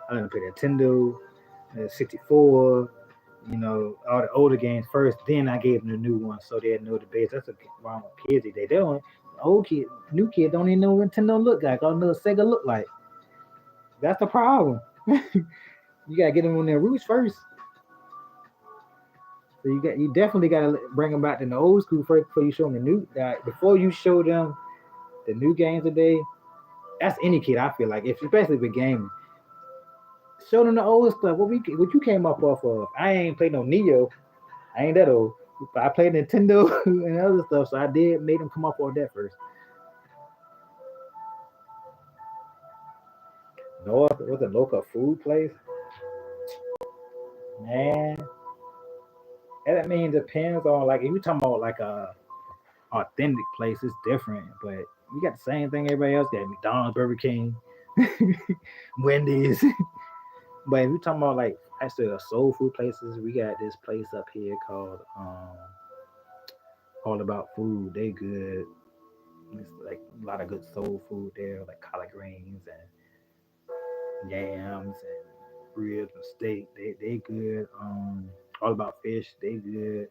I let them play Nintendo, 64, all the older games first. Then I gave them the new ones so they know the base. That's what's wrong with kids these days. They don't. Old kid, new kid don't even know what Nintendo look like. All know what Sega look like. That's the problem. You gotta get them on their roots first. So you definitely gotta bring them back to the old school first before you show them the new. Before you show them the new games today, that's any kid. I feel like, if especially with gaming, show them the old stuff. What you came up off of. I ain't played no Neo. I ain't that old. But I played Nintendo and other stuff, so I did make them come up on that first. North was a local food place, man. That mean depends on like if you talking about like a authentic place, it's different. But you got the same thing everybody else got: McDonald's, Burger King, Wendy's. But if you talking about like actually soul food places, we got this place up here called All About Food. They good. It's like a lot of good soul food there, like collard greens and yams and ribs and steak. They good. All About Fish. They good.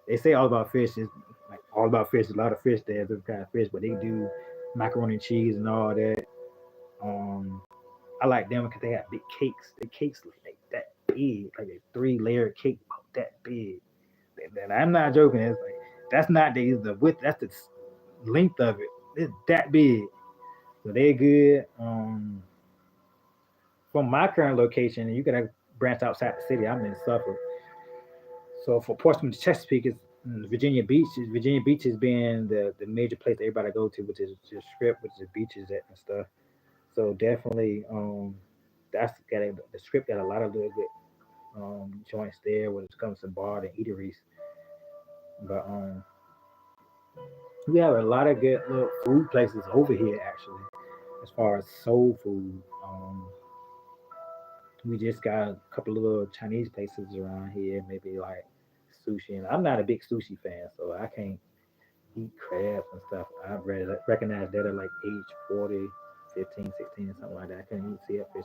They say All About Fish is like All About Fish. A lot of fish there, different kind of fish, but they do macaroni and cheese and all that. Um, I like them because they have big cakes. The cakes like that big, like a three-layer cake about that big. And I'm not joking. It's like that's not the width. That's the length of it. It's that big. So they're good. From my current location, you gotta branch outside the city. I'm in Suffolk. So for Portsmouth to Chesapeake is Virginia Beach. Virginia Beach is being the major place that everybody go to, which is just strip, which is beaches at and stuff. So definitely, that's the strip got a lot of little good joints there when it comes to bar and eateries. But we have a lot of good little food places over here actually, as far as soul food. We just got a couple of little Chinese places around here, maybe like sushi. And I'm not a big sushi fan, so I can't eat crabs and stuff. I've recognize that at like age 40, 15, 16, something like that. I can't eat sea fish.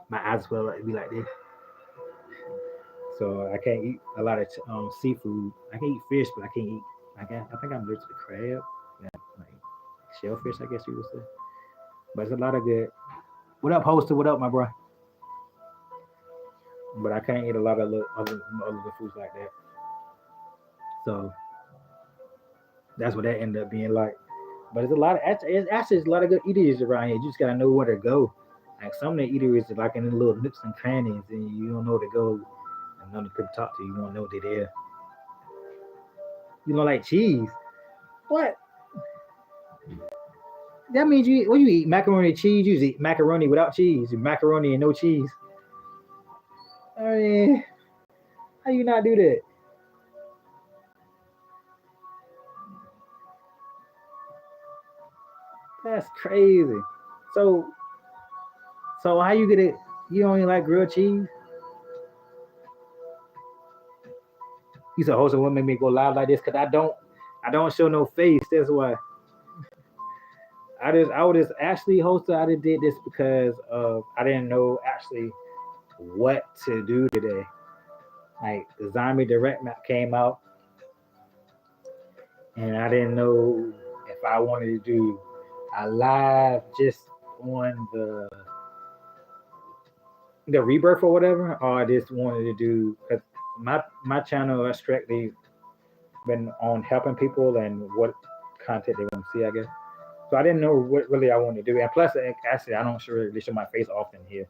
My eyes will be like this. So I can't eat a lot of seafood. I can eat fish, but I can't eat. I think I'm allergic to crab. Yeah, like shellfish, I guess you would say. But it's a lot of good. What up, Hoster? What up, my bro? But I can't eat a lot of other foods like that. So that's what that ended up being like. But it's actually a lot of good eateries around here. You just gotta know where to go. Like some of the eateries are like in the little nooks and crannies, and you don't know where to go, and none of the people talk to you. You won't know they're there. You don't like cheese? What? That means you eat macaroni and cheese. You eat macaroni without cheese. You macaroni and no cheese. I mean, how you not do that? That's crazy. So so how you get it? You only like grilled cheese? You said, "Host, what made me go live like this? Cause I don't show no face. That's why I would just actually hosted. I just did this because I didn't know actually what to do today. Like the zombie direct map came out, and I didn't know if I wanted to do a live just on the rebirth or whatever, or I just wanted to do because my channel is strictly been on helping people and what content they want to see, I guess. So I didn't know what really I wanted to do, and plus, actually, I don't really show my face often here.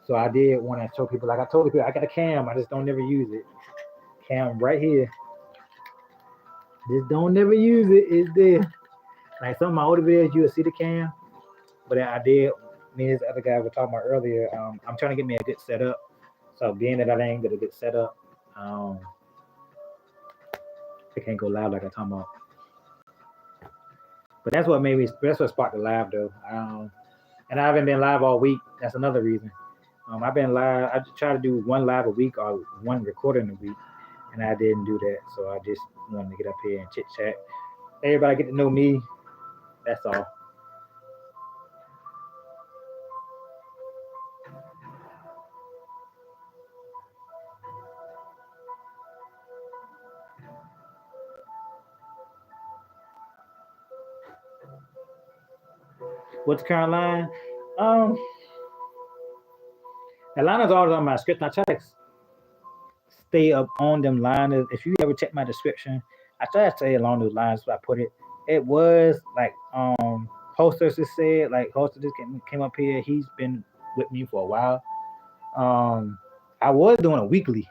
So I did want to show people, like I told people, I got a cam, I just don't never use it. Cam right here, just don't never use it. It's there. Like some of my older videos, you'll see the cam, but I did. Me and this other guy were talking about earlier. I'm trying to get me a good setup. So being that I ain't got a good setup, um, I can't go live like I talking about. But that's what made me. That's what sparked the live though. And I haven't been live all week. That's another reason. I've been live. I just try to do one live a week or one recording a week, and I didn't do that. So I just wanted to get up here and chit chat. Everybody get to know me. That's all. What's the current line? Um, Atlanta's always on my script. I try to stay up on them lines. If you ever check my description, I try to stay along those lines. So I put it. It was like Holster just said. Like Holster just came up here. He's been with me for a while. Um, I was doing a weekly.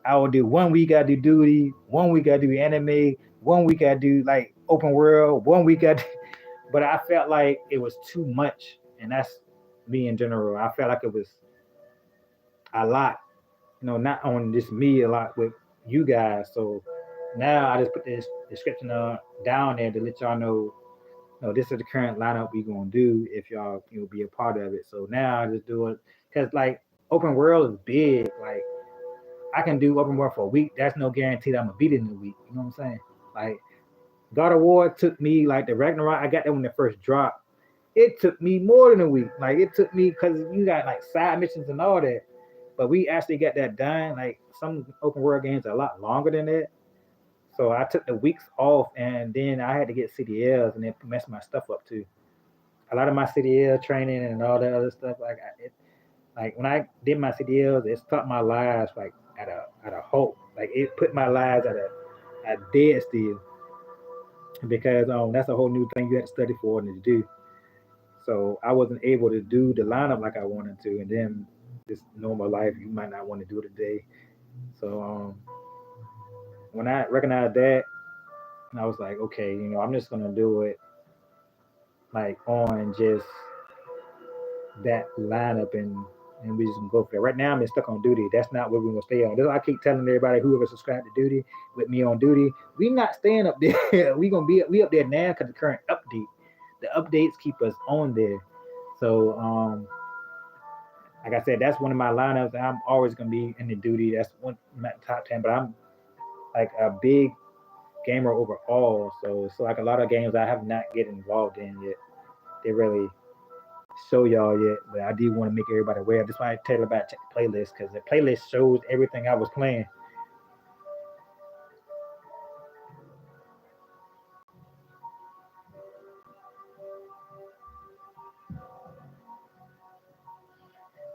I would do 1 week I do duty, 1 week I do anime, 1 week I do like open world, 1 week I do, but I felt like it was too much. And that's me in general. I felt like it was a lot, not on just me, a lot with you guys. So now I just put this description down there to let y'all know, this is the current lineup we gonna do if y'all be a part of it. So now I just do it because like open world is big. Like I can do open world for a week. That's no guarantee that I'm gonna beat it in a week. You know what I'm saying? Like God of War took me like the Ragnarok. I got that when it first dropped. It took me more than a week. Like it took me because you got like side missions and all that. But we actually got that done. Like some open world games are a lot longer than that. So I took the weeks off, and then I had to get CDLs, and it messed my stuff up too. A lot of my CDL training and all that other stuff, like when I did my CDLs, it stopped my lives like at a halt. Like it put my lives at a dead still because that's a whole new thing you had to study for and to do. So I wasn't able to do the lineup like I wanted to, and then this normal life you might not want to do it today. So when I recognized that, I was like, okay, I'm just gonna do it like on just that lineup and we just gonna go for it. Right now I'm just stuck on duty. That's not what we're gonna stay on. That's why I keep telling everybody whoever subscribed to duty with me on duty, we not staying up there. we up there now because the current update. The updates keep us on there. So like I said, that's one of my lineups. And I'm always gonna be in the duty. That's one my top 10. But I'm like a big gamer overall, so it's like a lot of games I have not get involved in yet. They really show y'all yet, but I do want to make everybody aware. That's why I tell you about check the playlist because the playlist shows everything I was playing.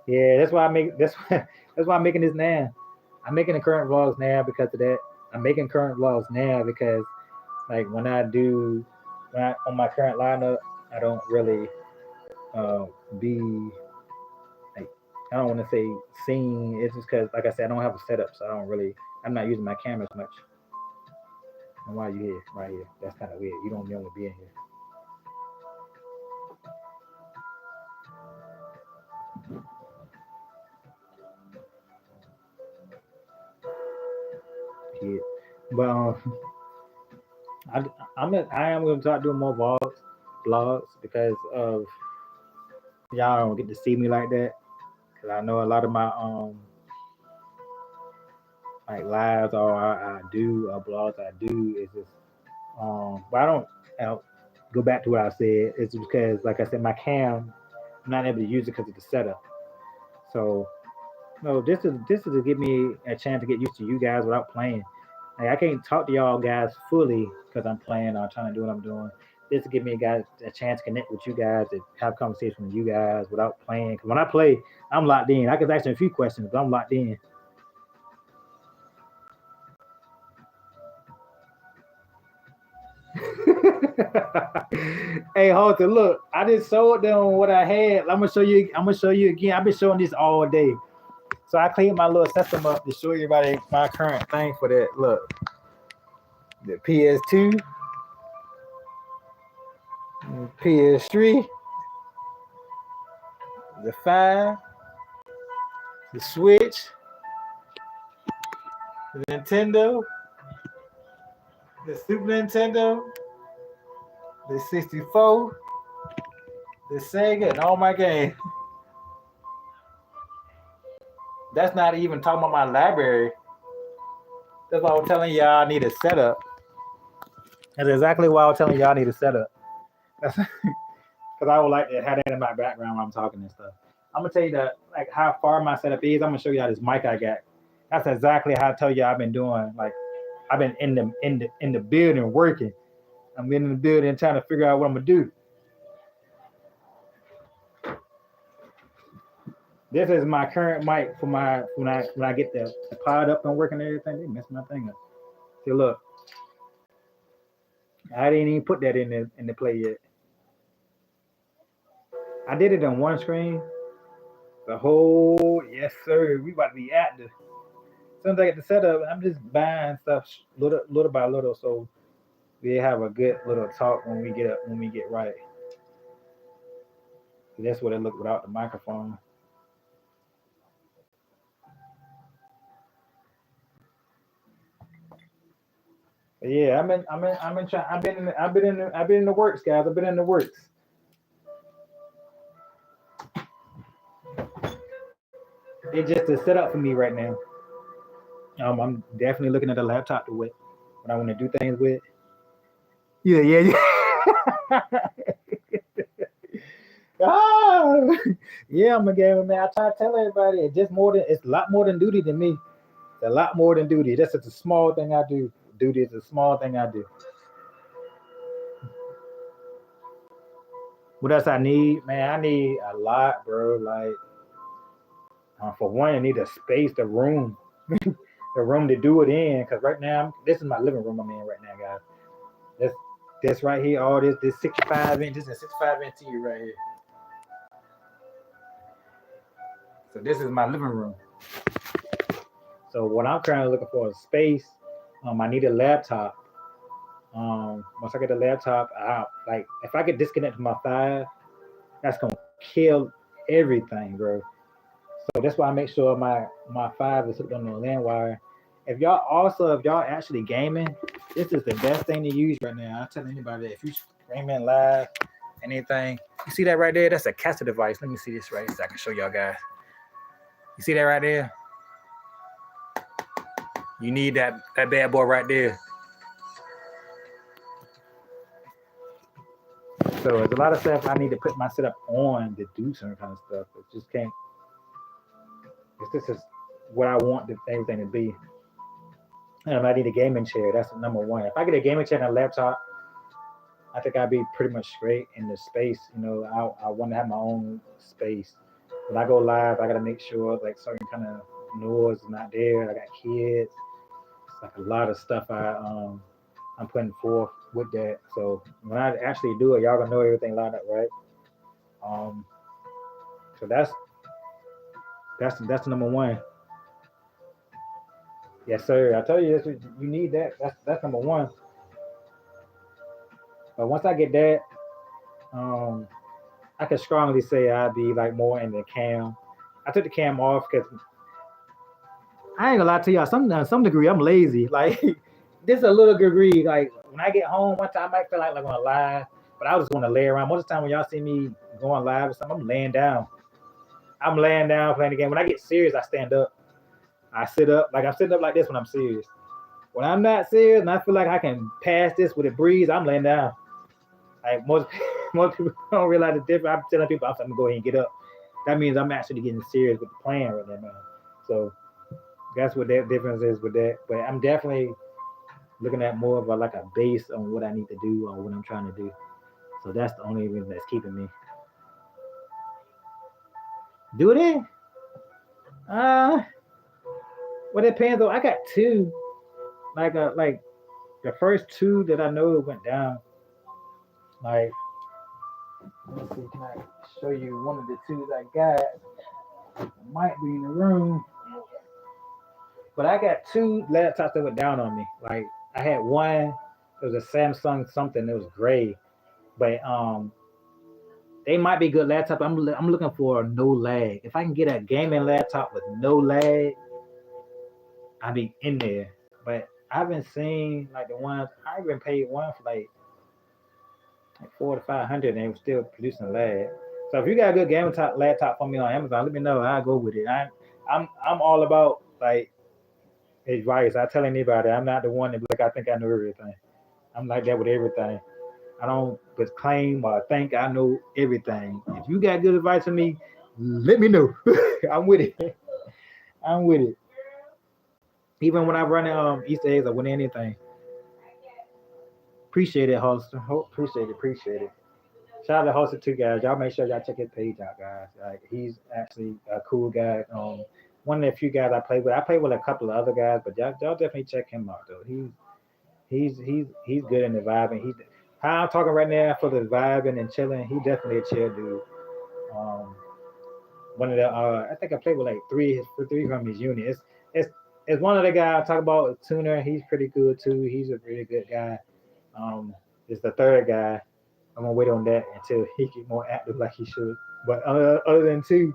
Yeah, that's why I make that's why I'm making this now. I'm making the current vlogs now because of that. I'm making current vlogs now because like when I on my current lineup, I don't really uh, be like I don't want to say seen. It's just because like I said, I don't have a setup, so I'm not using my cameras much. And why you here? Right here. That's kind of weird. You don't normally be in here. But I I am going to start doing more vlogs because of y'all don't get to see me like that. Cause I know a lot of my like lives or I do or blogs I do is just but I don't go back to what I said. It's because like I said, my cam I'm not able to use it because of the setup. So no, this is to give me a chance to get used to you guys without playing. Like I can't talk to y'all guys fully because I'm playing or trying to do what I'm doing. This to give me guys a chance to connect with you guys, to have conversation with you guys without playing. Because when I play, I'm locked in. I can ask you a few questions, but I'm locked in. Hey, Halter, look, I just showed them what I had. I'm gonna show you. I'm gonna show you again. I've been showing this all day. So I cleaned my little system up to show everybody my current thing for that. Look, the PS2, PS3, the 5, the Switch, the Nintendo, the Super Nintendo, the 64, the Sega, and all my games. That's not even talking about my library. That's why I was telling y'all I need a setup. That's exactly why I was telling y'all I need a setup. Because I would like to have that in my background when I'm talking and stuff. I'm gonna tell you that like how far my setup is. I'm gonna show y'all this mic I got. That's exactly how I tell you I've been doing. Like I've been in the building working. I'm in the building trying to figure out what I'm gonna do. This is my current mic for my when I get the pod up and working and everything. They mess my thing up. See, look, I didn't even put that in the play yet. I did it on one screen. The whole yes sir, we about to be active. As soon as I get the setup, I'm just buying stuff little by little, so we have a good little talk when we get right. That's what it looked without the microphone. But yeah, I've been in the works, guys. I've been in the works. It's just a setup for me right now. I'm definitely looking at a laptop to what I want to do things with. Yeah, yeah, yeah. Ah, yeah, I'm a gamer, man. I try to tell everybody it's a lot more than duty than me. It's a lot more than duty. That's just a small thing I do. Duty is a small thing I do. What else I need, man? I need a lot, bro. Like for one, I need a space, the room to do it in. Cause right now, this is my living room I'm in right now, guys. This this right here, all this 65 inch, this is a 65-inch TV right here. So this is my living room. So what I'm currently looking for is space. I need a laptop. Once I get the laptop, like if I could disconnect from my five, that's gonna kill everything, bro. So that's why I make sure my five is hooked on the LAN wire. If y'all actually gaming, this is the best thing to use right now. I tell anybody that if you streaming live, anything, you see that right there? That's a caster device. Let me see this right so I can show y'all guys. You see that right there? You need that bad boy right there. So there's a lot of stuff I need to put my setup on to do certain kind of stuff. It just can't. This is what I want everything to be. And I need a gaming chair. That's number one. If I get a gaming chair and a laptop, I think I'd be pretty much straight in the space. I want to have my own space. When I go live, I got to make sure like certain kind of noise is not there. I got kids. It's like a lot of stuff I'm putting forth with that. So when I actually do it, y'all gonna know everything lined up right. Um, so that's number one. Yes, sir. I tell you, you need that. That's number one. But once I get that, um, I can strongly say I'd be like more in the cam. I took the cam off because I ain't gonna lie to y'all. Some degree, I'm lazy. Like this is a little degree. Like when I get home, one time I might feel like on a live, but I was just want to lay around. Most of the time when y'all see me going live or something, I'm laying down. I'm laying down playing the game. When I get serious, I stand up. I sit up. Like I'm sitting up like this when I'm serious. When I'm not serious and I feel like I can pass this with a breeze, I'm laying down. Like most people don't realize the difference. I'm telling people I'm gonna go ahead and get up. That means I'm actually getting serious with the plan right now. So that's what that difference is with that. But I'm definitely looking at more of like a base on what I need to do or what I'm trying to do. So that's the only reason that's keeping me. Do it? Well, it depends though. I got two. Like the first two that I know went down. Like, let me see. Can I show you one of the two that I got? It might be in the room. But I got two laptops that went down on me. Like I had one. It was a Samsung something. It was gray, but they might be good laptop. I'm looking for no lag. If I can get a gaming laptop with no lag, I'll be in there. But I haven't seen like the ones I even paid one for like 400 to 500, and they were still producing lag. So if you got a good gaming laptop for me on Amazon, let me know. I'll go with it. I'm all about like advice. I tell anybody I'm not the one that be like I think I know everything. I'm like that with everything. I don't just claim or think I know everything. If you got good advice for me, let me know. I'm with it. I'm with it. Even when I run Easter eggs or win anything. Appreciate it, Holster. Appreciate it. Shout out to Holster too, guys. Y'all make sure y'all check his page out, guys. Like he's actually a cool guy. One of the few guys I play with. I play with a couple of other guys, but y'all definitely check him out though. He's good in the vibe, and how I'm talking right now for the vibing and chilling. He definitely a chill dude. Um, one of the I think I played with like three from his unit. It's it's one of the guys I talk about Tuner. He's pretty good too. He's a really good guy. Um, it's the third guy. I'm gonna wait on that until he get more active like he should. But other than two,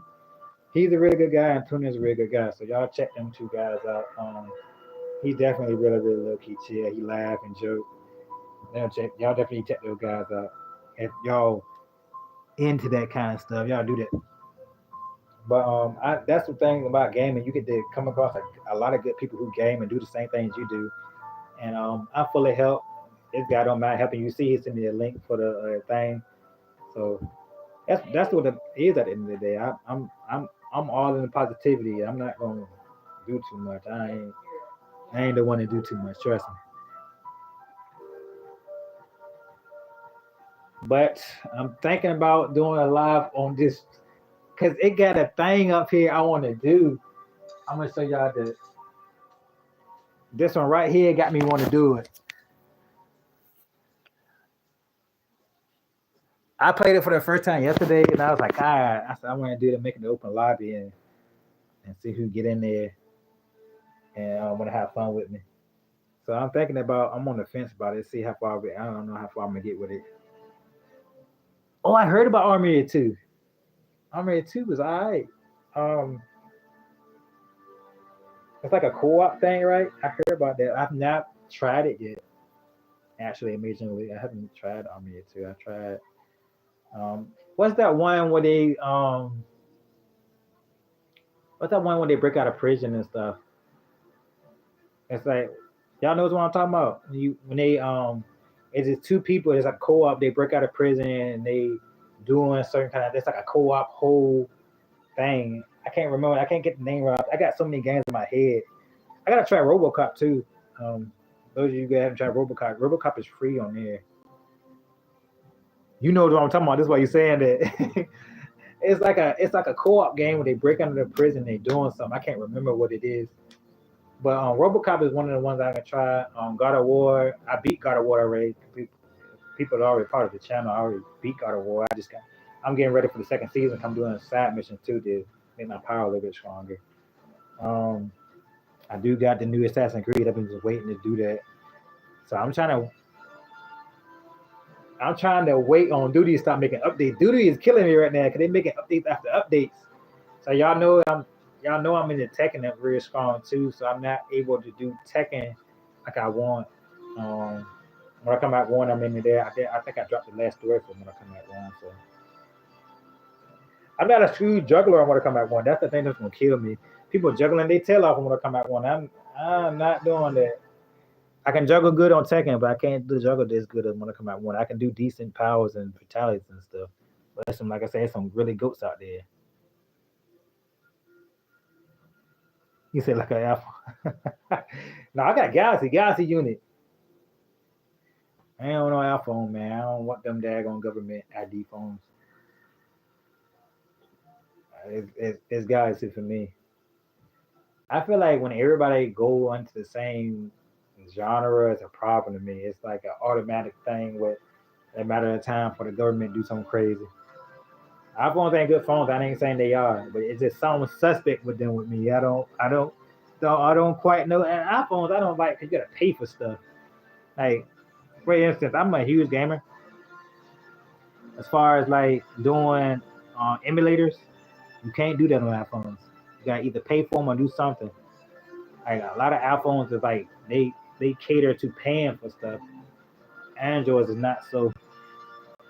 he's a really good guy, and Tuner's a really good guy. So y'all check them two guys out. He's definitely really low key chill. He laugh and joke. Y'all definitely check those guys out. If y'all into that kind of stuff, y'all do that. But that's the thing about gaming. You get to come across a lot of good people who game and do the same things you do. And I fully help. This guy don't mind helping you. See, he sent me a link for the thing. So that's what it is at the end of the day. I'm all in the positivity. I'm not gonna do too much. I ain't the one to do too much. Trust me. But I'm thinking about doing a live on this because it got a thing up here I want to do. I'm gonna show y'all this one right here got me want to do it. I played it for the first time yesterday, and I was like, all right. I said I want to do it, make it an open lobby and see who get in there and want to have fun with me. So I'm thinking about I'm on the fence about it. See how far I don't know how far I'm gonna get with it. Oh, I heard about Army 2. Army 2 was alright. Um, it's like a co-op thing, right? I heard about that. I've not tried it yet. Actually, amazingly, I haven't tried Army 2. I tried. What's that one where they What's that one when they break out of prison and stuff? It's like y'all knows what I'm talking about. When they it's just two people. It's like co-op. They break out of prison and they doing certain kind of. It's like a co-op whole thing. I can't remember. I can't get the name right. I got so many games in my head. I gotta try RoboCop too. Those of you guys haven't tried RoboCop. RoboCop is free on there. You know what I'm talking about. This is why you're saying that. It's like a co-op game where they break out of the prison. They doing something. I can't remember what it is. But RoboCop is one of the ones I can try. God of War, I beat God of War already. People are already part of the channel. I already beat God of War. I'm getting ready for the second season. I'm doing a side mission too to make my power a little bit stronger. Um, I do got the new Assassin's Creed. I've been just waiting to do that. So I'm trying to wait on Duty to stop making updates. Duty is killing me right now because they're making updates after updates. So y'all know I'm into Tekken that real strong too. So I'm not able to do Tekken like I want. Um, when I come out one, I'm in there. I think I dropped the last story from when I come out one. So I'm not a true juggler on when I come out one. That's the thing that's gonna kill me. People juggling they tail off when I come out one. I'm not doing that. I can juggle good on Tekken, but I can't do juggle this good as when I come out one. I can do decent powers and fatalities and stuff. But there's some, like I said, there's some really goats out there. You said like an alpha. No, I got Galaxy unit. I don't know iPhone, man. I don't want them daggone government ID phones. It's Galaxy for me. I feel like when everybody go into the same genre, it's a problem to me. It's like an automatic thing with a matter of time for the government to do something crazy. iPhones ain't good phones. I ain't saying they are, but it's just something suspect with them with me. I don't quite know. And iPhones, I don't like because you gotta pay for stuff. Like for instance, I'm a huge gamer. As far as like doing emulators, you can't do that on iPhones. You gotta either pay for them or do something. Like a lot of iPhones is like they cater to paying for stuff. Androids is not so.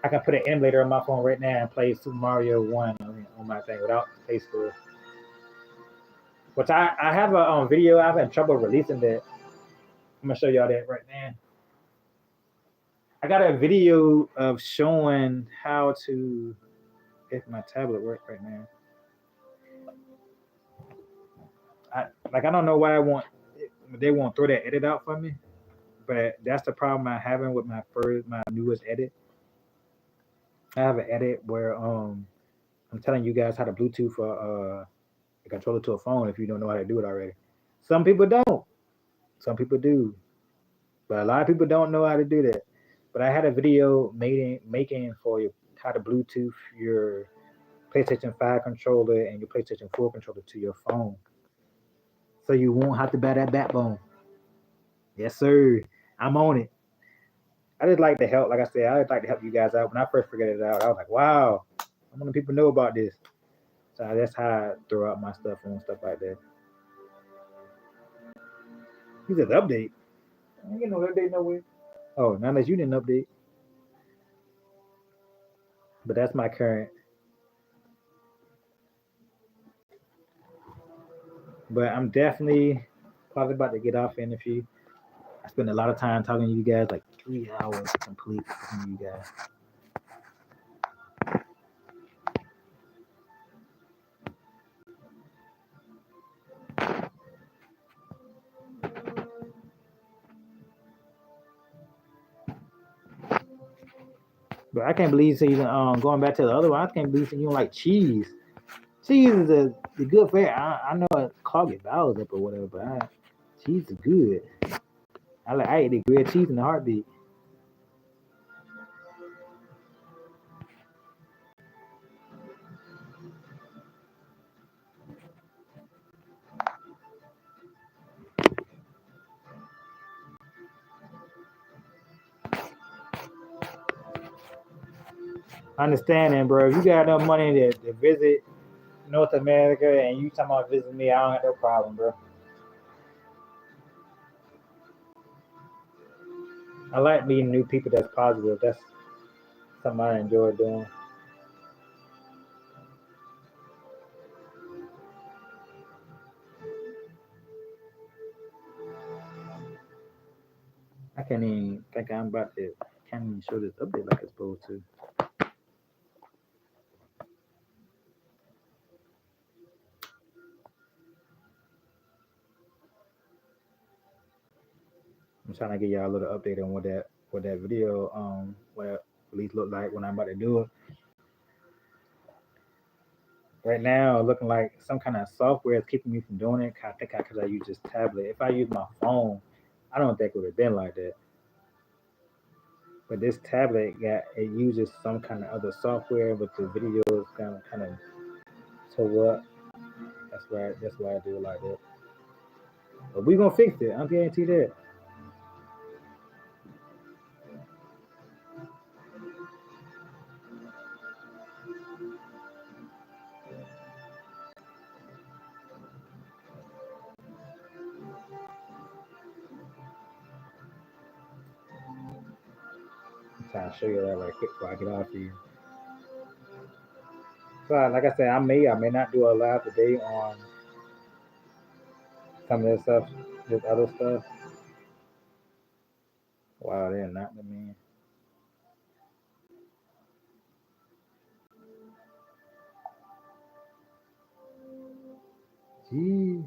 I can put an emulator on my phone right now and play Super Mario One on my thing without the pay store. Which I have a video. I've had trouble releasing that. I'm gonna show y'all that right now. I got a video of showing how to. If my tablet work right now. I don't know why they won't throw that edit out for me, but that's the problem I'm having with my newest edit. I have an edit where I'm telling you guys how to Bluetooth a controller to a phone if you don't know how to do it already. Some people don't. Some people do, but a lot of people don't know how to do that. But I had a video making for you how to Bluetooth your PlayStation 5 controller and your PlayStation 4 controller to your phone, so you won't have to buy that backbone. Yes, sir. I'm on it. I just like to help. Like I said, I just like to help you guys out. When I first figured it out, I was like, wow, I want people know about this. So that's how I throw out my stuff and stuff like that. He says update. I ain't getting no update nowhere. Oh, not unless you didn't update. But that's my current. But I'm definitely probably about to get off in a few. I spend a lot of time talking to you guys, like 3 hours complete with you guys. But I can't believe you going back to the other one. I can't believe you don't like cheese. Cheese is a good fare. I know it clog your bowels up or whatever, but cheese is good. I eat the grilled cheese in a heartbeat. Understanding, bro. If you got enough money to visit North America and you talking about visiting me, I don't have no problem, bro. I like meeting new people that's positive. That's something I enjoy doing. can't even think I'm about to. Can't even show this update like it's supposed to. I'm trying to give y'all a little update on what that video what that release look like when I'm about to do it. Right now, looking like some kind of software is keeping me from doing it. I think because I use this tablet. If I use my phone, I don't think it would have been like that. But this tablet it uses some kind of other software, but the video is kind of so what? That's why I do it like that. But we gonna fix it. I guarantee that. I'm trying to show you that right quick before I get off here. So like I said, I may not do a live today on some of this stuff, this other stuff. Wow, they're not the man. Gee.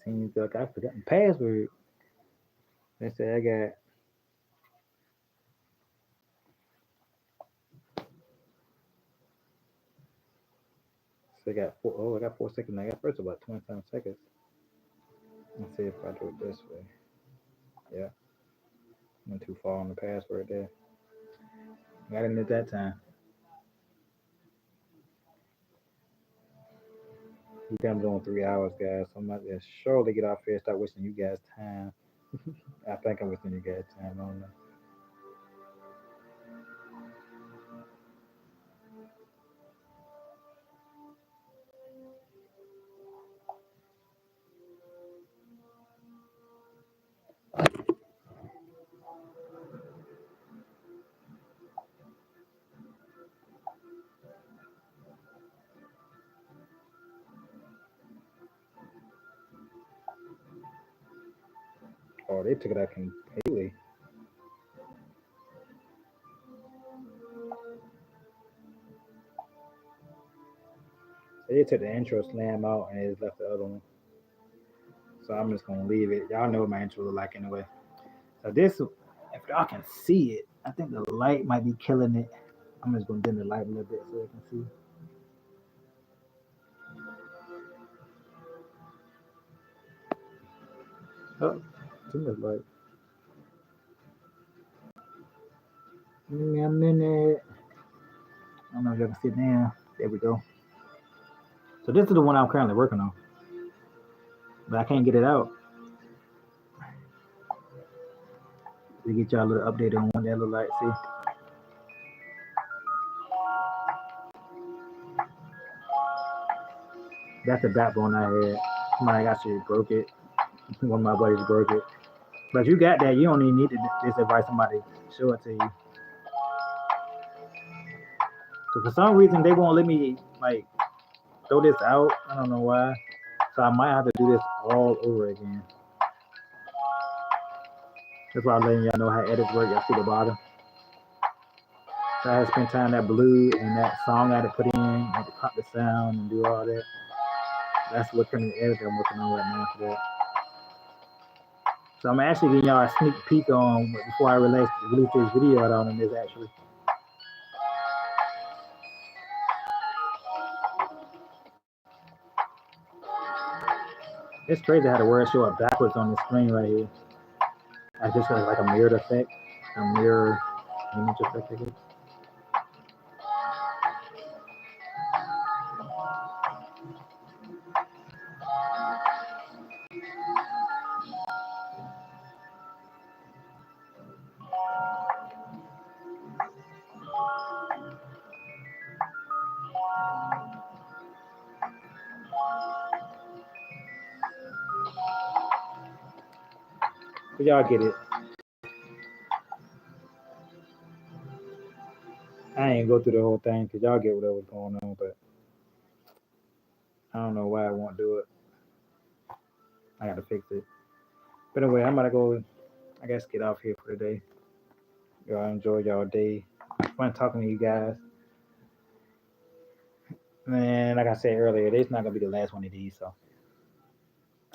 Seems like I forgot the password. They say I got so I got four oh I got 4 seconds. I got first about 27 seconds. Let's see if I do it this way. Yeah. Went too far on the password there. Got in at that time. We got doing 3 hours, guys. So I'm about to surely get off here and start wasting you guys' time. I think I'm wasting you guys' time. I don't know. Oh, they took it out completely. They took the intro slam out and they just left the other one. So I'm just gonna leave it. Y'all know what my intro look like anyway. So this, if y'all can see it, I think the light might be killing it. I'm just gonna dim the light a little bit so you can see. Oh, too much light. Give me a minute. I don't know if y'all can see it now. There we go. So this is the one I'm currently working on, but I can't get it out. To get y'all a little update on what that look like. See, that's the backbone I had. Somebody actually broke it. One of my buddies broke it. But you got that. You don't even need this advice. Somebody show it to you. So for some reason they won't let me like throw this out. I don't know why. So I might have to do this all over again. That's why I'm letting y'all know how edits work. Y'all see the bottom. So I had to spend time that blue and that song I had to put in, I had to pop the sound and do all that. That's what kind of edit I'm working on right now for that. So I'm actually giving y'all a sneak peek on before I release this video out on this actually. It's crazy how the words show up backwards on the screen right here. I just like a mirrored effect, a mirror image effect, I guess. But y'all get it. I I ain't go through the whole thing because y'all get whatever's going on, but I don't know why I won't do it. I gotta fix it. But anyway, I'm gonna go. I guess get off here for today. Y'all enjoy y'all day. Fun talking to you guys. Man, like I said earlier, this not gonna be the last one of these. So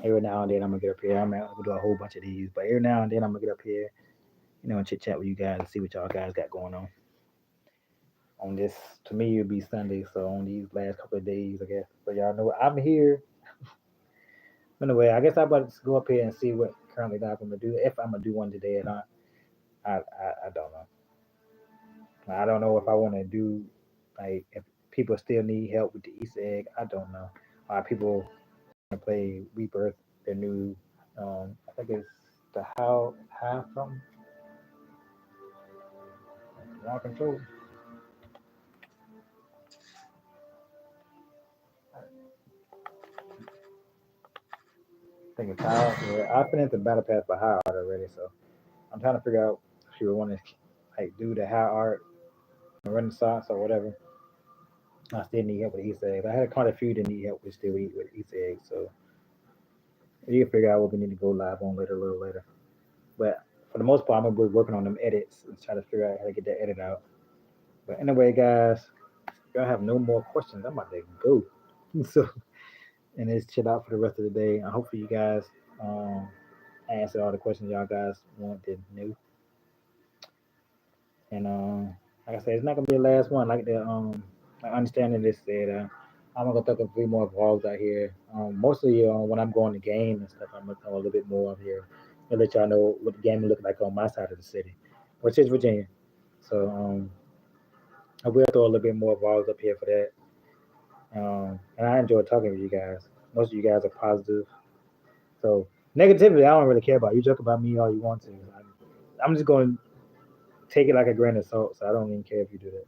every now and then I'm gonna get up here. I'm gonna do a whole bunch of these, but every now and then I'm gonna get up here, and chit chat with you guys and see what y'all guys got going on. On this, to me, it'll be Sunday. So on these last couple of days, I guess. But y'all know I'm here. Anyway, I guess I'm about to go up here and see what currently I'm gonna do. If I'm gonna do one today or not, I don't know. I don't know if I want to do like if people still need help with the Easter egg. I don't know. People want to play Rebirth, their new, I think it's the how something, Law Control. I think it's how. Yeah, I finished the battle pass for high art already, so I'm trying to figure out if you want to like do the high art, Renaissance or whatever. I still need help with Easter eggs. I had quite a few that need help with still eat with Easter eggs, so you can figure out what we need to go live on later, a little later. But for the most part, I'm gonna be working on them edits and try to figure out how to get that edit out. But anyway, guys, if y'all have no more questions, I'm about to go. So and just chill out for the rest of the day. I hope you guys um answer all the questions y'all guys wanted to know. And like I said, it's not gonna be the last one. Like the like understanding this said, I'm gonna take a few more vlogs out here. Mostly when I'm going to game and stuff, I'm gonna throw a little bit more of here and let y'all know what the game look like on my side of the city, which is Virginia. So I will throw a little bit more vlogs up here for that. And I enjoy talking with you guys. Most of you guys are positive. So negativity, I don't really care about. You joke about me all you want to. I'm just going to take it like a grain of salt. So I don't even care if you do that.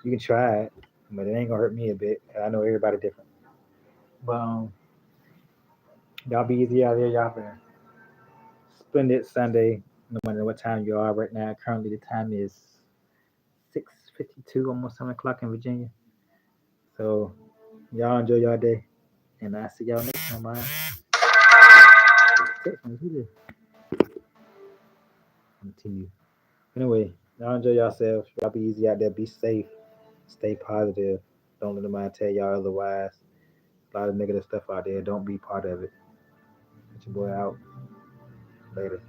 You can try it, but it ain't gonna hurt me a bit. I know everybody different. But y'all be easy out there. Y'all can spend it Sunday, no matter what time you are right now. Currently, the time is 6:52, almost 7 o'clock in Virginia. So y'all enjoy your day, and I see y'all next time. Bye. Continue. Anyway, y'all enjoy yourselves. Y'all be easy out there. Be safe. Stay positive. Don't let nobody tell y'all otherwise. A lot of negative stuff out there. Don't be part of it. Get your boy out. Later.